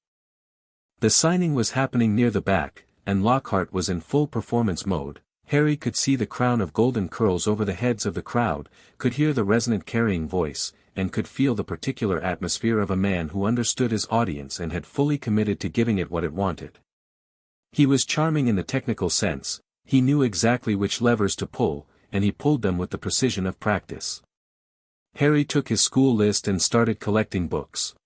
The signing was happening near the back, and Lockhart was in full performance mode. Harry could see the crown of golden curls over the heads of the crowd, could hear the resonant carrying voice, and could feel the particular atmosphere of a man who understood his audience and had fully committed to giving it what it wanted. He was charming in the technical sense, he knew exactly which levers to pull, and he pulled them with the precision of practice. Harry took his school list and started collecting books.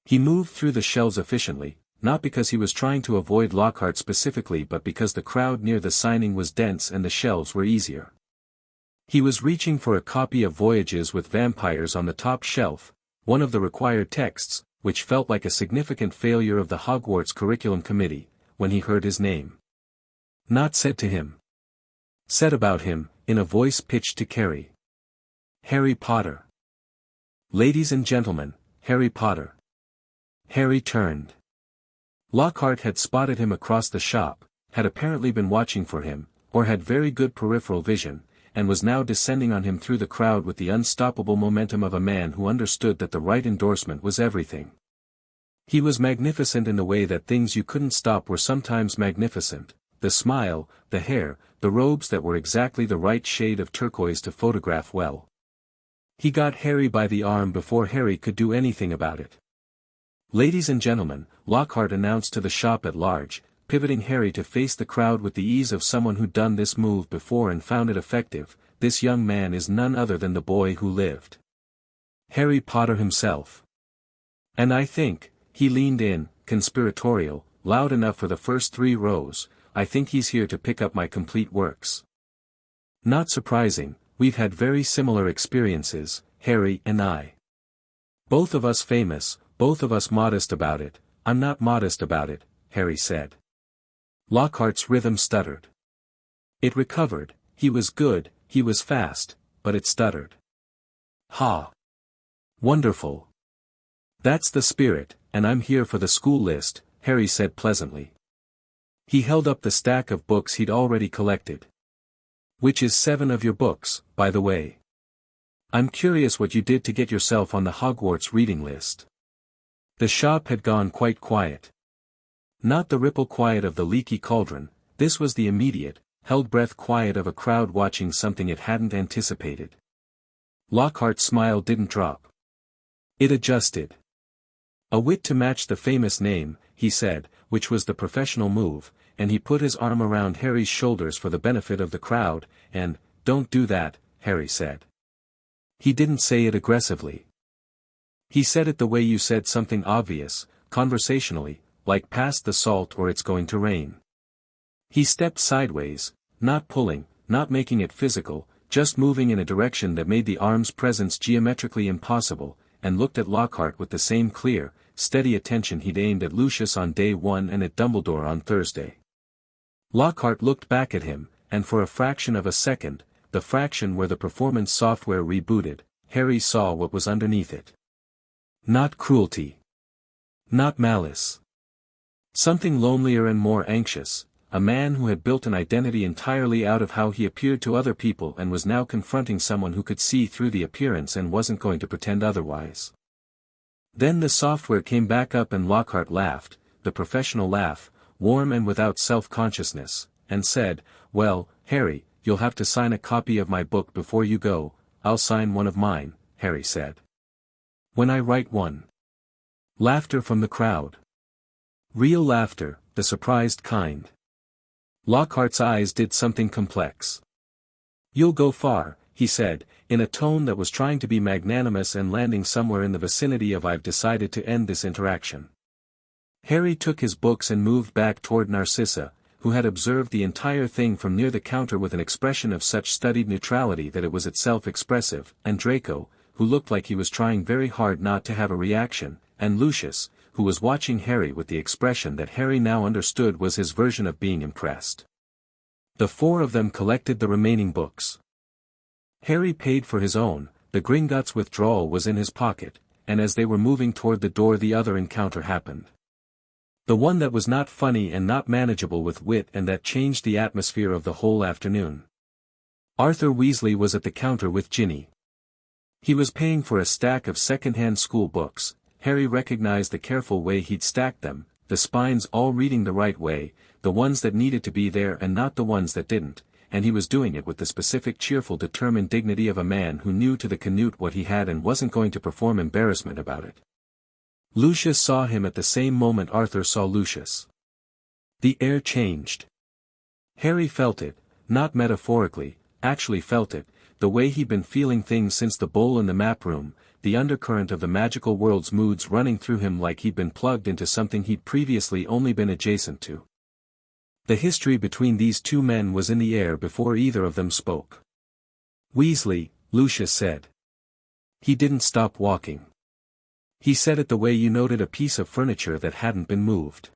He moved through the shelves efficiently, not because he was trying to avoid Lockhart specifically but because the crowd near the signing was dense and the shelves were easier. He was reaching for a copy of Voyages with Vampires on the top shelf, one of the required texts, which felt like a significant failure of the Hogwarts Curriculum Committee, when he heard his name. Not said to him. Said about him, in a voice pitched to Carrie. Harry Potter. Ladies and gentlemen, Harry Potter. Harry turned. Lockhart had spotted him across the shop, had apparently been watching for him, or had very good peripheral vision, and was now descending on him through the crowd with the unstoppable momentum of a man who understood that the right endorsement was everything. He was magnificent in the way that things you couldn't stop were sometimes magnificent, the smile, the hair, the robes that were exactly the right shade of turquoise to photograph well. He got Harry by the arm before Harry could do anything about it. Ladies and gentlemen, Lockhart announced to the shop at large, pivoting Harry to face the crowd with the ease of someone who'd done this move before and found it effective. This young man is none other than the boy who lived. Harry Potter himself. And I think, he leaned in, conspiratorial, loud enough for the first 3 rows, I think he's here to pick up my complete works. Not surprising, we've had very similar experiences, Harry and I. Both of us famous, both of us modest about it. I'm not modest about it, Harry said. Lockhart's rhythm stuttered. It recovered, he was good, he was fast, but it stuttered. Ha! Wonderful. That's the spirit, and I'm here for the school list, Harry said pleasantly. He held up the stack of books he'd already collected. Which is 7 of your books, by the way. I'm curious what you did to get yourself on the Hogwarts reading list. The shop had gone quite quiet. Not the ripple quiet of the leaky cauldron, this was the immediate, held-breath quiet of a crowd watching something it hadn't anticipated. Lockhart's smile didn't drop. It adjusted. A wit to match the famous name, he said, which was the professional move, and he put his arm around Harry's shoulders for the benefit of the crowd, and, "Don't do that," Harry said. He didn't say it aggressively. He said it the way you said something obvious, conversationally, like pass the salt or it's going to rain. He stepped sideways, not pulling, not making it physical, just moving in a direction that made the arm's presence geometrically impossible, and looked at Lockhart with the same clear, steady attention he'd aimed at Lucius on day 1 and at Dumbledore on Thursday. Lockhart looked back at him, and for a fraction of a second, the fraction where the performance software rebooted, Harry saw what was underneath it. Not cruelty. Not malice. Something lonelier and more anxious, a man who had built an identity entirely out of how he appeared to other people and was now confronting someone who could see through the appearance and wasn't going to pretend otherwise. Then the software came back up and Lockhart laughed, the professional laugh, warm and without self-consciousness, and said, "Well, Harry, you'll have to sign a copy of my book before you go." "I'll sign one of mine," Harry said. "When I write one." Laughter from the crowd. Real laughter, the surprised kind. Lockhart's eyes did something complex. "You'll go far," he said, in a tone that was trying to be magnanimous and landing somewhere in the vicinity of "I've decided to end this interaction." Harry took his books and moved back toward Narcissa, who had observed the entire thing from near the counter with an expression of such studied neutrality that it was itself expressive, and Draco, who looked like he was trying very hard not to have a reaction, and Lucius, who was watching Harry with the expression that Harry now understood was his version of being impressed. The 4 of them collected the remaining books. Harry paid for his own, the Gringotts withdrawal was in his pocket, and as they were moving toward the door the other encounter happened. The one that was not funny and not manageable with wit and that changed the atmosphere of the whole afternoon. Arthur Weasley was at the counter with Ginny. He was paying for a stack of second-hand school books. Harry recognized the careful way he'd stacked them, the spines all reading the right way, the ones that needed to be there and not the ones that didn't, and he was doing it with the specific cheerful determined dignity of a man who knew to the canute what he had and wasn't going to perform embarrassment about it. Lucius saw him at the same moment Arthur saw Lucius. The air changed. Harry felt it, not metaphorically, actually felt it, the way he'd been feeling things since the bowl in the map room, the undercurrent of the magical world's moods running through him like he'd been plugged into something he'd previously only been adjacent to. The history between these 2 men was in the air before either of them spoke. Weasley, Lucius said. He didn't stop walking. He said it the way you noted a piece of furniture that hadn't been moved.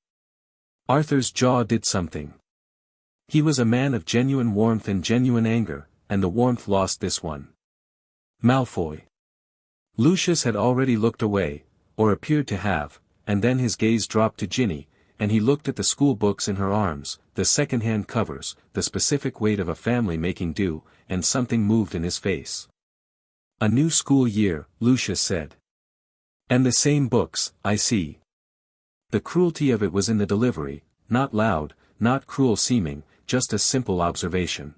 Arthur's jaw did something. He was a man of genuine warmth and genuine anger, and the warmth lost this one. Malfoy. Lucius had already looked away, or appeared to have, and then his gaze dropped to Ginny, and he looked at the school books in her arms, the second-hand covers, the specific weight of a family making do, and something moved in his face. A new school year, Lucius said. And the same books, I see. The cruelty of it was in the delivery, not loud, not cruel seeming, just a simple observation.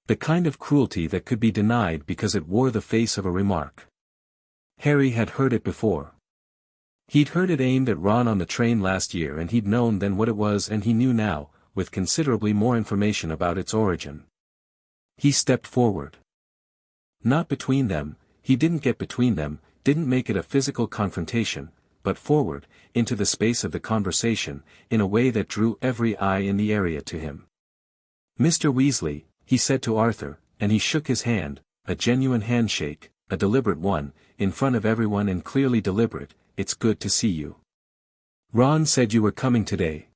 The kind of cruelty that could be denied because it wore the face of a remark. Harry had heard it before. He'd heard it aimed at Ron on the train last year, and he'd known then what it was, and he knew now, with considerably more information about its origin. He stepped forward. Not between them, he didn't get between them, didn't make it a physical confrontation, but forward, into the space of the conversation, in a way that drew every eye in the area to him. Mr. Weasley, he said to Arthur, and he shook his hand, a genuine handshake, a deliberate one, in front of everyone and clearly deliberate. It's good to see you. Ron said you were coming today.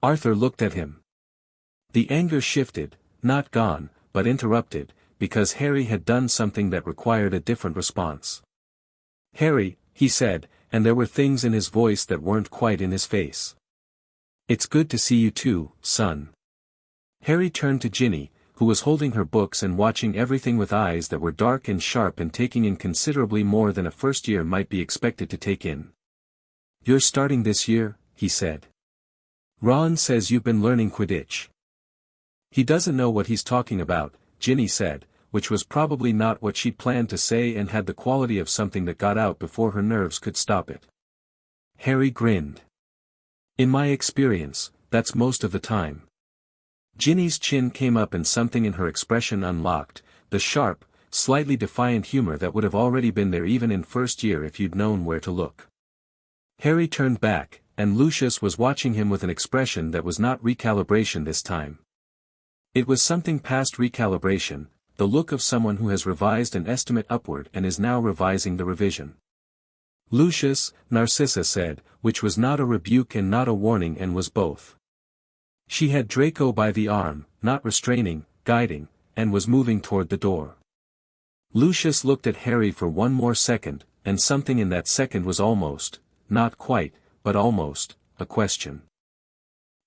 Arthur looked at him. The anger shifted, not gone, but interrupted, because Harry had done something that required a different response. Harry, he said, and there were things in his voice that weren't quite in his face. It's good to see you too, son. Harry turned to Ginny, who was holding her books and watching everything with eyes that were dark and sharp and taking in considerably more than a first year might be expected to take in. You're starting this year, he said. Ron says you've been learning Quidditch. He doesn't know what he's talking about, Ginny said, which was probably not what she'd planned to say and had the quality of something that got out before her nerves could stop it. Harry grinned. In my experience, that's most of the time. Ginny's chin came up and something in her expression unlocked, the sharp, slightly defiant humor that would have already been there even in first year if you'd known where to look. Harry turned back, and Lucius was watching him with an expression that was not recalibration this time. It was something past recalibration, the look of someone who has revised an estimate upward and is now revising the revision. Lucius, Narcissa said, which was not a rebuke and not a warning and was both. She had Draco by the arm, not restraining, guiding, and was moving toward the door. Lucius looked at Harry for one more second, and something in that second was almost, not quite, but almost, a question.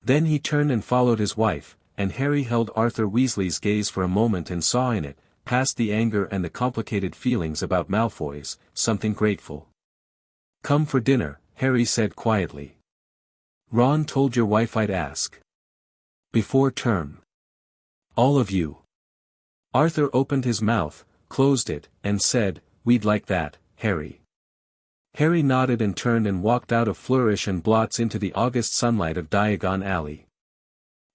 Then he turned and followed his wife, and Harry held Arthur Weasley's gaze for a moment and saw in it, past the anger and the complicated feelings about Malfoys, something grateful. Come for dinner, Harry said quietly. Ron told your wife I'd ask. Before term. All of you. Arthur opened his mouth, closed it, and said, we'd like that, Harry. Harry nodded and turned and walked out of Flourish and Blots into the August sunlight of Diagon Alley.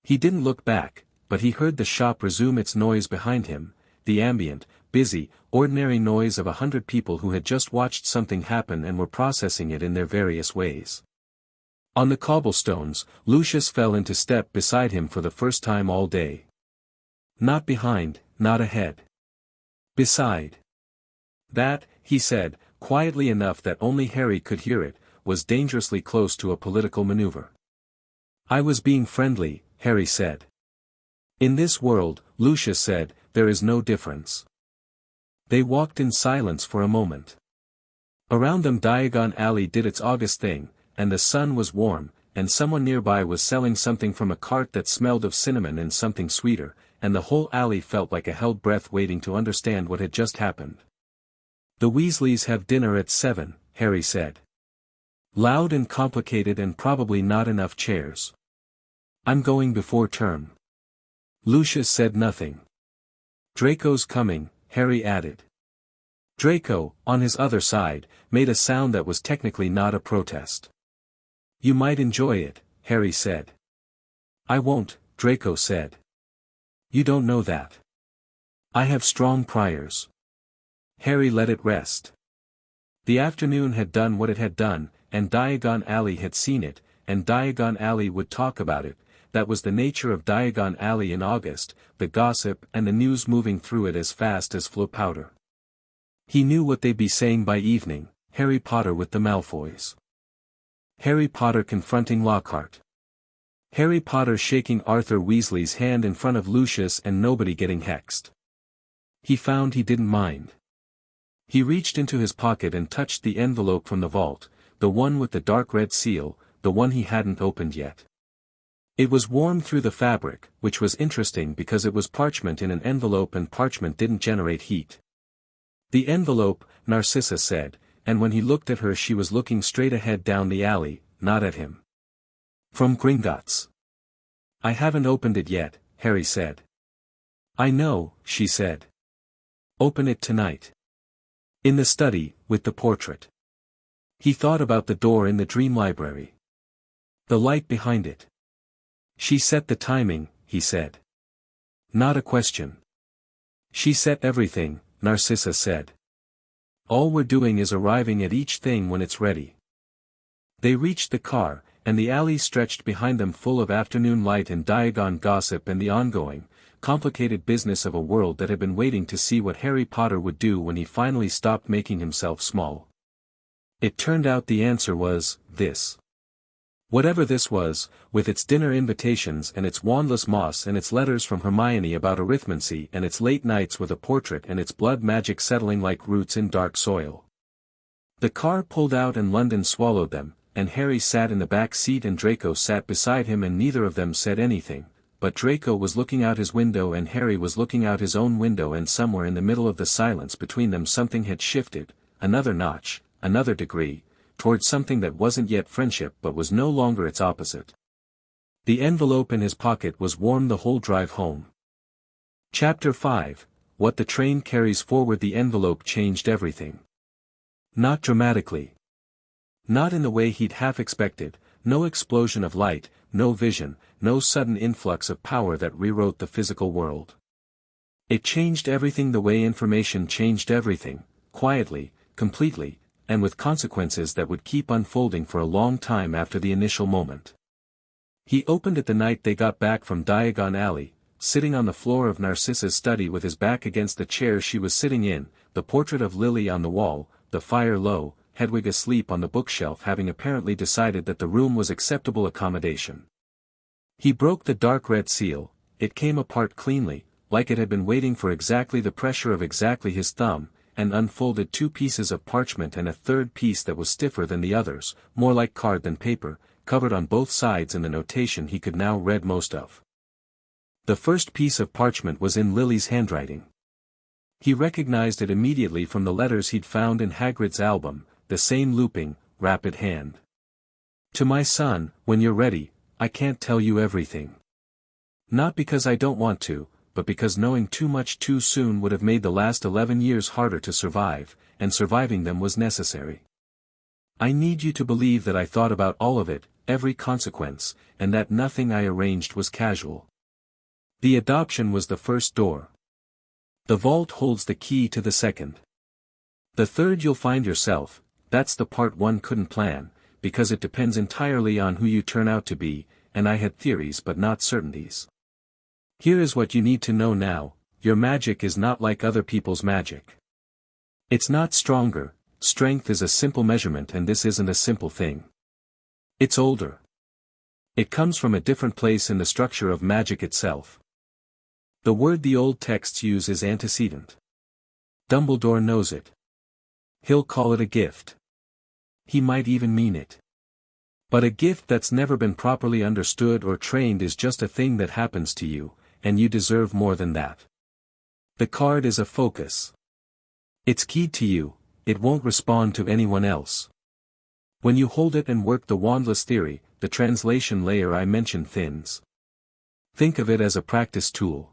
He didn't look back, but he heard the shop resume its noise behind him, the ambient, busy, ordinary noise of 100 people who had just watched something happen and were processing it in their various ways. On the cobblestones, Lucius fell into step beside him for the first time all day. Not behind, not ahead. Beside. That, he said, quietly enough that only Harry could hear it, was dangerously close to a political maneuver. I was being friendly, Harry said. In this world, Lucius said, there is no difference. They walked in silence for a moment. Around them Diagon Alley did its August thing, and the sun was warm, and someone nearby was selling something from a cart that smelled of cinnamon and something sweeter, and the whole alley felt like a held breath waiting to understand what had just happened. The Weasleys have dinner at 7, Harry said. Loud and complicated and probably not enough chairs. I'm going before term. Lucius said nothing. Draco's coming, Harry added. Draco, on his other side, made a sound that was technically not a protest. You might enjoy it, Harry said. I won't, Draco said. You don't know that. I have strong priors. Harry let it rest. The afternoon had done what it had done, and Diagon Alley had seen it, and Diagon Alley would talk about it, that was the nature of Diagon Alley in August, the gossip and the news moving through it as fast as flow powder. He knew what they'd be saying by evening: Harry Potter with the Malfoys. Harry Potter confronting Lockhart. Harry Potter shaking Arthur Weasley's hand in front of Lucius and nobody getting hexed. He found he didn't mind. He reached into his pocket and touched the envelope from the vault, the one with the dark red seal, the one he hadn't opened yet. It was warm through the fabric, which was interesting because it was parchment in an envelope and parchment didn't generate heat. The envelope, Narcissa said, and when he looked at her she was looking straight ahead down the alley, not at him. From Gringotts. I haven't opened it yet, Harry said. I know, she said. Open it tonight. In the study, with the portrait. He thought about the door in the dream library. The light behind it. She set the timing, he said. Not a question. She set everything, Narcissa said. All we're doing is arriving at each thing when it's ready. They reached the car, and the alley stretched behind them full of afternoon light and Diagon gossip and the ongoing, complicated business of a world that had been waiting to see what Harry Potter would do when he finally stopped making himself small. It turned out the answer was, this. Whatever this was, with its dinner invitations and its wandless moss and its letters from Hermione about arithmancy and its late nights with a portrait and its blood magic settling like roots in dark soil. The car pulled out and London swallowed them, and Harry sat in the back seat and Draco sat beside him and neither of them said anything, but Draco was looking out his window and Harry was looking out his own window and somewhere in the middle of the silence between them something had shifted, another notch, another degree, towards something that wasn't yet friendship but was no longer its opposite. The envelope in his pocket was warm the whole drive home. Chapter 5, What the train carries forward. The envelope changed everything. Not dramatically. Not in the way he'd half expected, no explosion of light, no vision, no sudden influx of power that rewrote the physical world. It changed everything the way information changed everything, quietly, completely, and with consequences that would keep unfolding for a long time after the initial moment. He opened it the night they got back from Diagon Alley, sitting on the floor of Narcissa's study with his back against the chair she was sitting in, the portrait of Lily on the wall, the fire low, Hedwig asleep on the bookshelf having apparently decided that the room was acceptable accommodation. He broke the dark red seal, it came apart cleanly, like it had been waiting for exactly the pressure of exactly his thumb, and unfolded two pieces of parchment and a third piece that was stiffer than the others, more like card than paper, covered on both sides in the notation he could now read most of. The first piece of parchment was in Lily's handwriting. He recognized it immediately from the letters he'd found in Hagrid's album, the same looping, rapid hand. To my son, when you're ready, I can't tell you everything. Not because I don't want to, but because knowing too much too soon would have made the last 11 years harder to survive, and surviving them was necessary. I need you to believe that I thought about all of it, every consequence, and that nothing I arranged was casual. The adoption was the first door. The vault holds the key to the second. The third you'll find yourself, that's the part one couldn't plan, because it depends entirely on who you turn out to be, and I had theories but not certainties. Here is what you need to know now, your magic is not like other people's magic. It's not stronger, strength is a simple measurement and this isn't a simple thing. It's older. It comes from a different place in the structure of magic itself. The word the old texts use is antecedent. Dumbledore knows it. He'll call it a gift. He might even mean it. But a gift that's never been properly understood or trained is just a thing that happens to you, and you deserve more than that. The card is a focus. It's keyed to you, it won't respond to anyone else. When you hold it and work the wandless theory, the translation layer I mentioned thins. Think of it as a practice tool.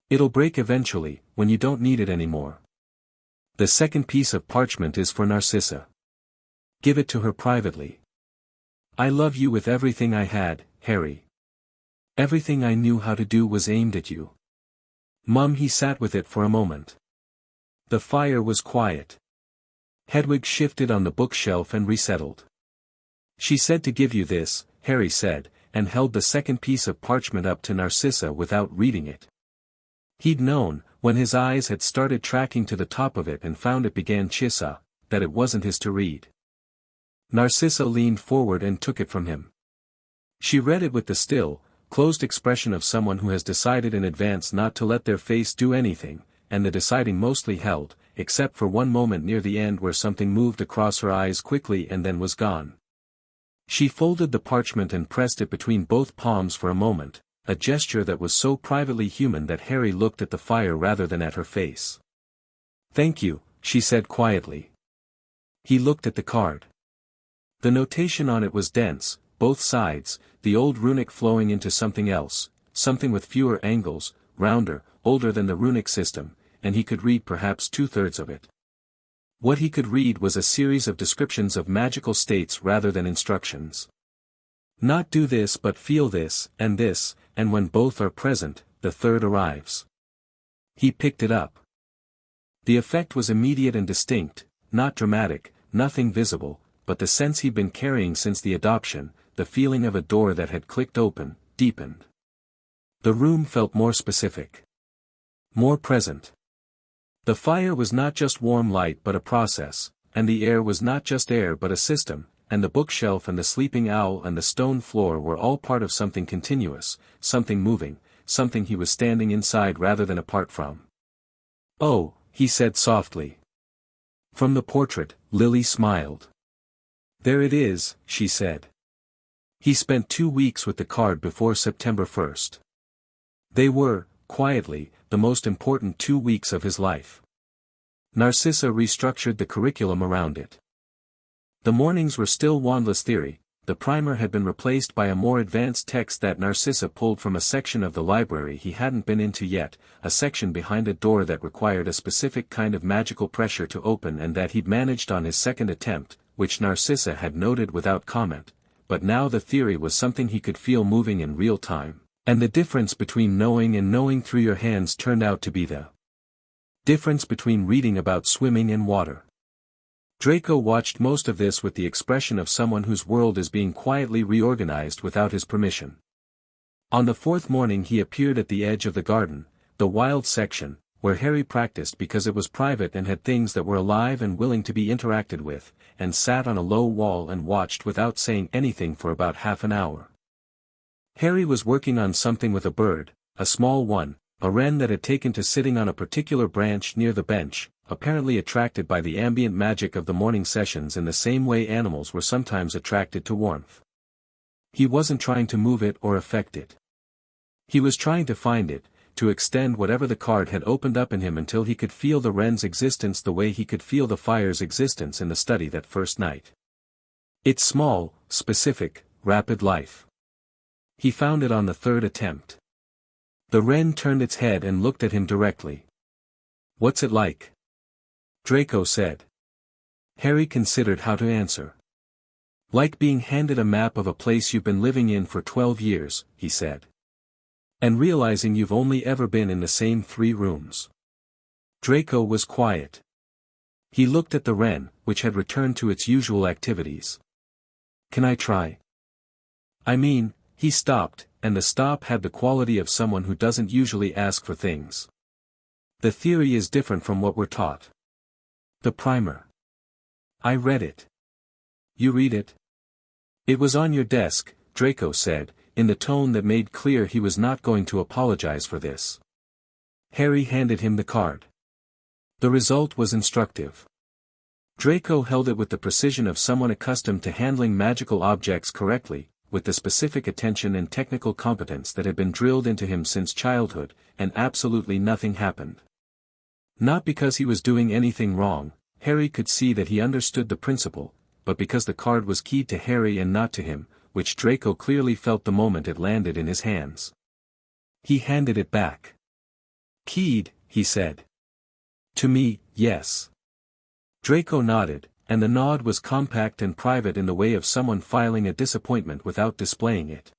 It'll break eventually, when you don't need it anymore. The second piece of parchment is for Narcissa. Give it to her privately. I love you with everything I had, Harry. Everything I knew how to do was aimed at you. Mum. He sat with it for a moment. The fire was quiet. Hedwig shifted on the bookshelf and resettled. She said to give you this, Harry said, and held the second piece of parchment up to Narcissa without reading it. He'd known, when his eyes had started tracking to the top of it and found it began Chissa, that it wasn't his to read. Narcissa leaned forward and took it from him. She read it with the still, closed expression of someone who has decided in advance not to let their face do anything, and the deciding mostly held, except for one moment near the end where something moved across her eyes quickly and then was gone. She folded the parchment and pressed it between both palms for a moment, a gesture that was so privately human that Harry looked at the fire rather than at her face. "Thank you," she said quietly. He looked at the card. The notation on it was dense, both sides, the old runic flowing into something else, something with fewer angles, rounder, older than the runic system, and he could read perhaps 2/3 of it. What he could read was a series of descriptions of magical states rather than instructions. Not do this but feel this, and when both are present, the third arrives. He picked it up. The effect was immediate and distinct, not dramatic, nothing visible, but the sense he'd been carrying since the adoption, the feeling of a door that had clicked open, deepened. The room felt more specific. More present. The fire was not just warm light but a process, and the air was not just air but a system, and the bookshelf and the sleeping owl and the stone floor were all part of something continuous, something moving, something he was standing inside rather than apart from. "Oh," he said softly. From the portrait, Lily smiled. "There it is," she said. He spent 2 weeks with the card before September 1st. They were, quietly, the most important 2 weeks of his life. Narcissa restructured the curriculum around it. The mornings were still wandless theory, the primer had been replaced by a more advanced text that Narcissa pulled from a section of the library he hadn't been into yet, a section behind a door that required a specific kind of magical pressure to open and that he'd managed on his second attempt, which Narcissa had noted without comment, but now the theory was something he could feel moving in real time. And the difference between knowing and knowing through your hands turned out to be the difference between reading about swimming and water. Draco watched most of this with the expression of someone whose world is being quietly reorganized without his permission. On the 4th morning he appeared at the edge of the garden, the wild section, where Harry practiced because it was private and had things that were alive and willing to be interacted with, and sat on a low wall and watched without saying anything for about half an hour. Harry was working on something with a bird, a small one, a wren that had taken to sitting on a particular branch near the bench, apparently attracted by the ambient magic of the morning sessions in the same way animals were sometimes attracted to warmth. He wasn't trying to move it or affect it. He was trying to find it, to extend whatever the card had opened up in him until he could feel the wren's existence the way he could feel the fire's existence in the study that first night. Its small, specific, rapid life. He found it on the 3rd attempt. The wren turned its head and looked at him directly. "What's it like?" Draco said. Harry considered how to answer. "Like being handed a map of a place you've been living in for 12 years, he said. "And realizing you've only ever been in the same 3 rooms. Draco was quiet. He looked at the wren, which had returned to its usual activities. "Can I try?" "I mean," he stopped, and the stop had the quality of someone who doesn't usually ask for things. "The theory is different from what we're taught." "The primer." "I read it." "You read it?" "It was on your desk," Draco said, in the tone that made clear he was not going to apologize for this. Harry handed him the card. The result was instructive. Draco held it with the precision of someone accustomed to handling magical objects correctly, with the specific attention and technical competence that had been drilled into him since childhood, and absolutely nothing happened. Not because he was doing anything wrong, Harry could see that he understood the principle, but because the card was keyed to Harry and not to him, which Draco clearly felt the moment it landed in his hands. He handed it back. "Keyed," he said. "To me, yes." Draco nodded, and the nod was compact and private in the way of someone filing a disappointment without displaying it.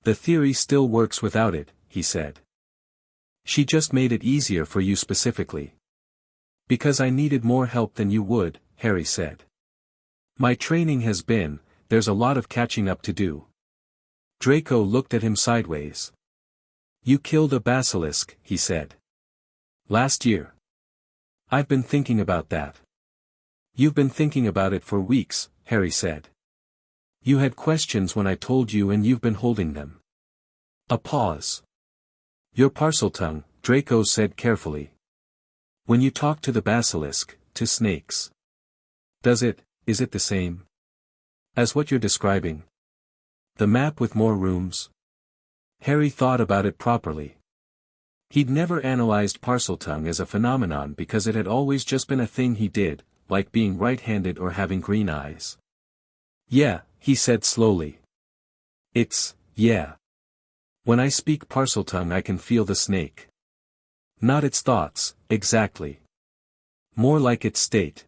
"The theory still works without it," he said. "She just made it easier for you specifically." "Because I needed more help than you would," Harry said. "My training has been, there's a lot of catching up to do." Draco looked at him sideways. You killed a basilisk, he said. Last year. I've been thinking about that. You've been thinking about it for weeks, Harry said. You had questions when I told you and you've been holding them. A pause. Your Parseltongue, Draco said carefully. When you talk to the basilisk, to snakes. Is it the same? As what you're describing? The map with more rooms? Harry thought about it properly. He'd never analyzed Parseltongue as a phenomenon because it had always just been a thing he did, like being right-handed or having green eyes. Yeah, he said slowly. Yeah. When I speak Parseltongue I can feel the snake. Not its thoughts, exactly. More like its state.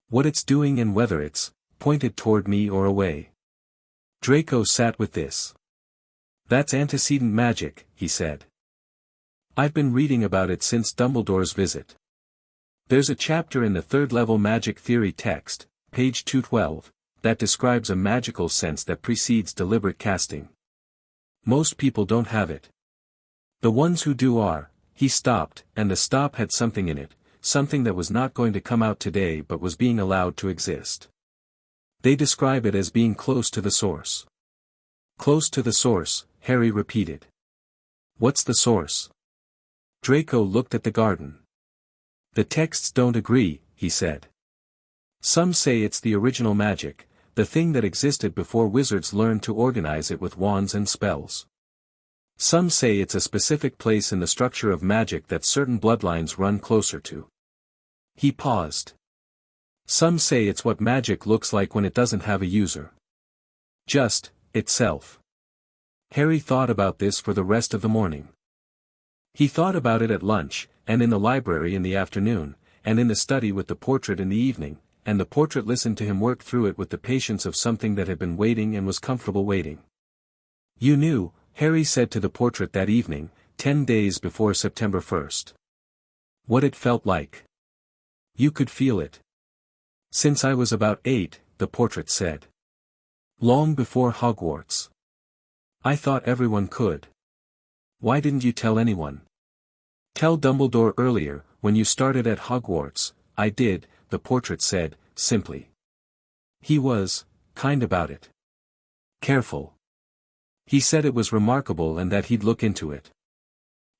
What it's doing and whether it's pointed toward me or away. Draco sat with this. That's antecedent magic, he said. I've been reading about it since Dumbledore's visit. There's a chapter in the third-level magic theory text, page 212, that describes a magical sense that precedes deliberate casting. Most people don't have it. The ones who do are, he stopped, and the stop had something in it, something that was not going to come out today but was being allowed to exist. They describe it as being close to the source. Close to the source, Harry repeated. What's the source? Draco looked at the garden. The texts don't agree, he said. Some say it's the original magic, the thing that existed before wizards learned to organize it with wands and spells. Some say it's a specific place in the structure of magic that certain bloodlines run closer to. He paused. Some say it's what magic looks like when it doesn't have a user. Just, itself. Harry thought about this for the rest of the morning. He thought about it at lunch, and in the library in the afternoon, and in the study with the portrait in the evening, and the portrait listened to him work through it with the patience of something that had been waiting and was comfortable waiting. You knew, Harry said to the portrait that evening, 10 days before September 1st. What it felt like. You could feel it. Since I was about 8, the portrait said. Long before Hogwarts. I thought everyone could. Why didn't you tell anyone? Tell Dumbledore earlier, when you started at Hogwarts. I did, the portrait said, simply. He was kind about it. Careful. He said it was remarkable and that he'd look into it.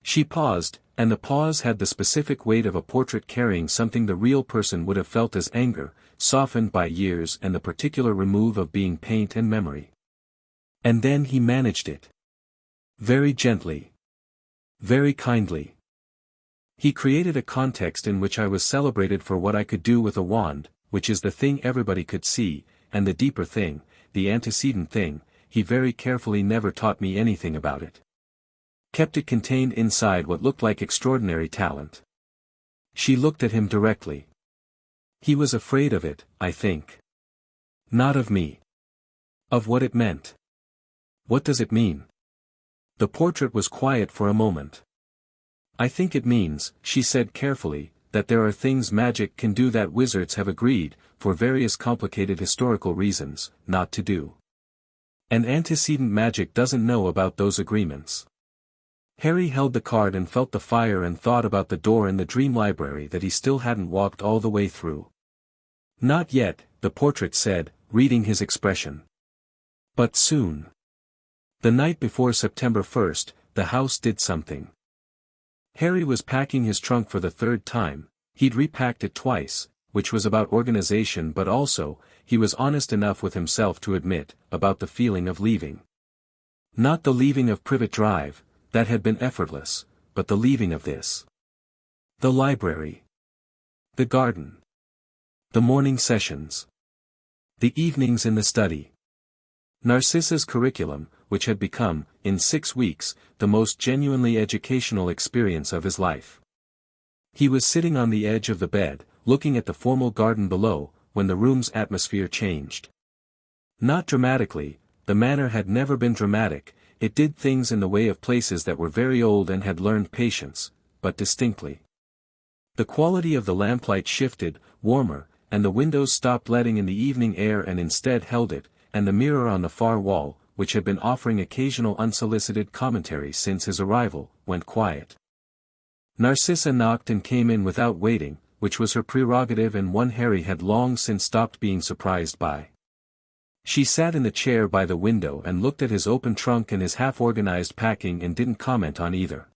She paused, and the pause had the specific weight of a portrait carrying something the real person would have felt as anger, softened by years and the particular remove of being paint and memory. And then he managed it. Very gently. Very kindly. He created a context in which I was celebrated for what I could do with a wand, which is the thing everybody could see, and the deeper thing, the antecedent thing, he very carefully never taught me anything about it. Kept it contained inside what looked like extraordinary talent. She looked at him directly. He was afraid of it, I think. Not of me. Of what it meant. What does it mean? The portrait was quiet for a moment. I think it means, she said carefully, that there are things magic can do that wizards have agreed, for various complicated historical reasons, not to do. And antecedent magic doesn't know about those agreements. Harry held the card and felt the fire and thought about the door in the dream library that he still hadn't walked all the way through. Not yet, the portrait said, reading his expression. But soon. The night before September 1st, the house did something. Harry was packing his trunk for the third time. He'd repacked it twice, which was about organization but also, he was honest enough with himself to admit, about the feeling of leaving. Not the leaving of Privet Drive, that had been effortless, but the leaving of this. The library. The garden. The morning sessions. The evenings in the study. Narcissa's curriculum, which had become, in 6 weeks, the most genuinely educational experience of his life. He was sitting on the edge of the bed, looking at the formal garden below, when the room's atmosphere changed. Not dramatically, the manor had never been dramatic, it did things in the way of places that were very old and had learned patience, but distinctly. The quality of the lamplight shifted, warmer, and the windows stopped letting in the evening air and instead held it, and the mirror on the far wall, which had been offering occasional unsolicited commentary since his arrival, went quiet. Narcissa knocked and came in without waiting, which was her prerogative and one Harry had long since stopped being surprised by. She sat in the chair by the window and looked at his open trunk and his half-organized packing and didn't comment on either.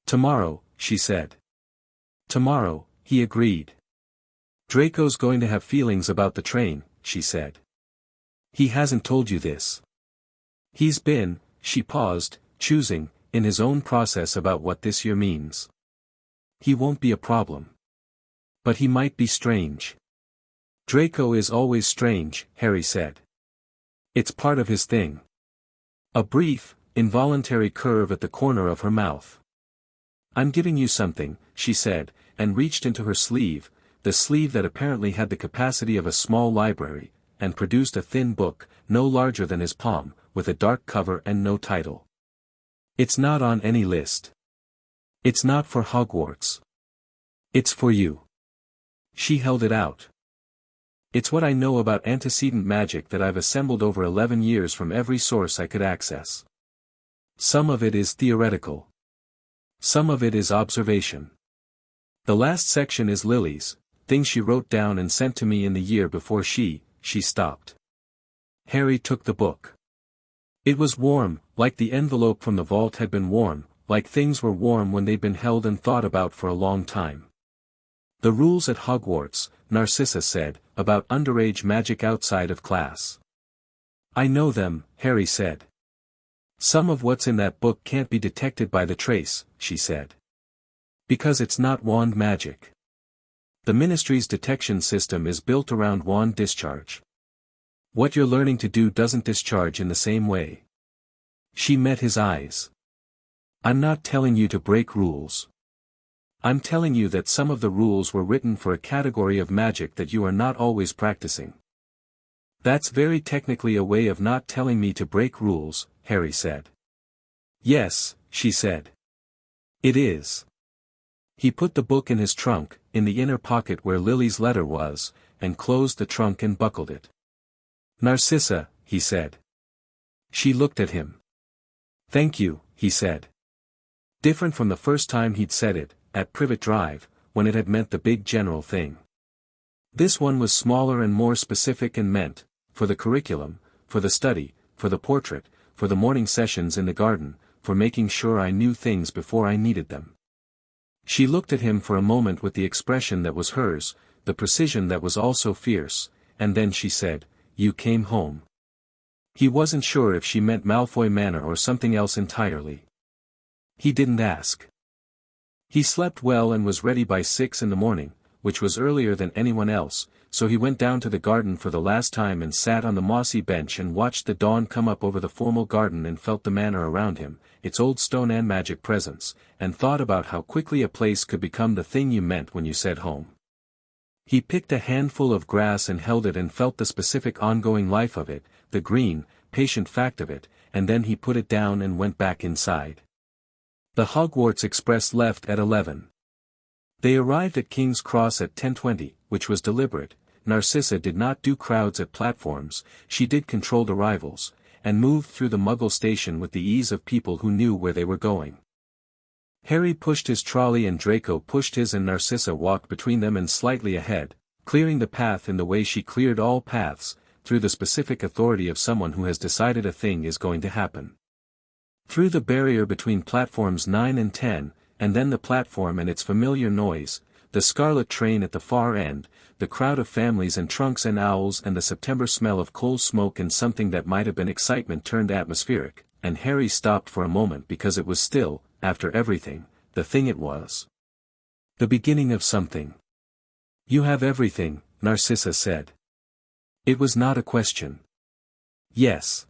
"Tomorrow," she said. "Tomorrow," he agreed. "Draco's going to have feelings about the train," she said. "He hasn't told you this." "He's been," she paused, choosing, in his own process about what this year means. "He won't be a problem. But he might be strange." "Draco is always strange," Harry said. "It's part of his thing." A brief, involuntary curve at the corner of her mouth. "I'm giving you something," she said, and reached into her sleeve, the sleeve that apparently had the capacity of a small library, and produced a thin book, no larger than his palm, with a dark cover and no title. "It's not on any list. It's not for Hogwarts. It's for you." She held it out. "It's what I know about antecedent magic that I've assembled over 11 years from every source I could access. Some of it is theoretical. Some of it is observation. The last section is Lily's, things she wrote down and sent to me in the year before she stopped." Harry took the book. It was warm, like the envelope from the vault had been warm, like things were warm when they'd been held and thought about for a long time. "The rules at Hogwarts," Narcissa said, "about underage magic outside of class." "I know them," Harry said. "Some of what's in that book can't be detected by the trace," she said. "Because it's not wand magic. The Ministry's detection system is built around wand discharge. What you're learning to do doesn't discharge in the same way." She met his eyes. "I'm not telling you to break rules. I'm telling you that some of the rules were written for a category of magic that you are not always practicing." "That's very technically a way of not telling me to break rules," Harry said. "Yes," she said. "It is." He put the book in his trunk, in the inner pocket where Lily's letter was, and closed the trunk and buckled it. "Narcissa," he said. She looked at him. "Thank you," he said. Different from the first time he'd said it, at Privet Drive, when it had meant the big general thing. This one was smaller and more specific and meant, for the curriculum, for the study, for the portrait, for the morning sessions in the garden, for making sure I knew things before I needed them. She looked at him for a moment with the expression that was hers, the precision that was also fierce, and then she said, "You came home." He wasn't sure if she meant Malfoy Manor or something else entirely. He didn't ask. He slept well and was ready by 6 in the morning, which was earlier than anyone else, so he went down to the garden for the last time and sat on the mossy bench and watched the dawn come up over the formal garden and felt the manor around him, its old stone and magic presence, and thought about how quickly a place could become the thing you meant when you said home. He picked a handful of grass and held it and felt the specific ongoing life of it, the green, patient fact of it, and then he put it down and went back inside. The Hogwarts Express left at 11. They arrived at King's Cross at 10:20, which was deliberate. Narcissa did not do crowds at platforms, she did controlled arrivals, and moved through the Muggle station with the ease of people who knew where they were going. Harry pushed his trolley and Draco pushed his and Narcissa walked between them and slightly ahead, clearing the path in the way she cleared all paths, through the specific authority of someone who has decided a thing is going to happen. Through the barrier between platforms 9 and 10, and then the platform and its familiar noise, the scarlet train at the far end, the crowd of families and trunks and owls and the September smell of coal smoke and something that might have been excitement turned atmospheric, and Harry stopped for a moment because it was still, after everything, the thing it was. The beginning of something. "You have everything," Narcissa said. It was not a question. "Yes."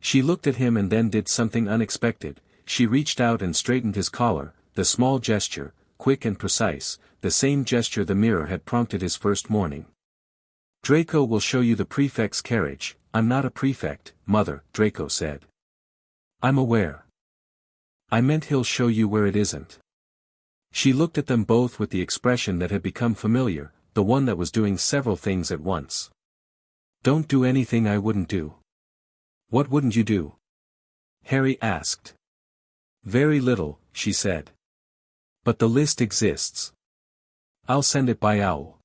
She looked at him and then did something unexpected. She reached out and straightened his collar, the small gesture, quick and precise, the same gesture the mirror had prompted his first morning. "Draco will show you the prefect's carriage." "I'm not a prefect, Mother," Draco said. "I'm aware. I meant he'll show you where it isn't." She looked at them both with the expression that had become familiar, the one that was doing several things at once. "Don't do anything I wouldn't do." What wouldn't you do? Harry asked. Very little, she said. But the list exists. I'll send it by owl.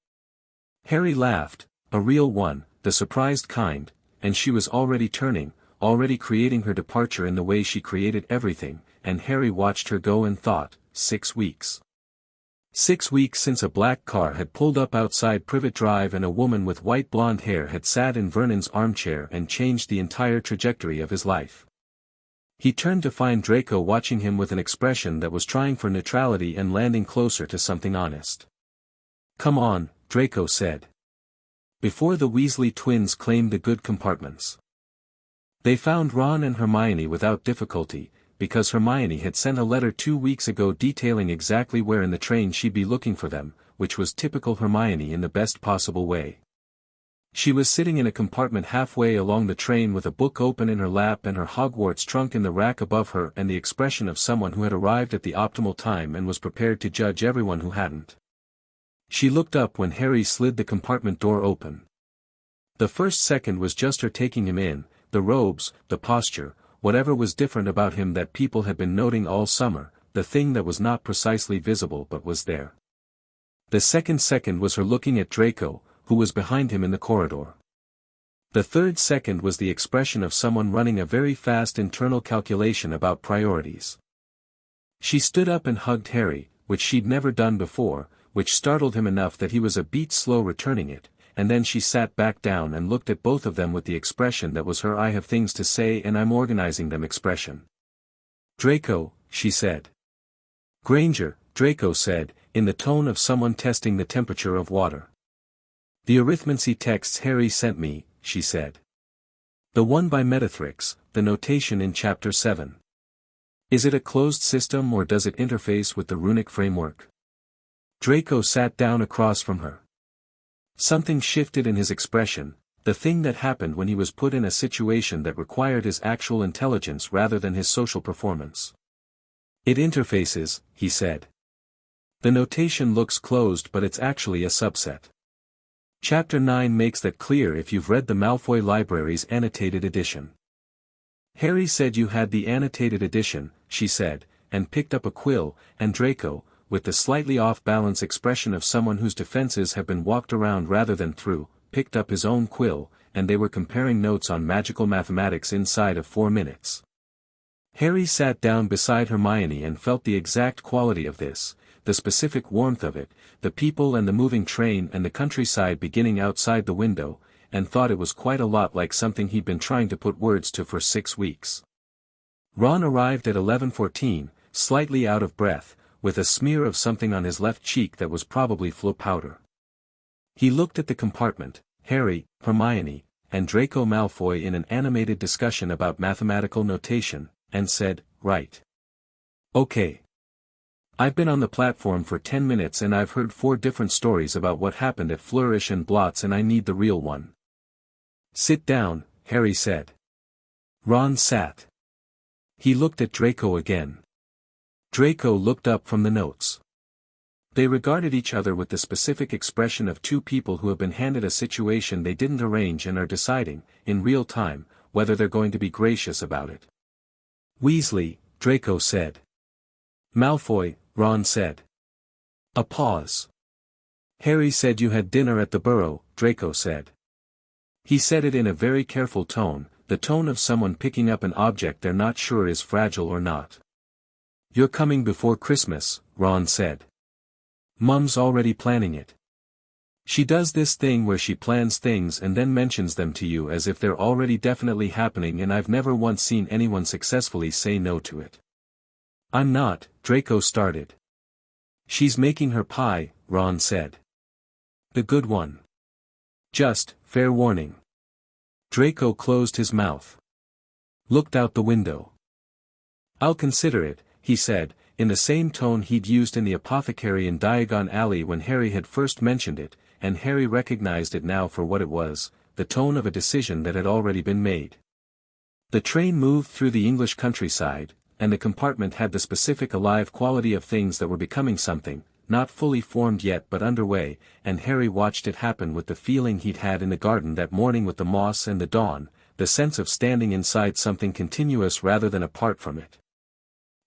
Harry laughed, a real one, the surprised kind, and she was already turning, already creating her departure in the way she created everything, and Harry watched her go and thought, 6 weeks. 6 weeks since a black car had pulled up outside Privet Drive and a woman with white blonde hair had sat in Vernon's armchair and changed the entire trajectory of his life. He turned to find Draco watching him with an expression that was trying for neutrality and landing closer to something honest. Come on, Draco said. Before the Weasley twins claimed the good compartments. They found Ron and Hermione without difficulty, because Hermione had sent a letter 2 weeks ago detailing exactly where in the train she'd be looking for them, which was typical Hermione in the best possible way. She was sitting in a compartment halfway along the train with a book open in her lap and her Hogwarts trunk in the rack above her and the expression of someone who had arrived at the optimal time and was prepared to judge everyone who hadn't. She looked up when Harry slid the compartment door open. The first second was just her taking him in, the robes, the posture, whatever was different about him that people had been noting all summer, the thing that was not precisely visible but was there. The second was her looking at Draco, who was behind him in the corridor. The third second was the expression of someone running a very fast internal calculation about priorities. She stood up and hugged Harry, which she'd never done before, which startled him enough that he was a beat slow returning it, and then she sat back down and looked at both of them with the expression that was her I have things to say and I'm organizing them expression. Draco, she said. Granger, Draco said, in the tone of someone testing the temperature of water. The arithmancy texts Harry sent me, she said. The one by Metathrix, the notation in Chapter 7. Is it a closed system or does it interface with the runic framework? Draco sat down across from her. Something shifted in his expression, the thing that happened when he was put in a situation that required his actual intelligence rather than his social performance. It interfaces, he said. The notation looks closed but it's actually a subset. Chapter 9 makes that clear if you've read the Malfoy Library's annotated edition. Harry said you had the annotated edition, she said, and picked up a quill, and Draco, with the slightly off-balance expression of someone whose defenses have been walked around rather than through, picked up his own quill, and they were comparing notes on magical mathematics inside of 4 minutes. Harry sat down beside Hermione and felt the exact quality of this, the specific warmth of it, the people and the moving train and the countryside beginning outside the window, and thought it was quite a lot like something he'd been trying to put words to for 6 weeks. Ron arrived at 11:14, slightly out of breath, with a smear of something on his left cheek that was probably Flo powder. He looked at the compartment, Harry, Hermione, and Draco Malfoy in an animated discussion about mathematical notation, and said, "Right. Okay. I've been on the platform for 10 minutes and I've heard 4 different stories about what happened at Flourish and Blotts and I need the real one." "Sit down," Harry said. Ron sat. He looked at Draco again. Draco looked up from the notes. They regarded each other with the specific expression of 2 people who have been handed a situation they didn't arrange and are deciding, in real time, whether they're going to be gracious about it. "Weasley," Draco said. "Malfoy," Ron said. A pause. "Harry said you had dinner at the Burrow," Draco said. He said it in a very careful tone, the tone of someone picking up an object they're not sure is fragile or not. "You're coming before Christmas," Ron said. "Mum's already planning it. She does this thing where she plans things and then mentions them to you as if they're already definitely happening and I've never once seen anyone successfully say no to it." "I'm not," Draco started. "She's making her pie," Ron said. "The good one. Just, fair warning." Draco closed his mouth. Looked out the window. "I'll consider it," he said, in the same tone he'd used in the apothecary in Diagon Alley when Harry had first mentioned it, and Harry recognized it now for what it was, the tone of a decision that had already been made. The train moved through the English countryside, and the compartment had the specific alive quality of things that were becoming something, not fully formed yet but underway, and Harry watched it happen with the feeling he'd had in the garden that morning with the moss and the dawn, the sense of standing inside something continuous rather than apart from it.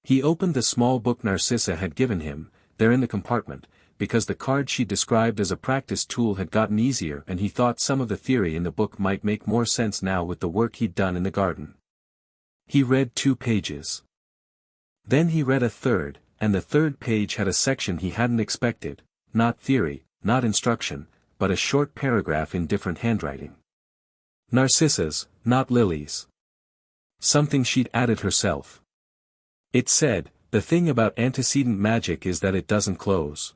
He opened the small book Narcissa had given him, there in the compartment, because the card she described as a practice tool had gotten easier and he thought some of the theory in the book might make more sense now with the work he'd done in the garden. He read 2 pages. Then he read a third, and the third page had a section he hadn't expected, not theory, not instruction, but a short paragraph in different handwriting. Narcissa's, not Lily's. Something she'd added herself. It said, the thing about antecedent magic is that it doesn't close.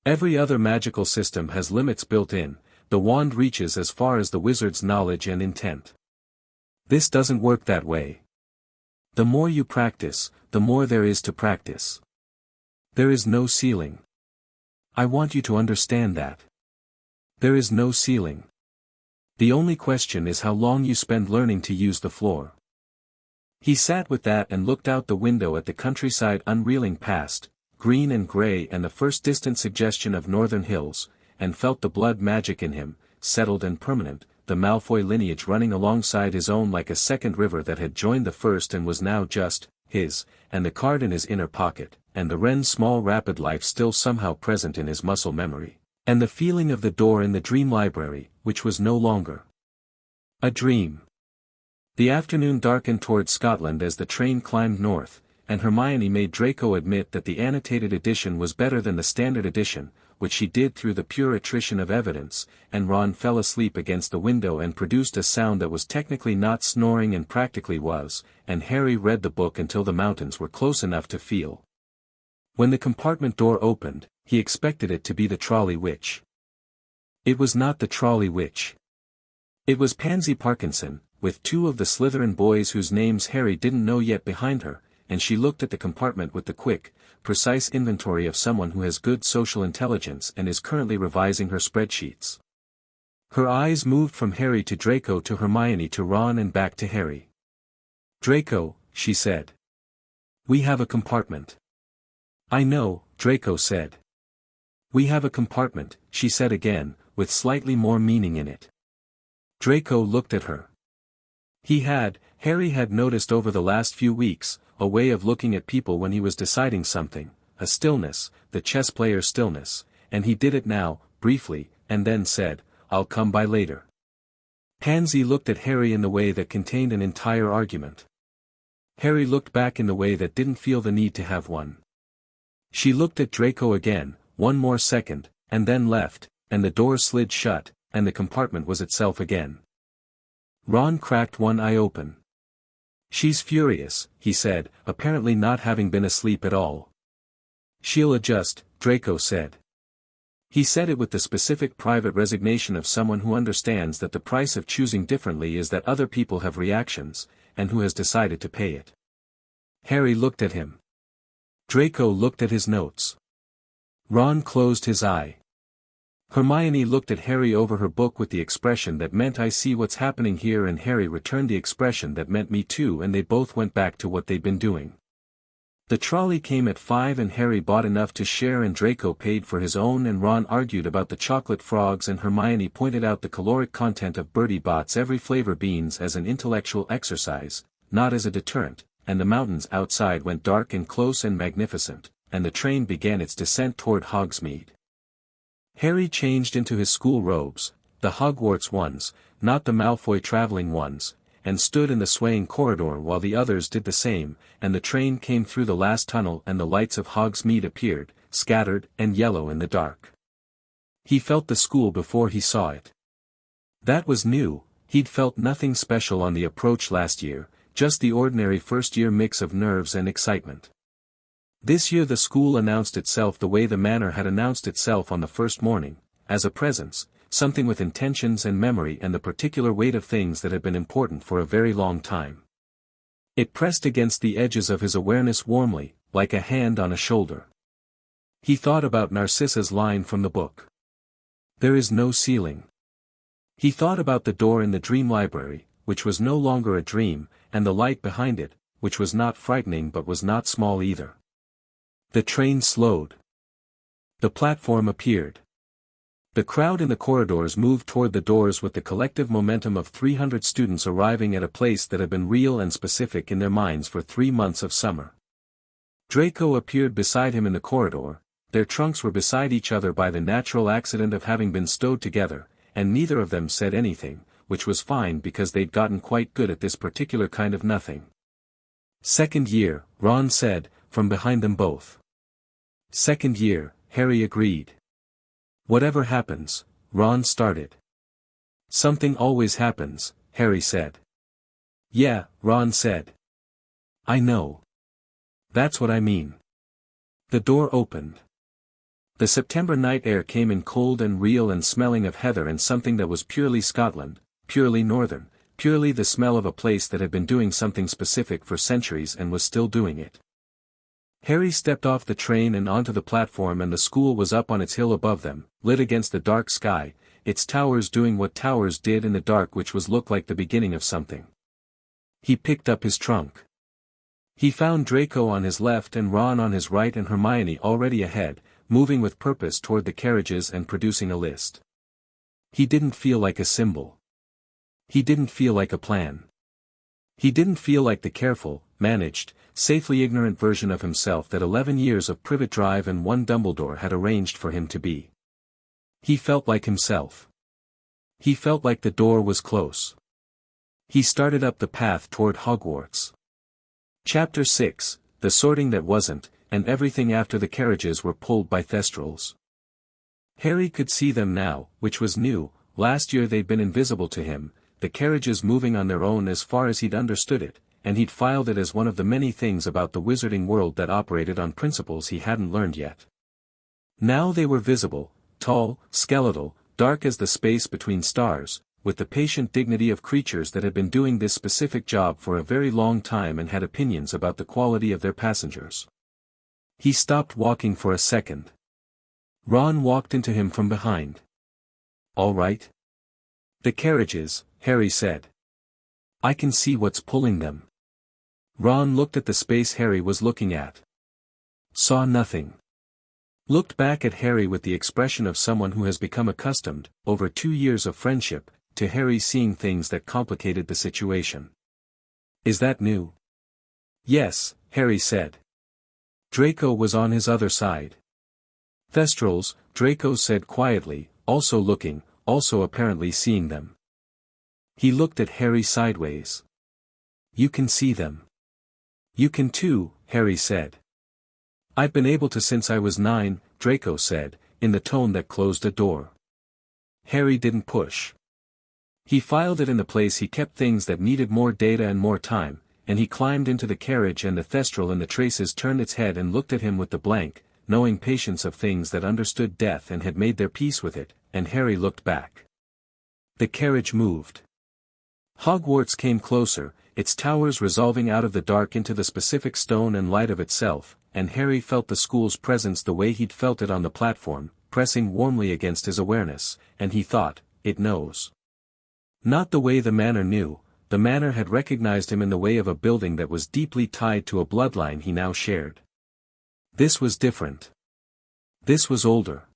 Every other magical system has limits built in, the wand reaches as far as the wizard's knowledge and intent. This doesn't work that way. The more you practice, the more there is to practice. There is no ceiling. I want you to understand that. There is no ceiling. The only question is how long you spend learning to use the floor. He sat with that and looked out the window at the countryside unreeling past, green and gray and the first distant suggestion of northern hills, and felt the blood magic in him, settled and permanent, the Malfoy lineage running alongside his own like a second river that had joined the first and was now just his, and the card in his inner pocket, and the Wren's small rapid life still somehow present in his muscle memory, and the feeling of the door in the dream library, which was no longer a dream. The afternoon darkened toward Scotland as the train climbed north, and Hermione made Draco admit that the annotated edition was better than the standard edition, which she did through the pure attrition of evidence, and Ron fell asleep against the window and produced a sound that was technically not snoring and practically was, and Harry read the book until the mountains were close enough to feel. When the compartment door opened, he expected it to be the trolley witch. It was not the trolley witch. It was Pansy Parkinson, with 2 of the Slytherin boys whose names Harry didn't know yet behind her, and she looked at the compartment with the quick, precise inventory of someone who has good social intelligence and is currently revising her spreadsheets. Her eyes moved from Harry to Draco to Hermione to Ron and back to Harry. "Draco," she said. "We have a compartment." "I know," Draco said. "We have a compartment," she said again, with slightly more meaning in it. Draco looked at her. Harry had noticed over the last few weeks, a way of looking at people when he was deciding something, a stillness, the chess player's stillness, and he did it now, briefly, and then said, "I'll come by later." Pansy looked at Harry in the way that contained an entire argument. Harry looked back in the way that didn't feel the need to have one. She looked at Draco again, one more second, and then left, and the door slid shut, and the compartment was itself again. Ron cracked one eye open. "She's furious," he said, apparently not having been asleep at all. "She'll adjust," Draco said. He said it with the specific private resignation of someone who understands that the price of choosing differently is that other people have reactions, and who has decided to pay it. Harry looked at him. Draco looked at his notes. Ron closed his eye. Hermione looked at Harry over her book with the expression that meant "I see what's happening here," and Harry returned the expression that meant "me too," and they both went back to what they'd been doing. The trolley came at 5 and Harry bought enough to share and Draco paid for his own, and Ron argued about the chocolate frogs and Hermione pointed out the caloric content of Bertie Bott's every flavor beans as an intellectual exercise, not as a deterrent, and the mountains outside went dark and close and magnificent, and the train began its descent toward Hogsmeade. Harry changed into his school robes, the Hogwarts ones, not the Malfoy traveling ones, and stood in the swaying corridor while the others did the same, and the train came through the last tunnel and the lights of Hogsmeade appeared, scattered and yellow in the dark. He felt the school before he saw it. That was new, he'd felt nothing special on the approach last year, just the ordinary first-year mix of nerves and excitement. This year the school announced itself the way the manor had announced itself on the first morning, as a presence, something with intentions and memory and the particular weight of things that had been important for a very long time. It pressed against the edges of his awareness warmly, like a hand on a shoulder. He thought about Narcissa's line from the book. "There is no ceiling." He thought about the door in the dream library, which was no longer a dream, and the light behind it, which was not frightening but was not small either. The train slowed. The platform appeared. The crowd in the corridors moved toward the doors with the collective momentum of 300 students arriving at a place that had been real and specific in their minds for 3 months of summer. Draco appeared beside him in the corridor. Their trunks were beside each other by the natural accident of having been stowed together, and neither of them said anything, which was fine because they'd gotten quite good at this particular kind of nothing. "Second year," Ron said, from behind them both. "Second year," Harry agreed. "Whatever happens," Ron started. "Something always happens," Harry said. "Yeah," Ron said. "I know. That's what I mean." The door opened. The September night air came in cold and real and smelling of heather and something that was purely Scotland, purely northern, purely the smell of a place that had been doing something specific for centuries and was still doing it. Harry stepped off the train and onto the platform, and the school was up on its hill above them, lit against the dark sky, its towers doing what towers did in the dark, which was look like the beginning of something. He picked up his trunk. He found Draco on his left and Ron on his right and Hermione already ahead, moving with purpose toward the carriages and producing a list. He didn't feel like a symbol. He didn't feel like a plan. He didn't feel like the careful, managed, safely ignorant version of himself that 11 years of Privet Drive and one Dumbledore had arranged for him to be. He felt like himself. He felt like the door was close. He started up the path toward Hogwarts. Chapter 6, The Sorting That Wasn't, and everything after the carriages were pulled by Thestrals. Harry could see them now, which was new. Last year they'd been invisible to him, the carriages moving on their own as far as he'd understood it, and he'd filed it as one of the many things about the wizarding world that operated on principles he hadn't learned yet. Now they were visible, tall, skeletal, dark as the space between stars, with the patient dignity of creatures that had been doing this specific job for a very long time and had opinions about the quality of their passengers. He stopped walking for a second. Ron walked into him from behind. "All right?" "The carriages," Harry said. "I can see what's pulling them." Ron looked at the space Harry was looking at. Saw nothing. Looked back at Harry with the expression of someone who has become accustomed, over 2 years of friendship, to Harry seeing things that complicated the situation. "Is that new?" "Yes," Harry said. Draco was on his other side. "Thestrals," Draco said quietly, also looking, also apparently seeing them. He looked at Harry sideways. "You can see them." "You can too," Harry said. "I've been able to since I was 9, Draco said, in the tone that closed a door. Harry didn't push. He filed it in the place he kept things that needed more data and more time, and he climbed into the carriage, and the Thestral in the traces turned its head and looked at him with the blank, knowing patience of things that understood death and had made their peace with it, and Harry looked back. The carriage moved. Hogwarts came closer, its towers resolving out of the dark into the specific stone and light of itself, and Harry felt the school's presence the way he'd felt it on the platform, pressing warmly against his awareness, and he thought, it knows. Not the way the manor knew. The manor had recognized him in the way of a building that was deeply tied to a bloodline he now shared. This was different. This was older.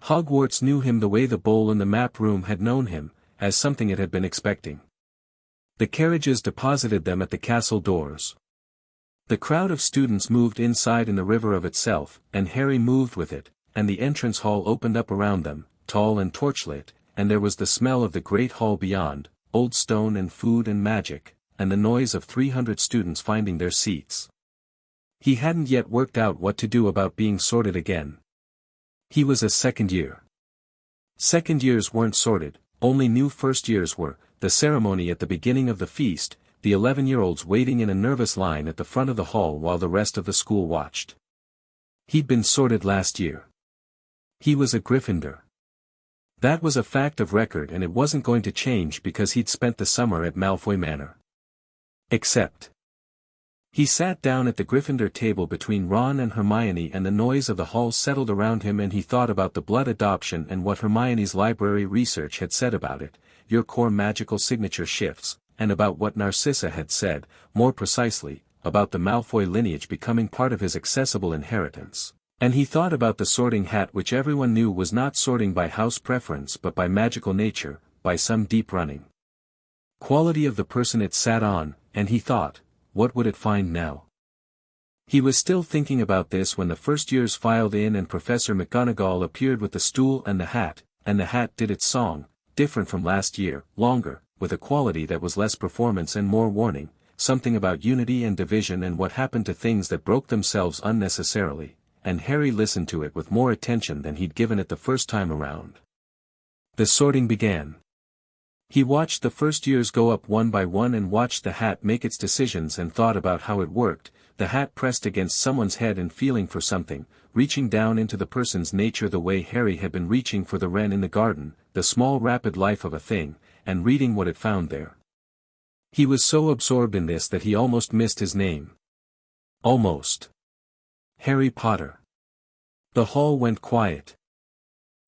Hogwarts knew him the way the bowl in the map room had known him, as something it had been expecting. The carriages deposited them at the castle doors. The crowd of students moved inside in the river of itself, and Harry moved with it, and the entrance hall opened up around them, tall and torchlit, and there was the smell of the great hall beyond, old stone and food and magic, and the noise of 300 students finding their seats. He hadn't yet worked out what to do about being sorted again. He was a second year. Second years weren't sorted, only new first years were. The ceremony at the beginning of the feast, the 11-year-olds waiting in a nervous line at the front of the hall while the rest of the school watched. He'd been sorted last year. He was a Gryffindor. That was a fact of record, and it wasn't going to change because he'd spent the summer at Malfoy Manor. Except. He sat down at the Gryffindor table between Ron and Hermione, and the noise of the hall settled around him, and he thought about the blood adoption and what Hermione's library research had said about it, your core magical signature shifts, and about what Narcissa had said, more precisely, about the Malfoy lineage becoming part of his accessible inheritance, And he thought about the sorting hat, which everyone knew was not sorting by house preference but by magical nature, by some deep running quality of the person it sat on, and he thought, what would it find now? He was still thinking about this when the first years filed in and Professor McGonagall appeared with the stool and the hat did its song, different from last year, longer, with a quality that was less performance and more warning, something about unity and division and what happened to things that broke themselves unnecessarily, and Harry listened to it with more attention than he'd given it the first time around. The sorting began. He watched the first years go up one by one and watched the hat make its decisions and thought about how it worked, the hat pressed against someone's head and feeling for something, reaching down into the person's nature the way Harry had been reaching for the wren in the garden, the small rapid life of a thing, and reading what it found there. He was so absorbed in this that he almost missed his name. Almost. Harry Potter. The hall went quiet.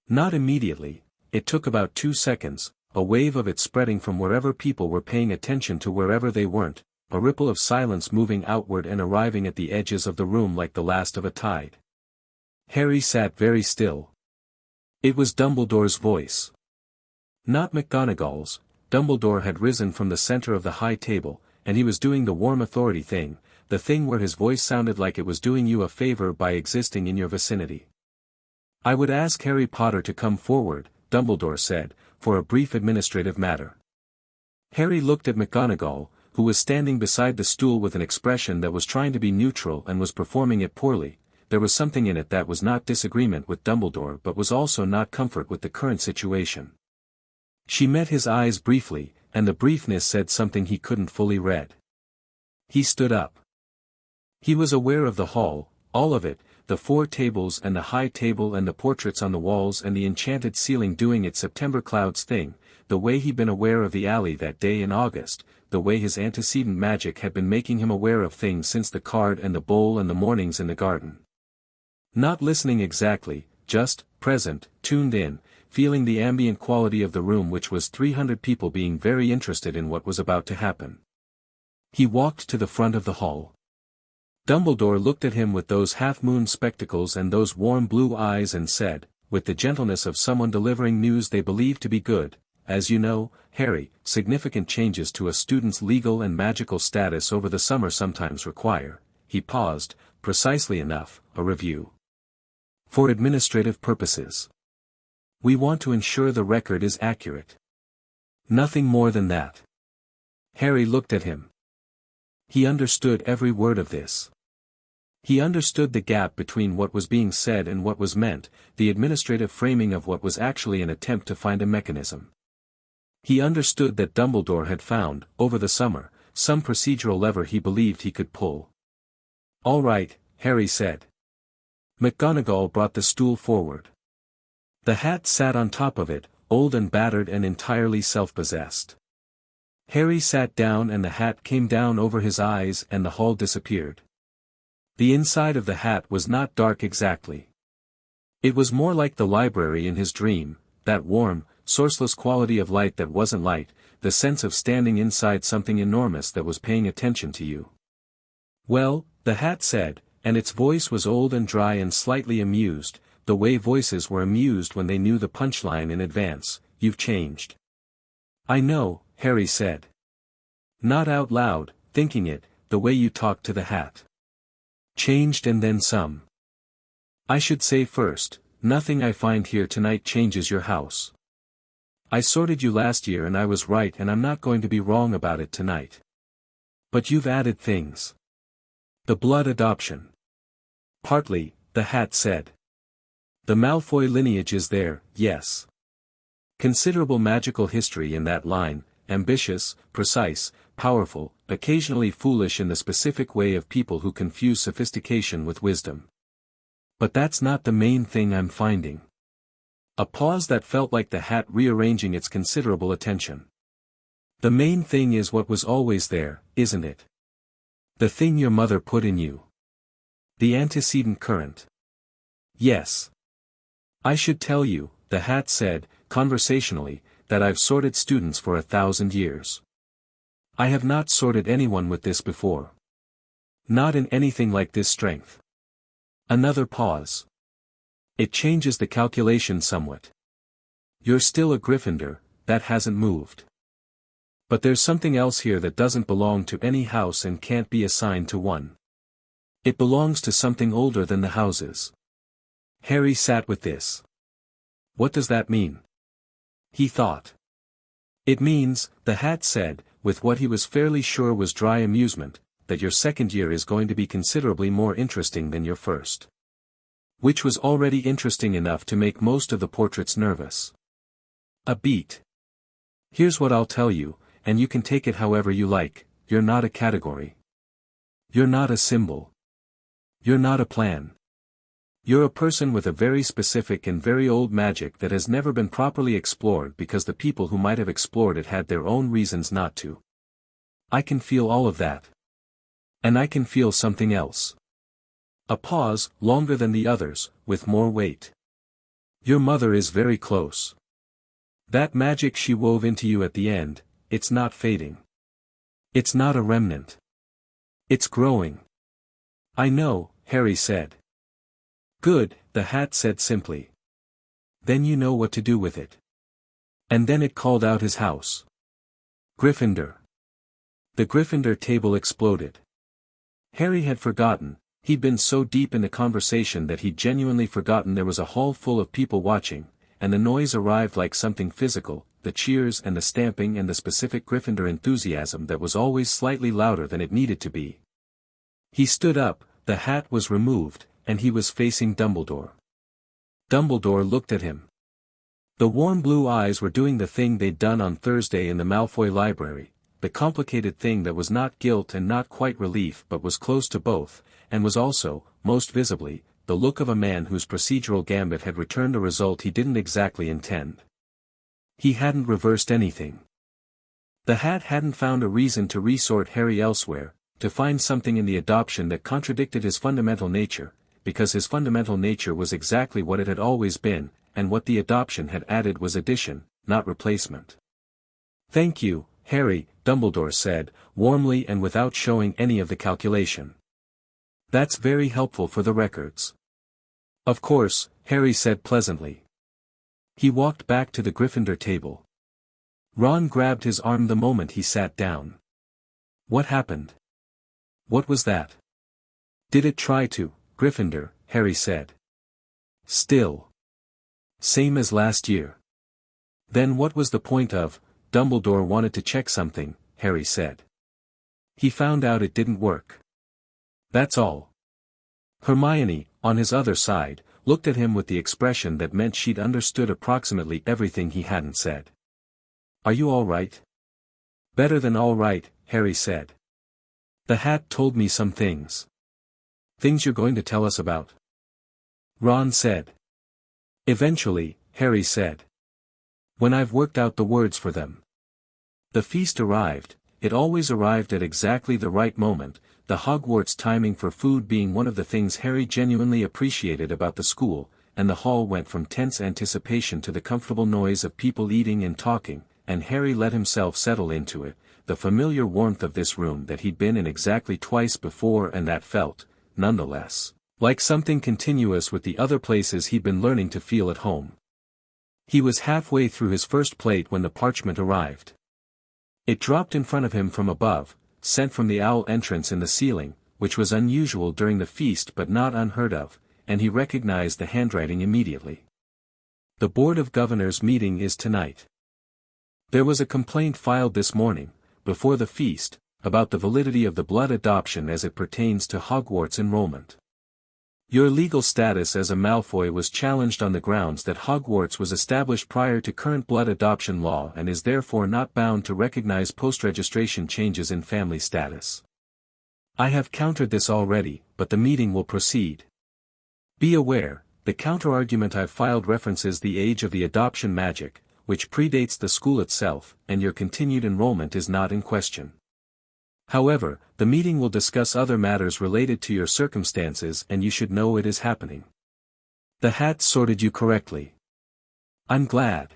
Not immediately, it took about 2 seconds, a wave of it spreading from wherever people were paying attention to wherever they weren't, a ripple of silence moving outward and arriving at the edges of the room like the last of a tide. Harry sat very still. It was Dumbledore's voice. Not McGonagall's. Dumbledore had risen from the center of the high table, and he was doing the warm authority thing, the thing where his voice sounded like it was doing you a favor by existing in your vicinity. I would ask Harry Potter to come forward, Dumbledore said, for a brief administrative matter. Harry looked at McGonagall, who was standing beside the stool with an expression that was trying to be neutral and was performing it poorly. There was something in it that was not disagreement with Dumbledore but was also not comfort with the current situation. She met his eyes briefly, and the briefness said something he couldn't fully read. He stood up. He was aware of the hall, all of it, the 4 tables and the high table and the portraits on the walls and the enchanted ceiling doing its September clouds thing, the way he'd been aware of the alley that day in August, the way his antecedent magic had been making him aware of things since the card and the bowl and the mornings in the garden. Not listening exactly, just, present, tuned in, feeling the ambient quality of the room which was 300 people being very interested in what was about to happen. He walked to the front of the hall. Dumbledore looked at him with those half-moon spectacles and those warm blue eyes and said, with the gentleness of someone delivering news they believe to be good, as you know, Harry, significant changes to a student's legal and magical status over the summer sometimes require, he paused, precisely enough, a review. For administrative purposes. We want to ensure the record is accurate. Nothing more than that. Harry looked at him. He understood every word of this. He understood the gap between what was being said and what was meant, the administrative framing of what was actually an attempt to find a mechanism. He understood that Dumbledore had found, over the summer, some procedural lever he believed he could pull. All right, Harry said. McGonagall brought the stool forward. The hat sat on top of it, old and battered and entirely self-possessed. Harry sat down and the hat came down over his eyes and the hall disappeared. The inside of the hat was not dark exactly. It was more like the library in his dream, that warm, sourceless quality of light that wasn't light, the sense of standing inside something enormous that was paying attention to you. Well, the hat said, and its voice was old and dry and slightly amused, the way voices were amused when they knew the punchline in advance, you've changed. I know, Harry said. Not out loud, thinking it, the way you talked to the hat. Changed and then some. I should say first, nothing I find here tonight changes your house. I sorted you last year and I was right and I'm not going to be wrong about it tonight. But you've added things. The blood adoption. Partly, the hat said. The Malfoy lineage is there, yes. Considerable magical history in that line, ambitious, precise, powerful, occasionally foolish in the specific way of people who confuse sophistication with wisdom. But that's not the main thing I'm finding. A pause that felt like the hat rearranging its considerable attention. The main thing is what was always there, isn't it? The thing your mother put in you. The antecedent current. Yes. I should tell you, the hat said, conversationally, that I've sorted students for 1,000 years. I have not sorted anyone with this before. Not in anything like this strength. Another pause. It changes the calculation somewhat. You're still a Gryffindor, that hasn't moved. But there's something else here that doesn't belong to any house and can't be assigned to one. It belongs to something older than the houses. Harry sat with this. What does that mean? He thought. It means, the hat said, with what he was fairly sure was dry amusement, that your second year is going to be considerably more interesting than your first. Which was already interesting enough to make most of the portraits nervous. A beat. Here's what I'll tell you, and you can take it however you like, you're not a category. You're not a symbol. You're not a plan. You're a person with a very specific and very old magic that has never been properly explored because the people who might have explored it had their own reasons not to. I can feel all of that. And I can feel something else. A pause, longer than the others, with more weight. Your mother is very close. That magic she wove into you at the end, it's not fading. It's not a remnant. It's growing. I know, Harry said. Good, the hat said simply. Then you know what to do with it. And then it called out his house. Gryffindor. The Gryffindor table exploded. Harry had forgotten, he'd been so deep in the conversation that he'd genuinely forgotten there was a hall full of people watching, and the noise arrived like something physical, the cheers and the stamping and the specific Gryffindor enthusiasm that was always slightly louder than it needed to be. He stood up, the hat was removed, and he was facing Dumbledore. Dumbledore looked at him. The warm blue eyes were doing the thing they'd done on Thursday in the Malfoy library, the complicated thing that was not guilt and not quite relief but was close to both, and was also, most visibly, the look of a man whose procedural gambit had returned a result he didn't exactly intend. He hadn't reversed anything. The hat hadn't found a reason to resort Harry elsewhere, to find something in the adoption that contradicted his fundamental nature, because his fundamental nature was exactly what it had always been, and what the adoption had added was addition, not replacement. Thank you, Harry, Dumbledore said, warmly and without showing any of the calculation. That's very helpful for the records. Of course, Harry said pleasantly. He walked back to the Gryffindor table. Ron grabbed his arm the moment he sat down. What happened? What was that? Did it try to, Gryffindor, Harry said. Still. Same as last year. Then what was the point of, Dumbledore wanted to check something, Harry said. He found out it didn't work. That's all. Hermione, on his other side, looked at him with the expression that meant she'd understood approximately everything he hadn't said. Are you all right? Better than all right, Harry said. The hat told me some things. Things you're going to tell us about? Ron said. Eventually, Harry said. When I've worked out the words for them. The feast arrived, it always arrived at exactly the right moment, the Hogwarts timing for food being one of the things Harry genuinely appreciated about the school, and the hall went from tense anticipation to the comfortable noise of people eating and talking, and Harry let himself settle into it, the familiar warmth of this room that he'd been in exactly twice before and that felt, nonetheless, like something continuous with the other places he'd been learning to feel at home. He was halfway through his first plate when the parchment arrived. It dropped in front of him from above, sent from the owl entrance in the ceiling, which was unusual during the feast but not unheard of, and he recognized the handwriting immediately. The Board of Governors meeting is tonight. There was a complaint filed this morning, before the feast, about the validity of the blood adoption as it pertains to Hogwarts enrollment. Your legal status as a Malfoy was challenged on the grounds that Hogwarts was established prior to current blood adoption law and is therefore not bound to recognize post-registration changes in family status. I have countered this already, but the meeting will proceed. Be aware, the counter-argument I've filed references the age of the adoption magic, which predates the school itself, and your continued enrollment is not in question. However, the meeting will discuss other matters related to your circumstances and you should know it is happening. The hat sorted you correctly. I'm glad.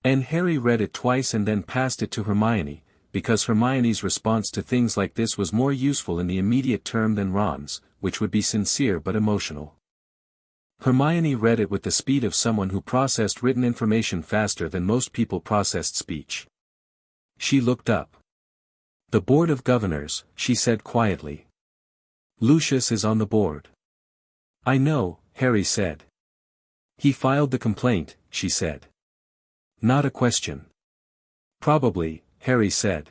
And Harry read it twice and then passed it to Hermione, because Hermione's response to things like this was more useful in the immediate term than Ron's, which would be sincere but emotional. Hermione read it with the speed of someone who processed written information faster than most people processed speech. She looked up. "The Board of Governors," she said quietly. "Lucius is on the board." "I know," Harry said. "He filed the complaint," she said. "Not a question." "Probably," Harry said.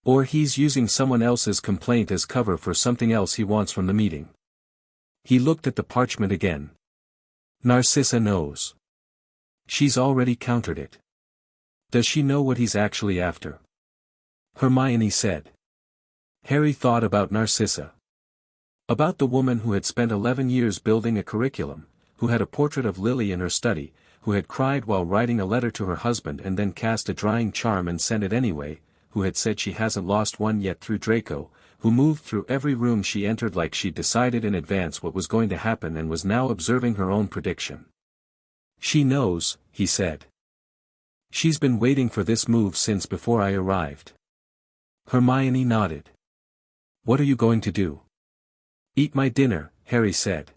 "Or he's using someone else's complaint as cover for something else he wants from the meeting." He looked at the parchment again. "Narcissa knows. She's already countered it. Does she know what he's actually after?" Hermione said. Harry thought about Narcissa. About the woman who had spent 11 years building a curriculum, who had a portrait of Lily in her study, who had cried while writing a letter to her husband and then cast a drying charm and sent it anyway, who had said she hasn't lost one yet through Draco, who moved through every room she entered like she'd decided in advance what was going to happen and was now observing her own prediction. "She knows," he said. "She's been waiting for this move since before I arrived." Hermione nodded. "What are you going to do?" "Eat my dinner," Harry said.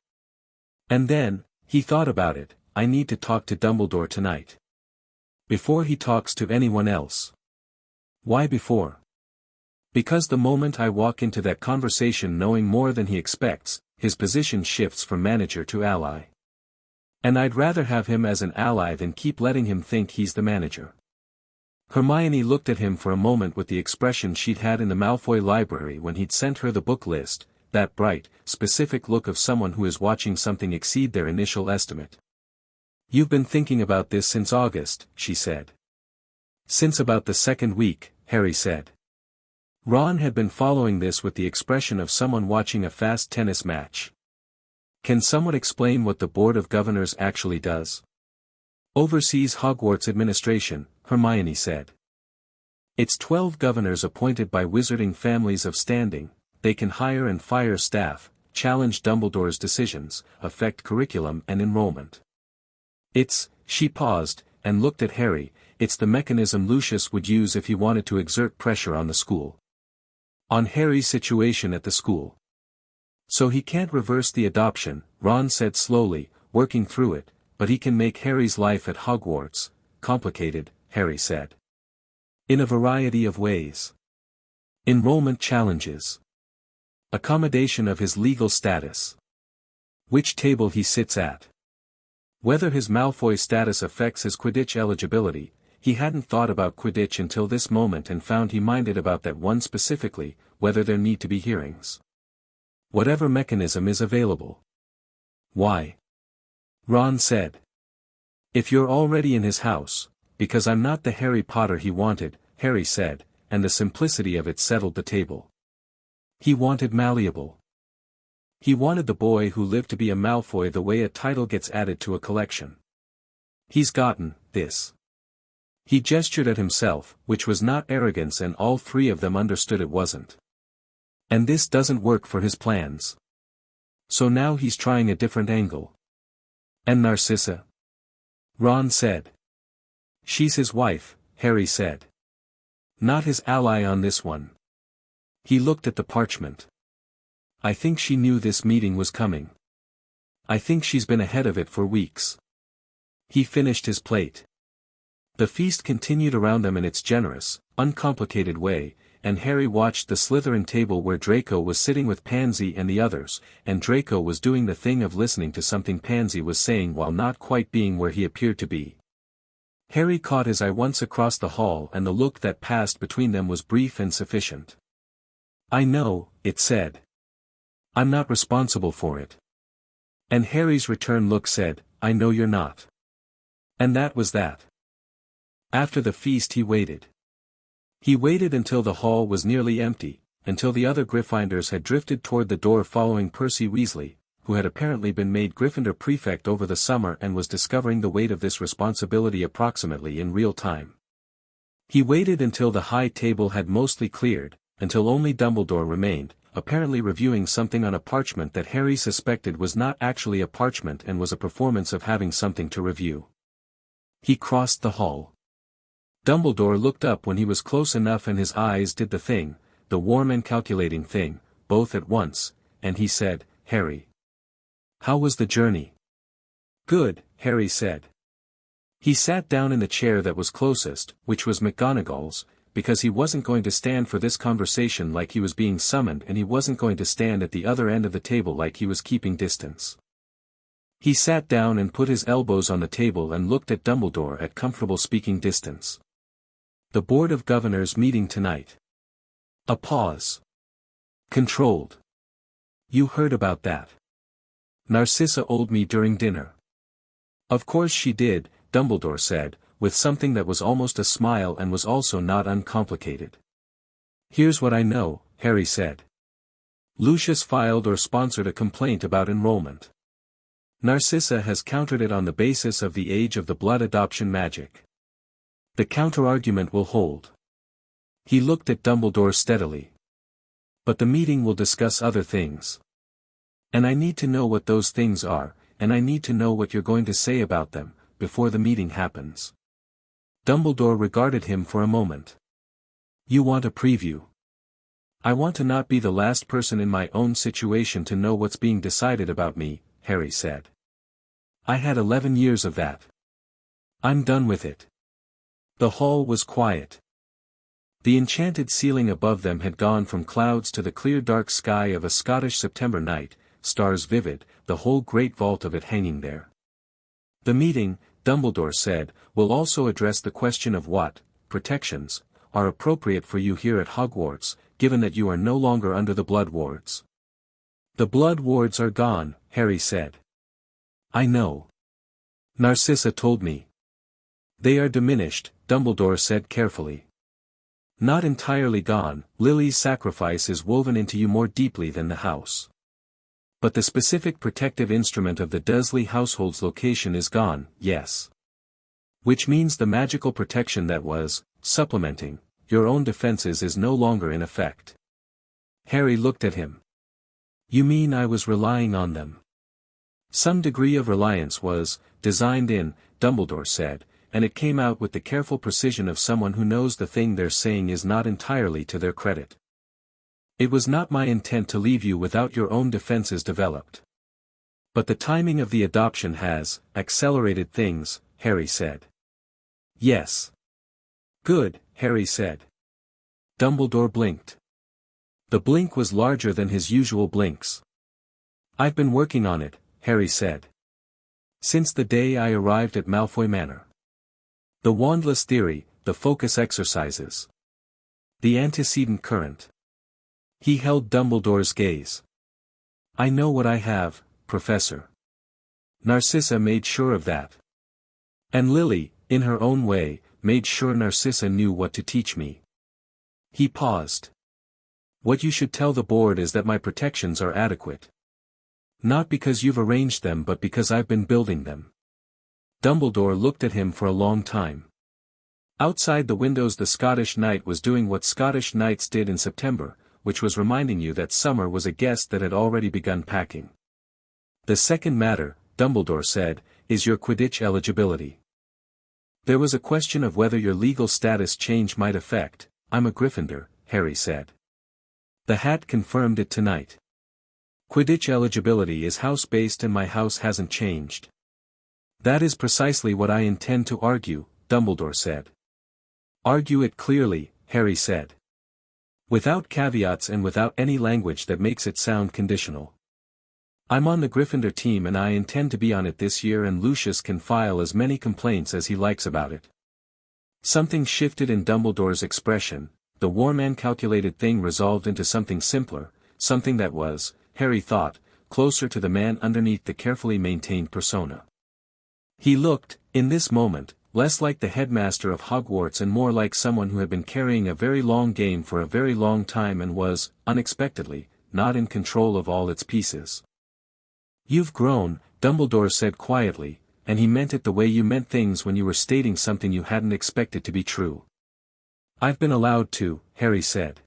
And then, he thought about it, "I need to talk to Dumbledore tonight. Before he talks to anyone else." "Why before?" "Because the moment I walk into that conversation knowing more than he expects, his position shifts from manager to ally. And I'd rather have him as an ally than keep letting him think he's the manager." Hermione looked at him for a moment with the expression she'd had in the Malfoy library when he'd sent her the book list, that bright, specific look of someone who is watching something exceed their initial estimate. "You've been thinking about this since August," she said. "Since about the second week," Harry said. Ron had been following this with the expression of someone watching a fast tennis match. "Can someone explain what the Board of Governors actually does?" "Oversees Hogwarts administration," Hermione said. "It's 12 governors appointed by wizarding families of standing. They can hire and fire staff, challenge Dumbledore's decisions, affect curriculum and enrollment. She paused, and looked at Harry, "It's the mechanism Lucius would use if he wanted to exert pressure on the school. On Harry's situation at the school. So he can't reverse the adoption," Ron said slowly, working through it, "but he can make Harry's life at Hogwarts complicated," Harry said. "In a variety of ways. Enrollment challenges. Accommodation of his legal status. Which table he sits at. Whether his Malfoy status affects his Quidditch eligibility." He hadn't thought about Quidditch until this moment and found he minded about that one specifically, whether there need to be hearings. Whatever mechanism is available. "Why?" Ron said. "If you're already in his house, because I'm not the Harry Potter he wanted," Harry said, and the simplicity of it settled the table. He wanted malleable. He wanted the boy who lived to be a Malfoy the way a title gets added to a collection. He's gotten this. He gestured at himself, which was not arrogance, and all three of them understood it wasn't. And this doesn't work for his plans. So now he's trying a different angle. "And Narcissa?" Ron said. "She's his wife," Harry said. "Not his ally on this one." He looked at the parchment. "I think she knew this meeting was coming. I think she's been ahead of it for weeks." He finished his plate. The feast continued around them in its generous, uncomplicated way, and Harry watched the Slytherin table where Draco was sitting with Pansy and the others, and Draco was doing the thing of listening to something Pansy was saying while not quite being where he appeared to be. Harry caught his eye once across the hall, and the look that passed between them was brief and sufficient. "I know," it said. "I'm not responsible for it." And Harry's return look said, "I know you're not." And that was that. After the feast he waited. He waited until the hall was nearly empty, until the other Gryffindors had drifted toward the door following Percy Weasley, who had apparently been made Gryffindor prefect over the summer and was discovering the weight of this responsibility approximately in real time. He waited until the high table had mostly cleared, until only Dumbledore remained, apparently reviewing something on a parchment that Harry suspected was not actually a parchment and was a performance of having something to review. He crossed the hall. Dumbledore looked up when he was close enough, and his eyes did the thing, the warm and calculating thing, both at once, and he said, "Harry, how was the journey?" "Good," Harry said. He sat down in the chair that was closest, which was McGonagall's, because he wasn't going to stand for this conversation like he was being summoned, and he wasn't going to stand at the other end of the table like he was keeping distance. He sat down and put his elbows on the table and looked at Dumbledore at comfortable speaking distance. "The Board of Governors meeting tonight." A pause. Controlled. "You heard about that. Narcissa told me during dinner." "Of course she did," Dumbledore said, with something that was almost a smile and was also not uncomplicated. "Here's what I know," Harry said. "Lucius filed or sponsored a complaint about enrollment. Narcissa has countered it on the basis of the age of the blood adoption magic. The counterargument will hold." He looked at Dumbledore steadily. "But the meeting will discuss other things. And I need to know what those things are, and I need to know what you're going to say about them, before the meeting happens." Dumbledore regarded him for a moment. "You want a preview?" "I want to not be the last person in my own situation to know what's being decided about me," Harry said. "I had 11 years of that. I'm done with it." The hall was quiet. The enchanted ceiling above them had gone from clouds to the clear dark sky of a Scottish September night, stars vivid, the whole great vault of it hanging there. "The meeting," Dumbledore said, "will also address the question of what protections are appropriate for you here at Hogwarts, given that you are no longer under the Blood Wards." "The Blood Wards are gone," Harry said. "I know. Narcissa told me." "They are diminished," Dumbledore said carefully. "Not entirely gone. Lily's sacrifice is woven into you more deeply than the house. But the specific protective instrument of the Dursley household's location is gone, yes. Which means the magical protection that was supplementing your own defenses is no longer in effect." Harry looked at him. "You mean I was relying on them?" "Some degree of reliance was designed in," Dumbledore said, "and it came out with the careful precision of someone who knows the thing they're saying is not entirely to their credit. It was not my intent to leave you without your own defenses developed. But the timing of the adoption has accelerated things," Harry said. "Yes." "Good," Harry said. Dumbledore blinked. The blink was larger than his usual blinks. "I've been working on it," Harry said. "Since the day I arrived at Malfoy Manor. The wandless theory, the focus exercises. The antecedent current." He held Dumbledore's gaze. "I know what I have, Professor. Narcissa made sure of that. And Lily, in her own way, made sure Narcissa knew what to teach me." He paused. "What you should tell the board is that my protections are adequate. Not because you've arranged them but because I've been building them." Dumbledore looked at him for a long time. Outside the windows the Scottish night was doing what Scottish nights did in September, which was reminding you that summer was a guest that had already begun packing. "The second matter," Dumbledore said, "is your Quidditch eligibility. There was a question of whether your legal status change might affect." "I'm a Gryffindor," Harry said. "The hat confirmed it tonight. Quidditch eligibility is house-based and my house hasn't changed." "That is precisely what I intend to argue," Dumbledore said. "Argue it clearly," Harry said. "Without caveats and without any language that makes it sound conditional. I'm on the Gryffindor team and I intend to be on it this year, and Lucius can file as many complaints as he likes about it." Something shifted in Dumbledore's expression. The warm and calculated thing resolved into something simpler, something that was, Harry thought, closer to the man underneath the carefully maintained persona. He looked, in this moment, less like the headmaster of Hogwarts and more like someone who had been carrying a very long game for a very long time and was, unexpectedly, not in control of all its pieces. "You've grown," Dumbledore said quietly, "and he meant it the way you meant things when you were stating something you hadn't expected to be true." "I've been allowed to," Harry said.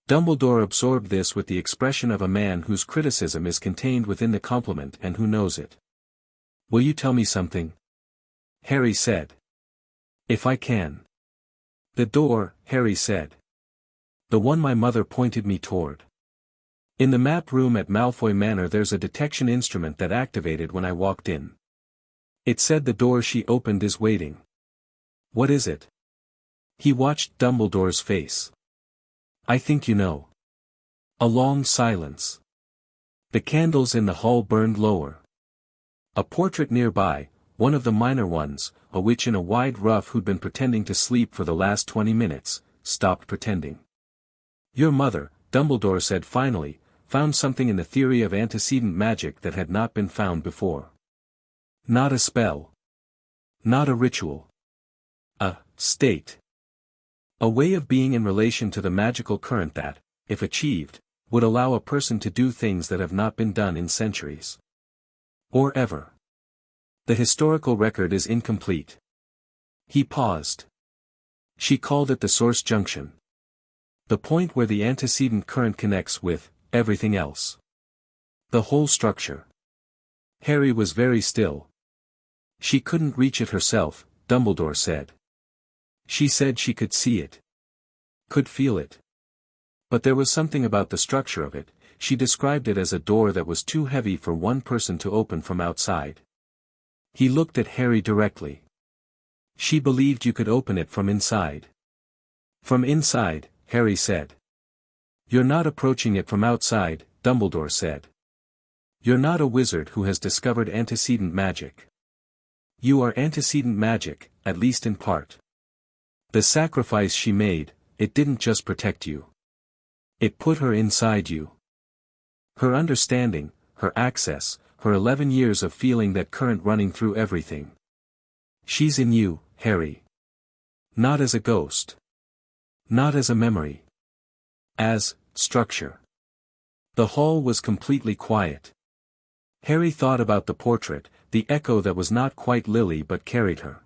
Dumbledore absorbed this with the expression of a man whose criticism is contained within the compliment and who knows it. "Will you tell me something?" Harry said. "If I can." "The door," Harry said. "The one my mother pointed me toward." In the map room at Malfoy Manor there's a detection instrument that activated when I walked in. It said the door she opened is waiting. What is it? He watched Dumbledore's face. I think you know. A long silence. The candles in the hall burned lower. A portrait nearby, one of the minor ones, a witch in a wide ruff who'd been pretending to sleep for the last 20 minutes, stopped pretending. Your mother, Dumbledore said finally, found something in the theory of antecedent magic that had not been found before. Not a spell. Not a ritual. A state. A way of being in relation to the magical current that, if achieved, would allow a person to do things that have not been done in centuries. Or ever. The historical record is incomplete. He paused. She called it the source junction. The point where the antecedent current connects with everything else. The whole structure. Harry was very still. She couldn't reach it herself, Dumbledore said. She said she could see it. Could feel it. But there was something about the structure of it. She described it as a door that was too heavy for one person to open from outside. He looked at Harry directly. She believed you could open it from inside. From inside, Harry said. You're not approaching it from outside, Dumbledore said. You're not a wizard who has discovered antecedent magic. You are antecedent magic, at least in part. The sacrifice she made, it didn't just protect you. It put her inside you. Her understanding, her access, her 11 years of feeling that current running through everything. She's in you, Harry. Not as a ghost. Not as a memory. As structure. The hall was completely quiet. Harry thought about the portrait, the echo that was not quite Lily but carried her.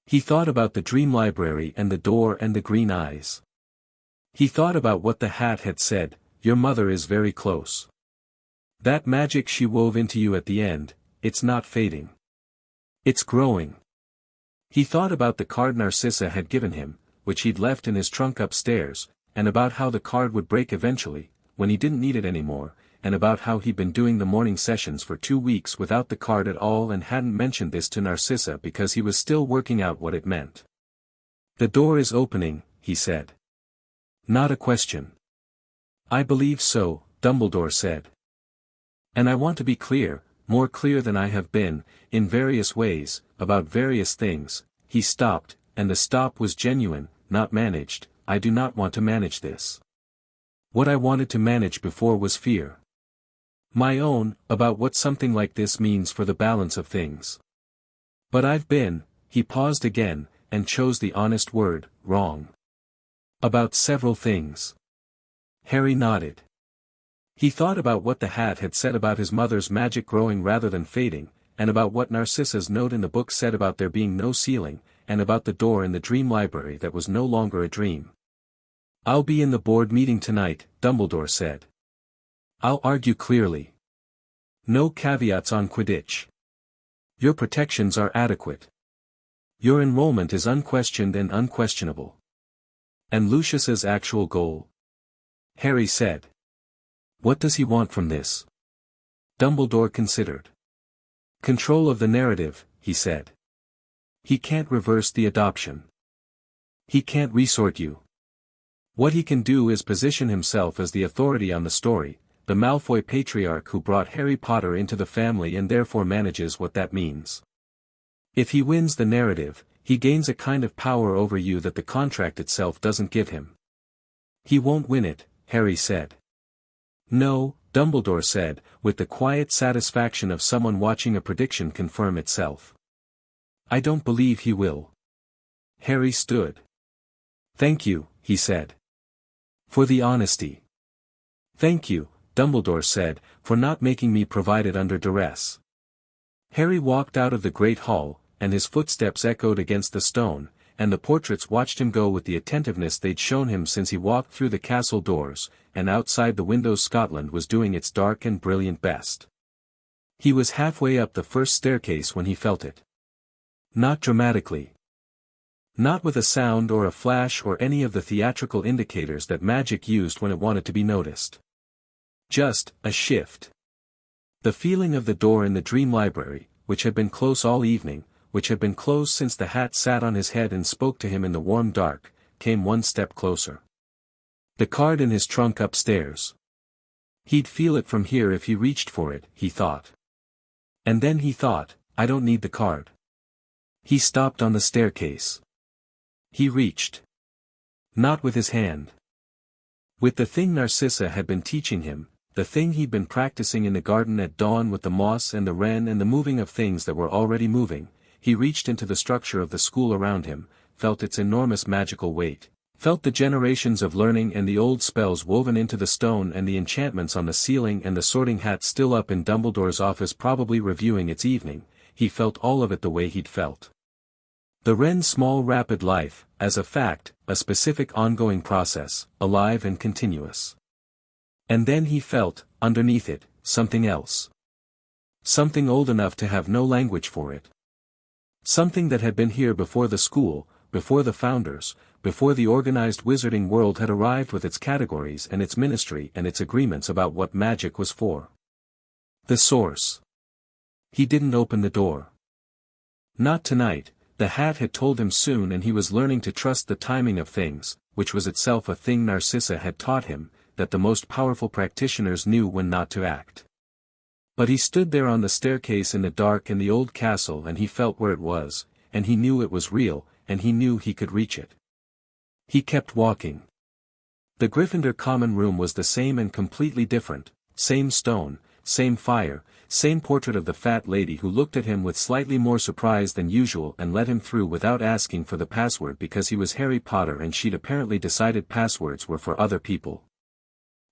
He thought about the dream library and the door and the green eyes. He thought about what the hat had said, your mother is very close. That magic she wove into you at the end, it's not fading. It's growing. He thought about the card Narcissa had given him, which he'd left in his trunk upstairs, and about how the card would break eventually, when he didn't need it anymore, and about how he'd been doing the morning sessions for 2 weeks without the card at all and hadn't mentioned this to Narcissa because he was still working out what it meant. The door is opening, he said. Not a question. I believe so, Dumbledore said. And I want to be clear, more clear than I have been, in various ways, about various things. He stopped, and the stop was genuine, not managed. I do not want to manage this. What I wanted to manage before was fear. My own, about what something like this means for the balance of things. But I've been, he paused again, and chose the honest word, wrong. About several things. Harry nodded. He thought about what the hat had said about his mother's magic growing rather than fading, and about what Narcissa's note in the book said about there being no ceiling, and about the door in the dream library that was no longer a dream. I'll be in the board meeting tonight, Dumbledore said. I'll argue clearly. No caveats on Quidditch. Your protections are adequate. Your enrollment is unquestioned and unquestionable. And Lucius's actual goal? Harry said. What does he want from this? Dumbledore considered. Control of the narrative, he said. He can't reverse the adoption. He can't resort you. What he can do is position himself as the authority on the story, the Malfoy patriarch who brought Harry Potter into the family and therefore manages what that means. If he wins the narrative, he gains a kind of power over you that the contract itself doesn't give him. He won't win it, Harry said. No, Dumbledore said, with the quiet satisfaction of someone watching a prediction confirm itself. I don't believe he will. Harry stood. Thank you, he said. For the honesty. Thank you, Dumbledore said, for not making me provide it under duress. Harry walked out of the great hall, and his footsteps echoed against the stone, and the portraits watched him go with the attentiveness they'd shown him since he walked through the castle doors, and outside the windows Scotland was doing its dark and brilliant best. He was halfway up the first staircase when he felt it. Not dramatically. Not with a sound or a flash or any of the theatrical indicators that magic used when it wanted to be noticed. Just a shift. The feeling of the door in the dream library, which had been close all evening, which had been closed since the hat sat on his head and spoke to him in the warm dark, came one step closer. The card in his trunk upstairs. He'd feel it from here if he reached for it, he thought. And then he thought, I don't need the card. He stopped on the staircase. He reached. Not with his hand. With the thing Narcissa had been teaching him, the thing he'd been practicing in the garden at dawn with the moss and the wren and the moving of things that were already moving, he reached into the structure of the school around him, felt its enormous magical weight, felt the generations of learning and the old spells woven into the stone and the enchantments on the ceiling and the sorting hat still up in Dumbledore's office probably reviewing its evening, he felt all of it the way he'd felt. The wren's small rapid life, as a fact, a specific ongoing process, alive and continuous. And then he felt, underneath it, something else. Something old enough to have no language for it. Something that had been here before the school, before the founders, before the organized wizarding world had arrived with its categories and its ministry and its agreements about what magic was for. The source. He didn't open the door. Not tonight, the hat had told him soon, and he was learning to trust the timing of things, which was itself a thing Narcissa had taught him, that the most powerful practitioners knew when not to act. But he stood there on the staircase in the dark in the old castle, and he felt where it was, and he knew it was real, and he knew he could reach it. He kept walking. The Gryffindor common room was the same and completely different, same stone, same fire, same portrait of the fat lady who looked at him with slightly more surprise than usual and let him through without asking for the password because he was Harry Potter and she'd apparently decided passwords were for other people.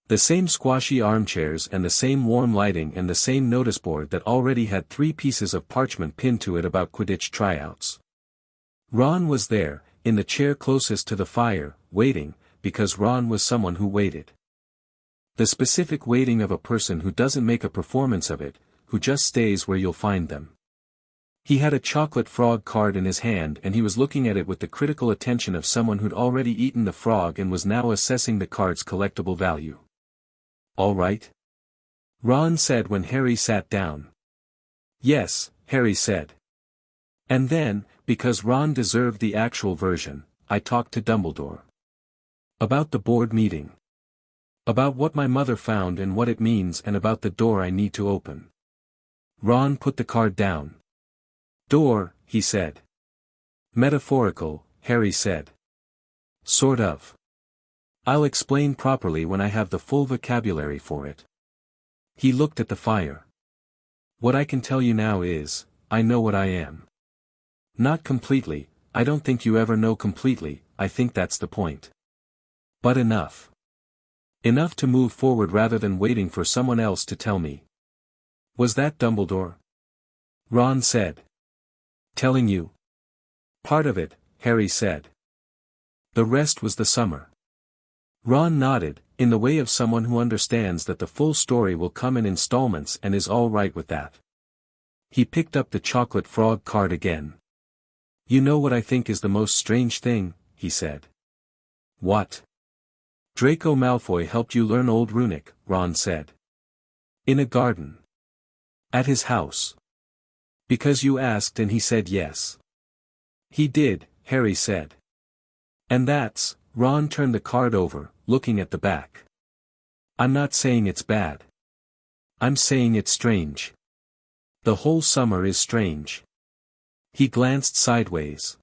The same squashy armchairs and the same warm lighting and the same notice board that already had 3 pieces of parchment pinned to it about Quidditch tryouts. Ron was there, in the chair closest to the fire, waiting, because Ron was someone who waited. The specific waiting of a person who doesn't make a performance of it, who just stays where you'll find them. He had a chocolate frog card in his hand and he was looking at it with the critical attention of someone who'd already eaten the frog and was now assessing the card's collectible value. All right? Ron said when Harry sat down. Yes, Harry said. And then, because Ron deserved the actual version, I talked to Dumbledore. About the board meeting. About what my mother found and what it means and about the door I need to open. Ron put the card down. Door, he said. Metaphorical, Harry said. Sort of. I'll explain properly when I have the full vocabulary for it. He looked at the fire. What I can tell you now is, I know what I am. Not completely, I don't think you ever know completely, I think that's the point. But enough. Enough to move forward rather than waiting for someone else to tell me. Was that Dumbledore? Ron said. Telling you? Part of it, Harry said. The rest was the summer. Ron nodded, in the way of someone who understands that the full story will come in installments and is all right with that. He picked up the chocolate frog card again. You know what I think is the most strange thing, he said. What? Draco Malfoy helped you learn Old Runic, Ron said. In a garden. At his house. Because you asked and he said yes. He did, Harry said. And that's, Ron turned the card over, looking at the back. I'm not saying it's bad. I'm saying it's strange. The whole summer is strange. He glanced sideways.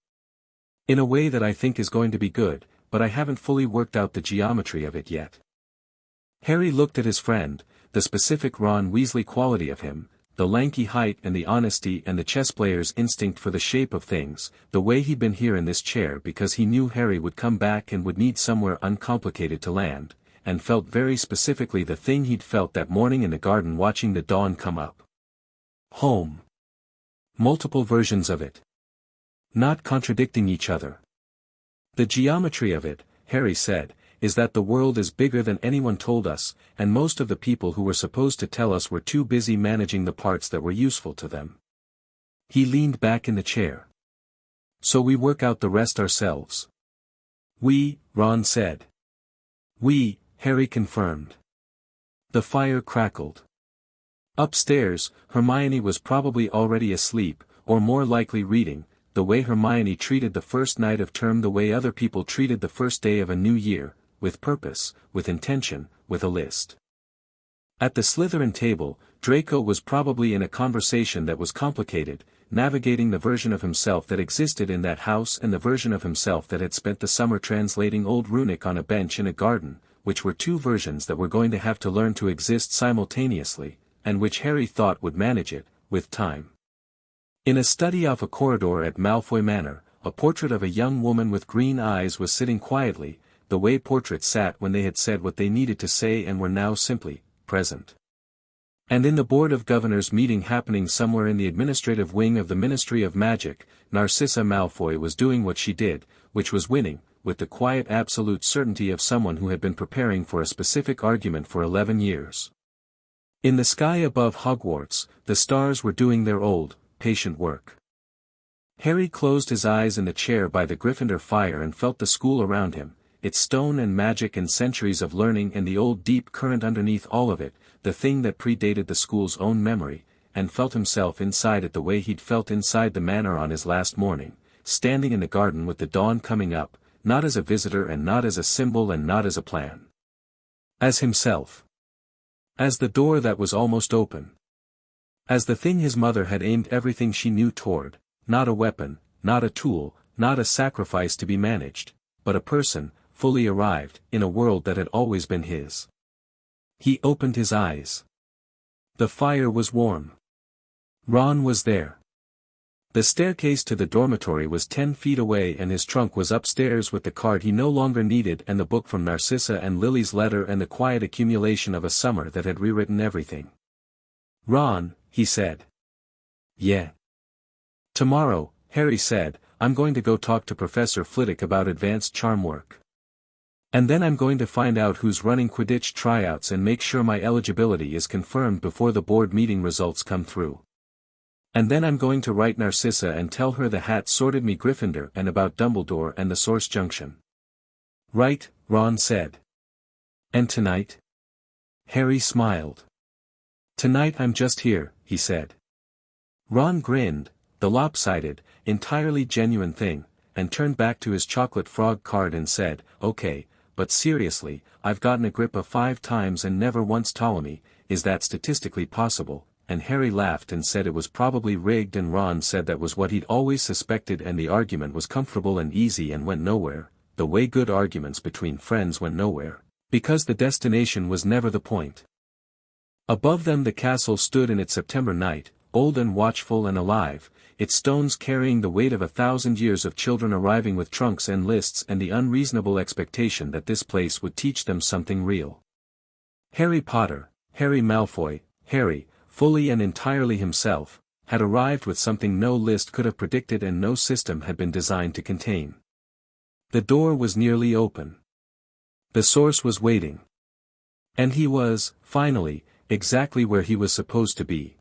In a way that I think is going to be good, but I haven't fully worked out the geometry of it yet. Harry looked at his friend, the specific Ron Weasley quality of him, the lanky height and the honesty and the chess player's instinct for the shape of things, the way he'd been here in this chair because he knew Harry would come back and would need somewhere uncomplicated to land, and felt very specifically the thing he'd felt that morning in the garden watching the dawn come up. Home. Multiple versions of it. Not contradicting each other. The geometry of it, Harry said, is that the world is bigger than anyone told us, and most of the people who were supposed to tell us were too busy managing the parts that were useful to them. He leaned back in the chair. So we work out the rest ourselves. We, Ron said. We, Harry confirmed. The fire crackled. Upstairs, Hermione was probably already asleep, or more likely reading, the way Hermione treated the first night of term, the way other people treated the first day of a new year, with purpose, with intention, with a list. At the Slytherin table, Draco was probably in a conversation that was complicated, navigating the version of himself that existed in that house and the version of himself that had spent the summer translating old runic on a bench in a garden, which were two versions that were going to have to learn to exist simultaneously, and which Harry thought would manage it, with time. In a study off a corridor at Malfoy Manor, a portrait of a young woman with green eyes was sitting quietly, the way portraits sat when they had said what they needed to say and were now simply present. And in the Board of Governors meeting happening somewhere in the administrative wing of the Ministry of Magic, Narcissa Malfoy was doing what she did, which was winning, with the quiet absolute certainty of someone who had been preparing for a specific argument for 11 years. In the sky above Hogwarts, the stars were doing their old, patient work. Harry closed his eyes in the chair by the Gryffindor fire and felt the school around him, its stone and magic and centuries of learning and the old deep current underneath all of it, the thing that predated the school's own memory, and felt himself inside it the way he'd felt inside the manor on his last morning, standing in the garden with the dawn coming up, not as a visitor and not as a symbol and not as a plan. As himself. As the door that was almost open. As the thing his mother had aimed everything she knew toward, not a weapon, not a tool, not a sacrifice to be managed, but a person, fully arrived, in a world that had always been his. He opened his eyes. The fire was warm. Ron was there. The staircase to the dormitory was 10 feet away and his trunk was upstairs with the card he no longer needed and the book from Narcissa and Lily's letter and the quiet accumulation of a summer that had rewritten everything. "Ron," he said. "Yeah." "Tomorrow," Harry said, "I'm going to go talk to Professor Flitwick about advanced charm work. And then I'm going to find out who's running Quidditch tryouts and make sure my eligibility is confirmed before the board meeting results come through. And then I'm going to write Narcissa and tell her the hat sorted me Gryffindor and about Dumbledore and the Source Junction." "Right," Ron said. "And tonight?" Harry smiled. "Tonight I'm just here," he said. Ron grinned, the lopsided, entirely genuine thing, and turned back to his chocolate frog card and said, "Okay, but seriously, I've gotten Agrippa 5 times and never once Ptolemy, is that statistically possible?" And Harry laughed and said it was probably rigged and Ron said that was what he'd always suspected and the argument was comfortable and easy and went nowhere, the way good arguments between friends went nowhere, because the destination was never the point. Above them the castle stood in its September night, old and watchful and alive, its stones carrying the weight of 1,000 years of children arriving with trunks and lists and the unreasonable expectation that this place would teach them something real. Harry Potter, Harry Malfoy, Harry, fully and entirely himself, had arrived with something no list could have predicted and no system had been designed to contain. The door was nearly open. The source was waiting. And he was, finally, exactly where he was supposed to be.